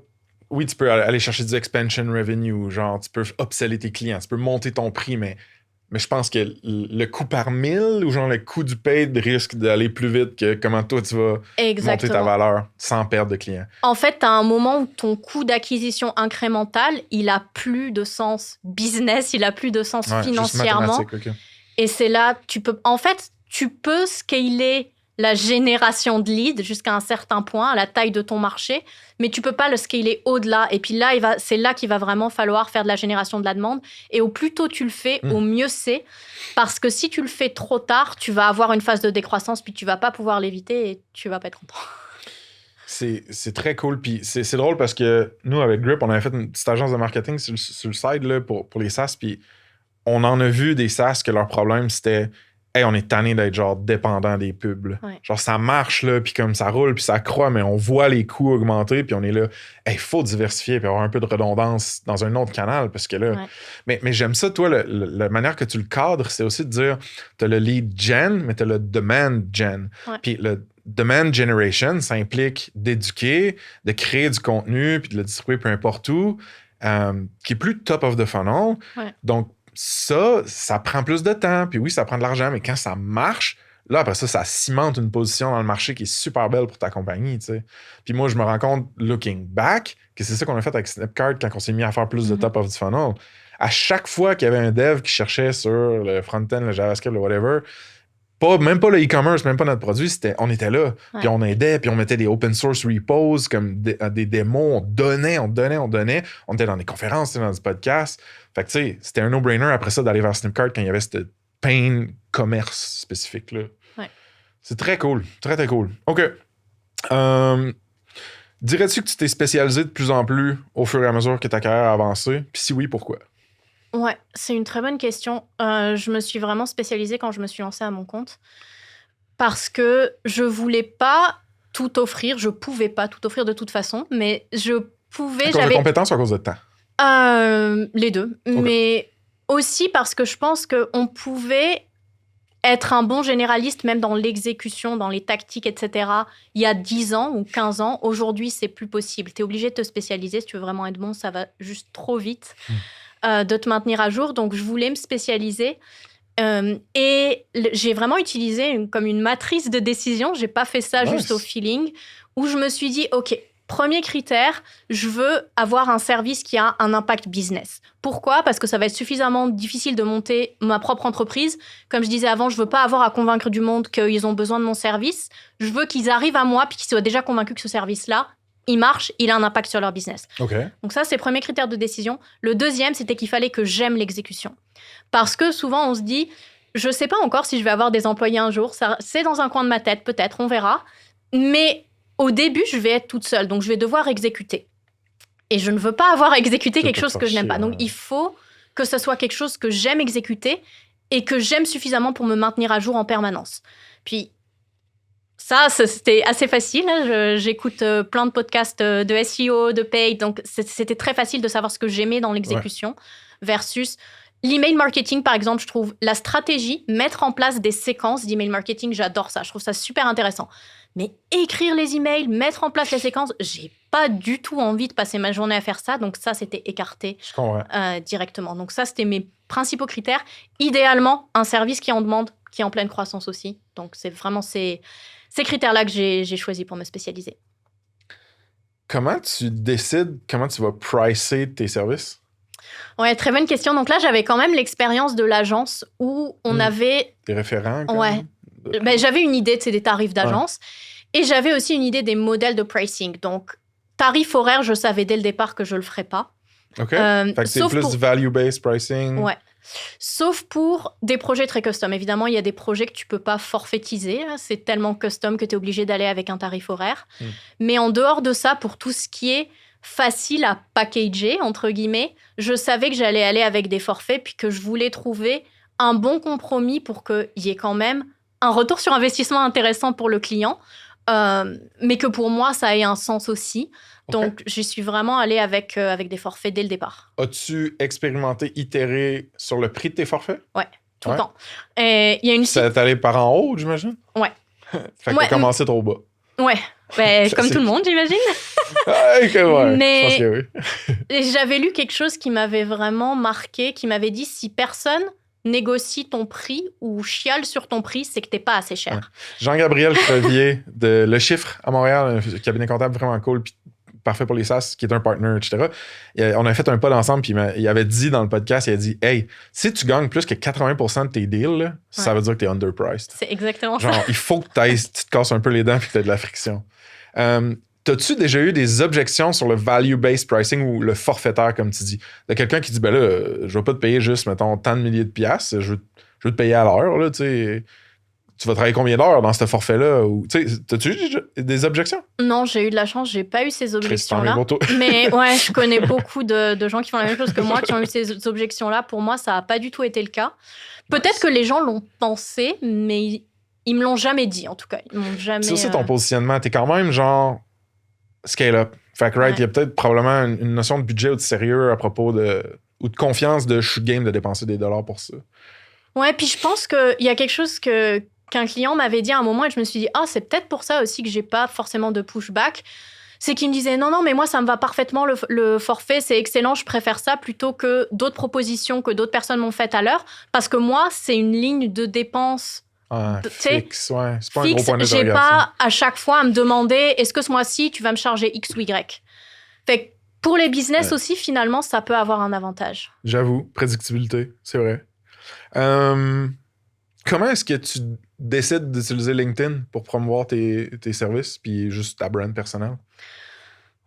A: Oui, tu peux aller chercher du expansion revenue, genre tu peux upseller tes clients, tu peux monter ton prix, mais je pense que le coût par 1000 ou genre le coût du paid risque d'aller plus vite que comment toi tu vas monter ta valeur sans perdre de clients.
B: En fait, tu as un moment où ton coût d'acquisition incrémental, il a plus de sens business, il a plus de sens financièrement.
A: Okay.
B: Et c'est là, tu peux scaler la génération de leads jusqu'à un certain point, à la taille de ton marché, mais tu peux pas le scaler au-delà. Et puis là, c'est là qu'il va vraiment falloir faire de la génération de la demande. Et au plus tôt tu le fais, au mieux c'est. Parce que si tu le fais trop tard, tu vas avoir une phase de décroissance, puis tu vas pas pouvoir l'éviter et tu vas pas être content.
A: C'est très cool. Puis c'est drôle parce que nous, avec Grip, on avait fait une petite agence de marketing sur le side là, pour les SaaS. Puis on en a vu des SaaS que leur problème, c'était... Hey, on est tanné d'être genre dépendant des pubs.
B: Ouais.
A: Genre, ça marche, là, puis comme ça roule, puis ça croît, mais on voit les coûts augmenter, puis on est là, hey, faut diversifier, puis avoir un peu de redondance dans un autre canal, parce que là...
B: Ouais.
A: Mais j'aime ça, toi, la manière que tu le cadres, c'est aussi de dire, t'as le lead gen, mais t'as le demand gen.
B: Ouais.
A: Puis le demand generation, ça implique d'éduquer, de créer du contenu, puis de le distribuer peu importe où, qui est plus top of the funnel.
B: Ouais.
A: Donc, ça prend plus de temps. Puis oui, ça prend de l'argent, mais quand ça marche, là, après ça cimente une position dans le marché qui est super belle pour ta compagnie, tu sais. Puis moi, je me rends compte, looking back, que c'est ça qu'on a fait avec Snipcart quand on s'est mis à faire plus de top of the funnel. À chaque fois qu'il y avait un dev qui cherchait sur le front-end, le JavaScript, le whatever, même pas le e-commerce, même pas notre produit, on était là.
B: Ouais.
A: Puis on aidait, puis on mettait des open source repos, comme des démos, on donnait. On était dans des conférences, dans des podcasts. Fait que tu sais, c'était un no-brainer après ça d'aller vers Snipcart quand il y avait cette pain commerce spécifique-là.
B: Ouais.
A: C'est très cool. Très, très cool. OK. Dirais-tu que tu t'es spécialisé de plus en plus au fur et à mesure que ta carrière a avancé? Puis si oui, pourquoi?
B: Ouais, c'est une très bonne question. Je me suis vraiment spécialisée quand je me suis lancée à mon compte parce que je voulais pas tout offrir. Je pouvais pas tout offrir de toute façon, mais je pouvais...
A: À cause de compétences ou à cause de temps?
B: Les deux.
A: Okay.
B: Mais aussi parce que je pense qu'on pouvait être un bon généraliste même dans l'exécution, dans les tactiques, etc. Il y a 10 ans ou 15 ans. Aujourd'hui, c'est plus possible. Tu es obligé de te spécialiser si tu veux vraiment être bon. Ça va juste trop vite. De te maintenir à jour. Donc, je voulais me spécialiser. Et j'ai vraiment utilisé comme une matrice de décision. Je n'ai pas fait ça juste au feeling. Où je me suis dit, OK, premier critère, je veux avoir un service qui a un impact business. Pourquoi ? Parce que ça va être suffisamment difficile de monter ma propre entreprise. Comme je disais avant, je ne veux pas avoir à convaincre du monde qu'ils ont besoin de mon service. Je veux qu'ils arrivent à moi puis qu'ils soient déjà convaincus que ce service-là, il marche, il a un impact sur leur business.
A: Okay.
B: Donc ça, c'est le premier critère de décision. Le deuxième, c'était qu'il fallait que j'aime l'exécution. Parce que souvent, on se dit, je ne sais pas encore si je vais avoir des employés un jour. Ça, c'est dans un coin de ma tête, peut-être, on verra. Mais au début, je vais être toute seule. Donc, je vais devoir exécuter. Et je ne veux pas avoir à exécuter quelque chose que je n'aime pas. Donc, il faut que ce soit quelque chose que j'aime exécuter et que j'aime suffisamment pour me maintenir à jour en permanence. Puis, ça, c'était assez facile. J'écoute plein de podcasts de SEO, de paid. Donc, c'était très facile de savoir ce que j'aimais dans l'exécution versus l'email marketing, par exemple. Je trouve la stratégie, mettre en place des séquences d'email marketing, j'adore ça. Je trouve ça super intéressant. Mais écrire les emails, mettre en place les séquences, j'ai pas du tout envie de passer ma journée à faire ça. Donc, ça, c'était écarté directement. Donc, ça, c'était mes principaux critères. Idéalement, un service qui en demande, qui est en pleine croissance aussi. Donc, c'est vraiment ces critères-là que j'ai choisi pour me spécialiser.
A: Comment tu décides comment tu vas pricer tes services?
B: Ouais, très bonne question. Donc là, j'avais quand même l'expérience de l'agence où on avait...
A: Des référents?
B: Ouais. Ben, j'avais une idée des tarifs d'agence et j'avais aussi une idée des modèles de pricing. Donc, tarif horaire, je savais dès le départ que je ne le ferais pas.
A: OK. Fait que c'est plus du value-based pricing.
B: Ouais. Sauf pour des projets très custom. Évidemment, il y a des projets que tu peux pas forfaitiser. C'est tellement custom que tu es obligé d'aller avec un tarif horaire. Mais en dehors de ça, pour tout ce qui est facile à packager, entre guillemets, je savais que j'allais aller avec des forfaits puis que je voulais trouver un bon compromis pour qu'il y ait quand même un retour sur investissement intéressant pour le client, mais que pour moi, ça ait un sens aussi. Donc, j'y suis vraiment allée avec des forfaits dès le départ.
A: As-tu expérimenté, itéré sur le prix de tes forfaits?
B: Ouais, tout le temps. Il y a une
A: Ça t'est allé par en haut, j'imagine?
B: Ouais.
A: Fait que t'as commencé trop bas.
B: Ouais, comme tout le monde, j'imagine.
A: Mais je pense que
B: oui. J'avais lu quelque chose qui m'avait vraiment marqué, qui m'avait dit, si personne négocie ton prix ou chiale sur ton prix, c'est que t'es pas assez cher.
A: Ouais. Jean-Gabriel Crevier de Le Chiffre à Montréal, un cabinet comptable vraiment cool, puis parfait pour les SaaS, qui est un partner, etc. On a fait un pod ensemble, puis il avait dit dans le podcast, il a dit « Hey, si tu gagnes plus que 80% de tes deals, là, ça veut dire que t'es underpriced. »
B: C'est exactement
A: ça. Genre, il faut que tu te casses un peu les dents puis que t'aies de la friction. T'as-tu déjà eu des objections sur le value-based pricing ou le forfaitaire, comme tu dis? De quelqu'un qui dit « Ben là, je vais pas te payer juste, mettons, tant de milliers de piastres, je veux te payer à l'heure, là, tu sais. » Tu vas travailler combien d'heures dans ce forfait-là? T'as-tu eu des objections?
B: Non, j'ai eu de la chance, j'ai pas eu ces objections-là. Mais ouais, je connais beaucoup de gens qui font la même chose que moi, qui ont eu ces objections-là. Pour moi, ça a pas du tout été le cas. Peut-être que les gens l'ont pensé, mais ils me l'ont jamais dit, en tout cas. Ils m'ont jamais...
A: C'est aussi ton positionnement. T'es quand même genre scale-up. Fait que, right, il y a peut-être probablement une notion de budget ou de sérieux à propos ou de confiance de je suis game de dépenser des dollars pour ça.
B: Ouais, puis je pense qu'il y a quelque chose qu'un client m'avait dit à un moment et je me suis dit, c'est peut-être pour ça aussi que j'ai pas forcément de pushback. C'est qu'il me disait, non, mais moi, ça me va parfaitement, le forfait, c'est excellent, je préfère ça plutôt que d'autres propositions que d'autres personnes m'ont faites à l'heure. Parce que moi, c'est une ligne de dépense
A: fixe, ouais. C'est pas
B: fixe.
A: Un gros point d'interrogation.
B: J'ai pas à chaque fois à me demander, est-ce que ce mois-ci, tu vas me charger X ou Y? Fait que pour les business aussi, finalement, ça peut avoir un avantage.
A: J'avoue, prédictibilité, c'est vrai. Comment est-ce que tu décides d'utiliser LinkedIn pour promouvoir tes services puis juste ta brand personnelle?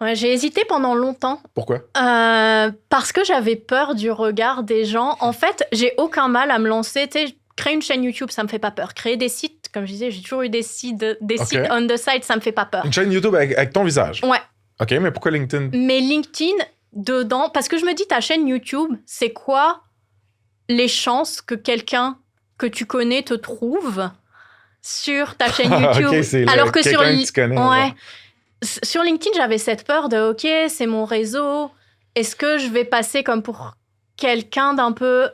B: Ouais, j'ai hésité pendant longtemps.
A: Pourquoi?
B: Parce que j'avais peur du regard des gens. En fait, j'ai aucun mal à me lancer. Tu sais, créer une chaîne YouTube, ça me fait pas peur. Créer des sites, comme je disais, j'ai toujours eu des sites on the side, ça me fait pas peur.
A: Une chaîne YouTube avec ton visage?
B: Ouais.
A: OK, mais pourquoi LinkedIn?
B: Mais LinkedIn, dedans, parce que je me dis, ta chaîne YouTube, c'est quoi les chances que quelqu'un que tu connais te trouve sur ta chaîne YouTube?
A: Okay,
B: alors que sur
A: que tu connais,
B: ouais. Sur LinkedIn, j'avais cette peur de OK, c'est mon réseau. Est-ce que je vais passer comme pour quelqu'un d'un peu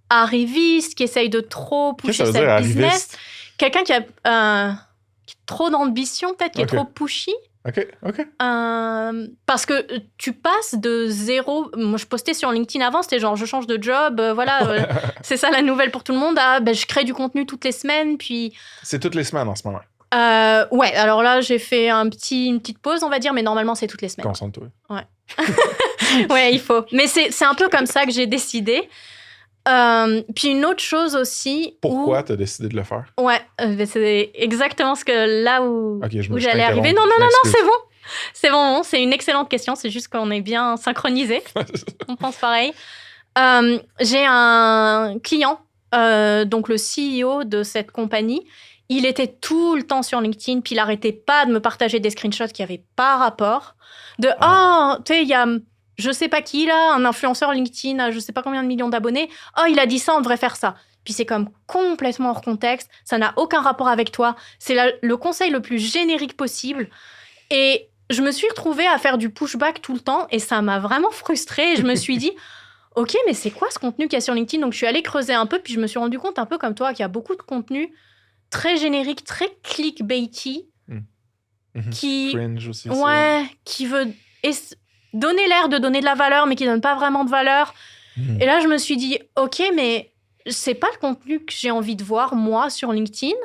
B: arriviste qui essaye de trop pusher sa business? Quelqu'un qui a trop d'ambition, peut-être, qui est trop pushy.
A: OK.
B: Parce que tu passes de zéro... Moi, je postais sur LinkedIn avant, c'était genre, je change de job, voilà, c'est ça la nouvelle pour tout le monde. Je crée du contenu toutes les semaines, puis...
A: C'est toutes les semaines en ce moment.
B: Ouais, alors là, j'ai fait une petite pause, on va dire, mais normalement, c'est toutes les semaines.
A: Concentre-toi.
B: Ouais. Ouais, il faut. Mais c'est un peu comme ça que j'ai décidé. Puis une autre chose aussi...
A: Pourquoi t'as décidé de le faire?
B: Ouais, c'est exactement là où j'allais arriver. Non, c'est bon. C'est une excellente question. C'est juste qu'on est bien synchronisés. On pense pareil. J'ai un client, donc le CEO de cette compagnie. Il était tout le temps sur LinkedIn, puis il n'arrêtait pas de me partager des screenshots qui n'avaient pas rapport. Tu sais, il y a... Je sais pas qui, là, un influenceur LinkedIn à je sais pas combien de millions d'abonnés. Il a dit ça, on devrait faire ça. Puis c'est comme complètement hors contexte. Ça n'a aucun rapport avec toi. C'est le conseil le plus générique possible. Et je me suis retrouvée à faire du pushback tout le temps et ça m'a vraiment frustrée. Et je me suis dit, OK, mais c'est quoi ce contenu qu'il y a sur LinkedIn? Donc je suis allée creuser un peu, puis je me suis rendu compte un peu comme toi qu'il y a beaucoup de contenu très générique, très clickbaity, qui...
A: Cringe aussi.
B: Ouais, qui veut... donner l'air de donner de la valeur, mais qui donne pas vraiment de valeur. Et là, je me suis dit, OK, mais c'est pas le contenu que j'ai envie de voir, moi, sur LinkedIn.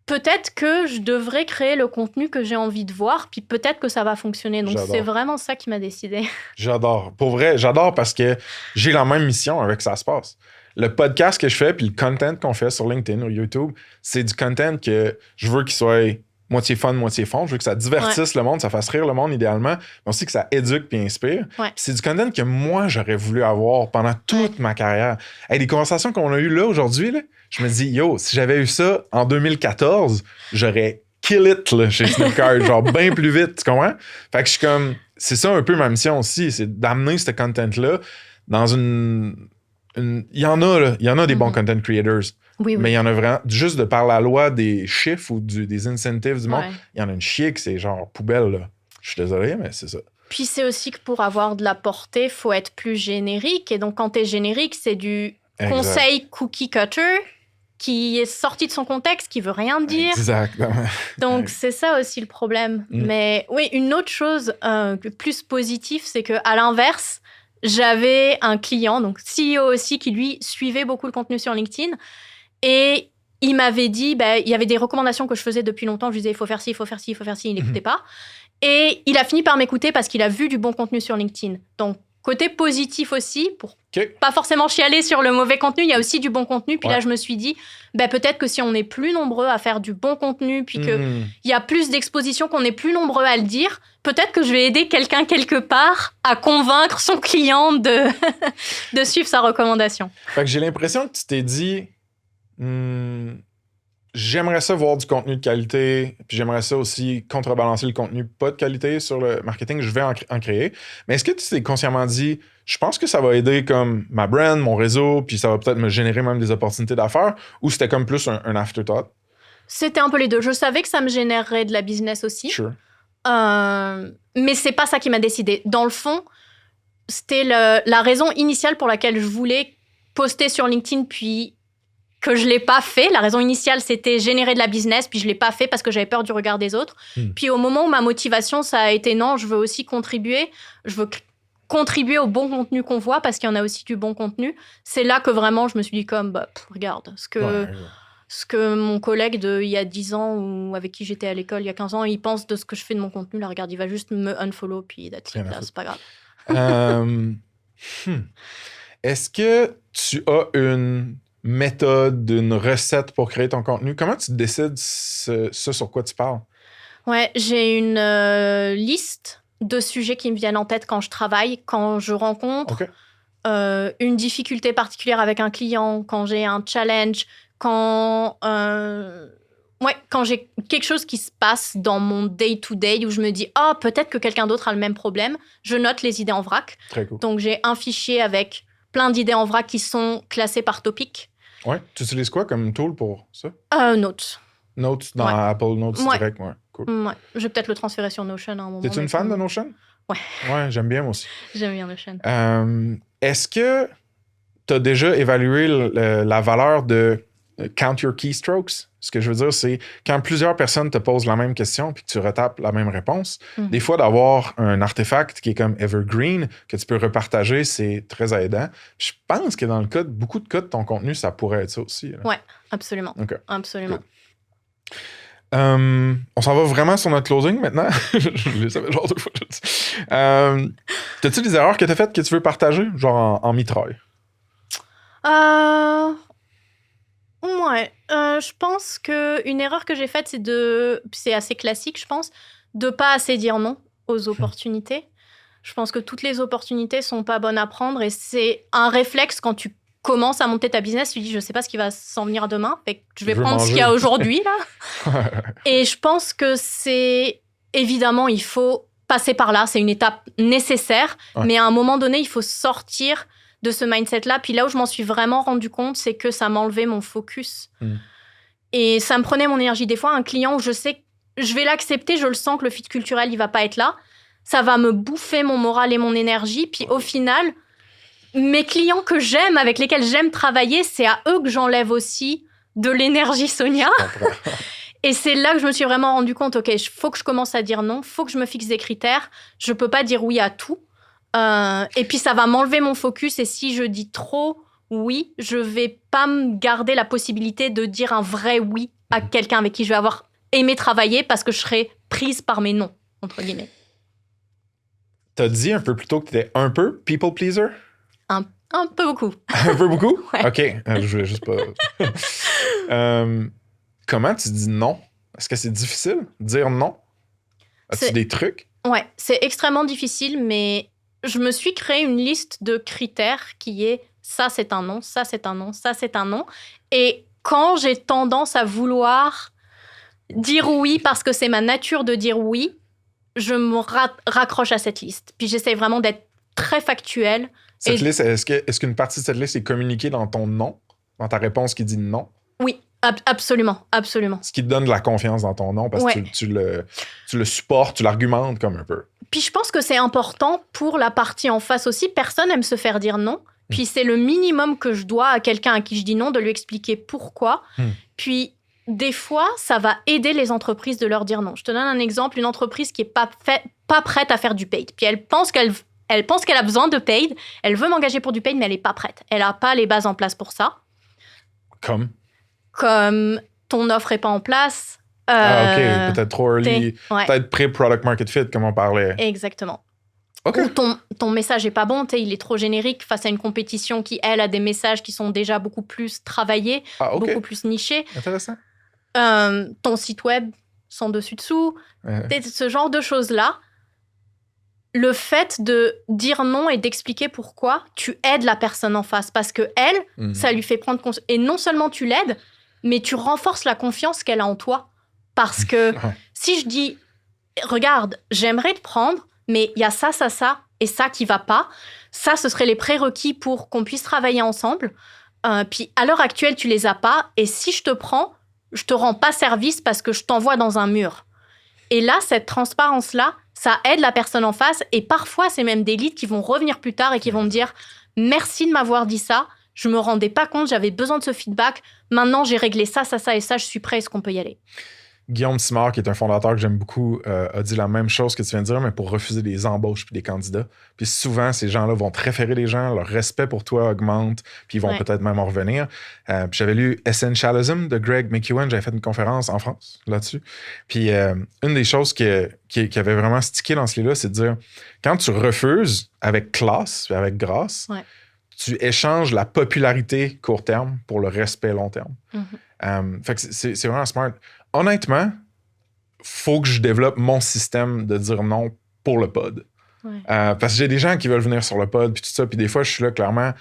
B: Peut-être que je devrais créer le contenu que j'ai envie de voir, puis peut-être que ça va fonctionner. Donc, c'est vraiment ça qui m'a décidé.
A: J'adore. Pour vrai, j'adore parce que j'ai la même mission avec Ça se passe. Le podcast que je fais, puis le content qu'on fait sur LinkedIn ou YouTube, c'est du content que je veux qu'il soit moitié fun, moitié fond. Je veux que ça divertisse le monde, ça fasse rire le monde idéalement, mais aussi que ça éduque puis inspire. C'est du content que moi, j'aurais voulu avoir pendant toute ma carrière. Hey, les conversations qu'on a eues là aujourd'hui, là, je me dis, yo, si j'avais eu ça en 2014, j'aurais kill it là, chez Snipcart, genre bien plus vite, tu comprends? Fait que je suis comme, c'est ça un peu ma mission aussi, c'est d'amener ce content-là dans il y en a des bons content creators.
B: Oui.
A: Mais il y en a vraiment, juste de par la loi des chiffres ou des incentives du monde, il y en a une chier que c'est genre poubelle, là. Je suis désolé, mais c'est ça.
B: Puis c'est aussi que pour avoir de la portée, il faut être plus générique. Et donc, quand t'es générique, c'est du conseil cookie cutter qui est sorti de son contexte, qui veut rien dire.
A: Exactement.
B: Donc, c'est ça aussi le problème. Mais oui, une autre chose plus positive, c'est qu'à l'inverse, j'avais un client, donc CEO aussi, qui lui suivait beaucoup le contenu sur LinkedIn. Et il m'avait dit, il y avait des recommandations que je faisais depuis longtemps. Je lui disais, il faut faire ci, il faut faire ci, il faut faire ci. Il n'écoutait pas. Et il a fini par m'écouter parce qu'il a vu du bon contenu sur LinkedIn. Donc, côté positif aussi, pour pas forcément chialer sur le mauvais contenu, il y a aussi du bon contenu. Puis là, je me suis dit, peut-être que si on est plus nombreux à faire du bon contenu, puis qu'il y a plus d'exposition, qu'on est plus nombreux à le dire, peut-être que je vais aider quelqu'un quelque part à convaincre son client de suivre sa recommandation.
A: Fait que j'ai l'impression que tu t'es dit... j'aimerais ça voir du contenu de qualité, puis j'aimerais ça aussi contrebalancer le contenu pas de qualité sur le marketing, je vais en créer. Mais est-ce que tu t'es consciemment dit, je pense que ça va aider comme ma brand, mon réseau, puis ça va peut-être me générer même des opportunités d'affaires, ou c'était comme plus un afterthought?
B: C'était un peu les deux. Je savais que ça me générerait de la business aussi.
A: Sure.
B: Mais c'est pas ça qui m'a décidé. Dans le fond, c'était la raison initiale pour laquelle je voulais poster sur LinkedIn, puis que je l'ai pas fait. La raison initiale, c'était générer de la business, puis je l'ai pas fait parce que j'avais peur du regard des autres. Puis au moment où ma motivation, ça a été non, je veux aussi contribuer. Je veux contribuer au bon contenu qu'on voit parce qu'il y en a aussi du bon contenu. C'est là que vraiment, je me suis dit comme, regarde, ce que mon collègue il y a 10 ans ou avec qui j'étais à l'école il y a 15 ans, il pense de ce que je fais de mon contenu. Là, regarde, il va juste me unfollow, puis that's it, là, c'est pas grave.
A: Est-ce que tu as une méthode, une recette pour créer ton contenu? Comment tu décides ce sur quoi tu parles?
B: Ouais, j'ai une liste de sujets qui me viennent en tête quand je travaille, quand je rencontre une difficulté particulière avec un client, quand j'ai un challenge, quand j'ai quelque chose qui se passe dans mon day-to-day où je me dis « Ah, peut-être que quelqu'un d'autre a le même problème », je note les idées en vrac.
A: Très cool.
B: Donc, j'ai un fichier avec plein d'idées en vrac qui sont classées par topic.
A: Ouais. Tu utilises quoi comme tool pour ça?
B: Notes.
A: Notes dans Apple Notes direct, cool.
B: Ouais. Je vais peut-être le transférer sur Notion à un moment.
A: T'es-tu une fan de Notion?
B: Ouais.
A: Ouais, j'aime bien moi aussi.
B: J'aime bien Notion.
A: Est-ce que tu as déjà évalué la valeur de count your keystrokes? Ce que je veux dire, c'est quand plusieurs personnes te posent la même question puis que tu retapes la même réponse, des fois, d'avoir un artefact qui est comme evergreen, que tu peux repartager, c'est très aidant. Je pense que dans le cas beaucoup de cas de ton contenu, ça pourrait être ça aussi.
B: Oui, absolument.
A: Okay.
B: Absolument.
A: Cool. On s'en va vraiment sur notre closing maintenant. Je le savais genre 2 fois. T'as-tu des erreurs que t'as faites que tu veux partager, genre en mitraille?
B: Ouais. Je pense qu'une erreur que j'ai faite, c'est assez classique, je pense, de pas assez dire non aux opportunités. Je pense que toutes les opportunités sont pas bonnes à prendre et c'est un réflexe quand tu commences à monter ta business, tu dis je sais pas ce qui va s'en venir demain, fait que je vais prendre ce qu'il y a aujourd'hui là. Et je pense que c'est évidemment il faut passer par là, c'est une étape nécessaire, mais à un moment donné il faut sortir de ce mindset-là. Puis là où je m'en suis vraiment rendu compte, c'est que ça m'enlevait mon focus. Et ça me prenait mon énergie. Des fois, un client où je sais que je vais l'accepter, je le sens que le fit culturel, il va pas être là. Ça va me bouffer mon moral et mon énergie. Puis au final, mes clients que j'aime, avec lesquels j'aime travailler, c'est à eux que j'enlève aussi de l'énergie, Sonia. Et c'est là que je me suis vraiment rendu compte, OK, il faut que je commence à dire non, il faut que je me fixe des critères. Je peux pas dire oui à tout. Et puis ça va m'enlever mon focus et si je dis trop oui, je vais pas me garder la possibilité de dire un vrai oui à quelqu'un avec qui je vais avoir aimé travailler parce que je serai prise par mes noms, entre guillemets.
A: T'as dit un peu plus tôt que t'étais un peu people pleaser?
B: Un peu beaucoup.
A: Un peu beaucoup?
B: Ouais.
A: OK, je voulais juste pas... comment tu dis non Est-ce que c'est difficile de dire non? As-tu des trucs?
B: Ouais, c'est extrêmement difficile, mais je me suis créé une liste de critères qui est ça c'est un non, ça c'est un non, ça c'est un non. Et quand j'ai tendance à vouloir dire oui parce que c'est ma nature de dire oui, je me raccroche à cette liste. Puis j'essaie vraiment d'être très factuelle.
A: Cette liste, est-ce qu'une partie de cette liste est communiquée dans ton non, dans ta réponse qui dit non?
B: Oui, absolument, absolument.
A: Ce qui te donne de la confiance dans ton non parce que tu le supportes, tu l'argumentes comme un peu.
B: Puis je pense que c'est important pour la partie en face aussi. Personne n'aime se faire dire non. Puis c'est le minimum que je dois à quelqu'un à qui je dis non, de lui expliquer pourquoi. Puis des fois, ça va aider les entreprises de leur dire non. Je te donne un exemple, une entreprise qui n'est pas prête à faire du paid. Puis elle pense qu'elle a besoin de paid. Elle veut m'engager pour du paid, mais elle n'est pas prête. Elle n'a pas les bases en place pour ça. Comme ton offre n'est pas en place.
A: OK. Peut-être trop early. Peut-être pré-product market fit, comme on parlait.
B: Exactement.
A: Okay.
B: Ou ton message n'est pas bon, il est trop générique face à une compétition qui, elle, a des messages qui sont déjà beaucoup plus travaillés, beaucoup plus nichés.
A: Intéressant.
B: Ton site web sans dessus-dessous, ce genre de choses-là. Le fait de dire non et d'expliquer pourquoi, tu aides la personne en face parce que elle, ça lui fait prendre conscience. Et non seulement tu l'aides, mais tu renforces la confiance qu'elle a en toi. Parce que si je dis, regarde, j'aimerais te prendre, mais il y a ça, ça, ça et ça qui va pas. Ça, ce seraient les prérequis pour qu'on puisse travailler ensemble. Puis à l'heure actuelle, tu les as pas. Et si je te prends, je te rends pas service parce que je t'envoie dans un mur. Et là, cette transparence-là, ça aide la personne en face. Et parfois, c'est même des leads qui vont revenir plus tard et qui vont me dire « Merci de m'avoir dit ça. Je me rendais pas compte, j'avais besoin de ce feedback. Maintenant, j'ai réglé ça, ça, ça et ça. Je suis prêt. Est-ce qu'on peut y aller ?»
A: Guillaume Simard, qui est un fondateur que j'aime beaucoup, a dit la même chose que tu viens de dire, mais pour refuser des embauches puis des candidats. Puis souvent, ces gens-là vont te référer les gens, leur respect pour toi augmente, puis ils vont peut-être même en revenir. Puis j'avais lu Essentialism de Greg McEwen, j'avais fait une conférence en France là-dessus. Puis une des choses qui avait vraiment stické dans ce livre-là, c'est de dire, quand tu refuses avec classe, avec grâce, tu échanges la popularité court terme pour le respect long terme. Fait que c'est vraiment smart. Honnêtement, faut que je développe mon système de dire non pour le pod. Parce que j'ai des gens qui veulent venir sur le pod, puis tout ça, puis des fois, je suis là, clairement,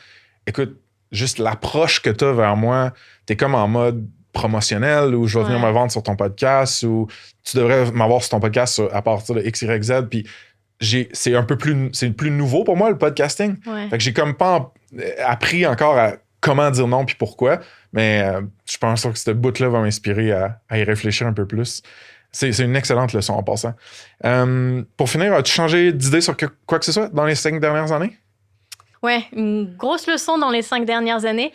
A: écoute, juste l'approche que tu as vers moi, t'es comme en mode promotionnel, ou je vais venir me vendre sur ton podcast, ou tu devrais m'avoir sur ton podcast à partir de X, Y, Z, puis c'est plus nouveau pour moi, le podcasting. Fait que j'ai comme pas appris encore à comment dire non puis pourquoi, mais je pense que cette bout-là va m'inspirer à y réfléchir un peu plus. C'est une excellente leçon en passant. Pour finir, as-tu changé d'idée sur quoi que ce soit dans les 5 dernières années?
B: Ouais, une grosse leçon dans les 5 dernières années.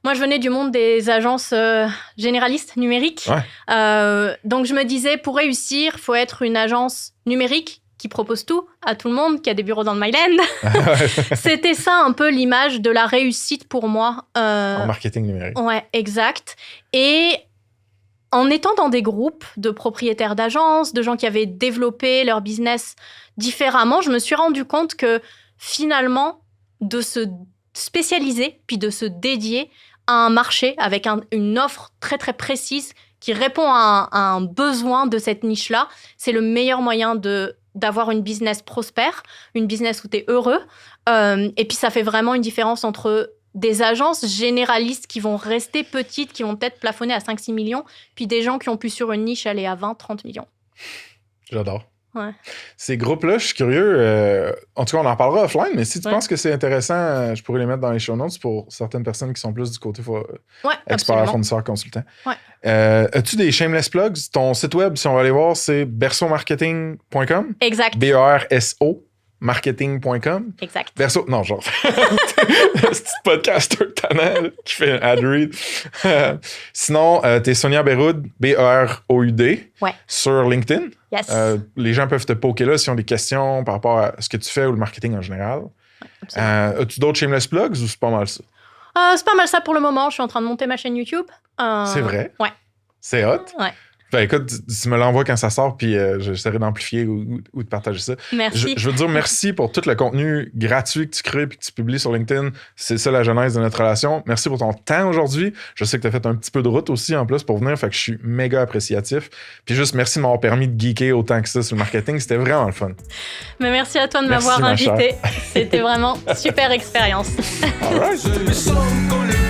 B: Moi, je venais du monde des agences généralistes numériques. Donc, je me disais, pour réussir, il faut être une agence numérique qui propose tout à tout le monde, qui a des bureaux dans le Myland. C'était ça un peu l'image de la réussite pour moi.
A: En marketing numérique.
B: Ouais, exact. Et en étant dans des groupes de propriétaires d'agences, de gens qui avaient développé leur business différemment, je me suis rendu compte que finalement, de se spécialiser puis de se dédier à un marché avec une offre très, très précise qui répond à un besoin de cette niche-là, c'est le meilleur moyen d'avoir une business prospère, une business où tu es heureux. Et puis, ça fait vraiment une différence entre des agences généralistes qui vont rester petites, qui vont peut-être plafonner à 5-6 millions, puis des gens qui ont pu sur une niche aller à 20-30 millions.
A: J'adore. Ces groupes-là, je suis curieux. En tout cas, on en parlera offline, mais si tu penses que c'est intéressant, je pourrais les mettre dans les show notes pour certaines personnes qui sont plus du côté expert, fournisseur, consultant. As-tu des shameless plugs? Ton site web, si on va aller voir, c'est berceaumarketing.com.
B: Exact.
A: BERSO marketing.com.
B: Exact.
A: Berceau, non, genre, ce petit podcaster tannant qui fait un ad read. Sinon, t'es Sonia Béroud, B-E-R-O-U-D, sur LinkedIn.
B: Yes.
A: Les gens peuvent te poker là s'ils ont des questions par rapport à ce que tu fais ou le marketing en général. As-tu d'autres shameless plugs ou c'est pas mal ça?
B: C'est pas mal ça pour le moment. Je suis en train de monter ma chaîne YouTube.
A: C'est vrai?
B: Ouais.
A: C'est hot?
B: Ouais.
A: Ben écoute, tu me l'envoies quand ça sort, puis j'essaierai d'amplifier ou de partager ça.
B: Merci.
A: Je veux te dire merci pour tout le contenu gratuit que tu crées et que tu publies sur LinkedIn. C'est ça la genèse de notre relation. Merci pour ton temps aujourd'hui. Je sais que tu as fait un petit peu de route aussi en plus pour venir, fait que je suis méga appréciatif. Puis juste merci de m'avoir permis de geeker autant que ça sur le marketing. C'était vraiment le fun.
B: Mais merci à toi de m'avoir invité. C'était vraiment super expérience.
A: All right.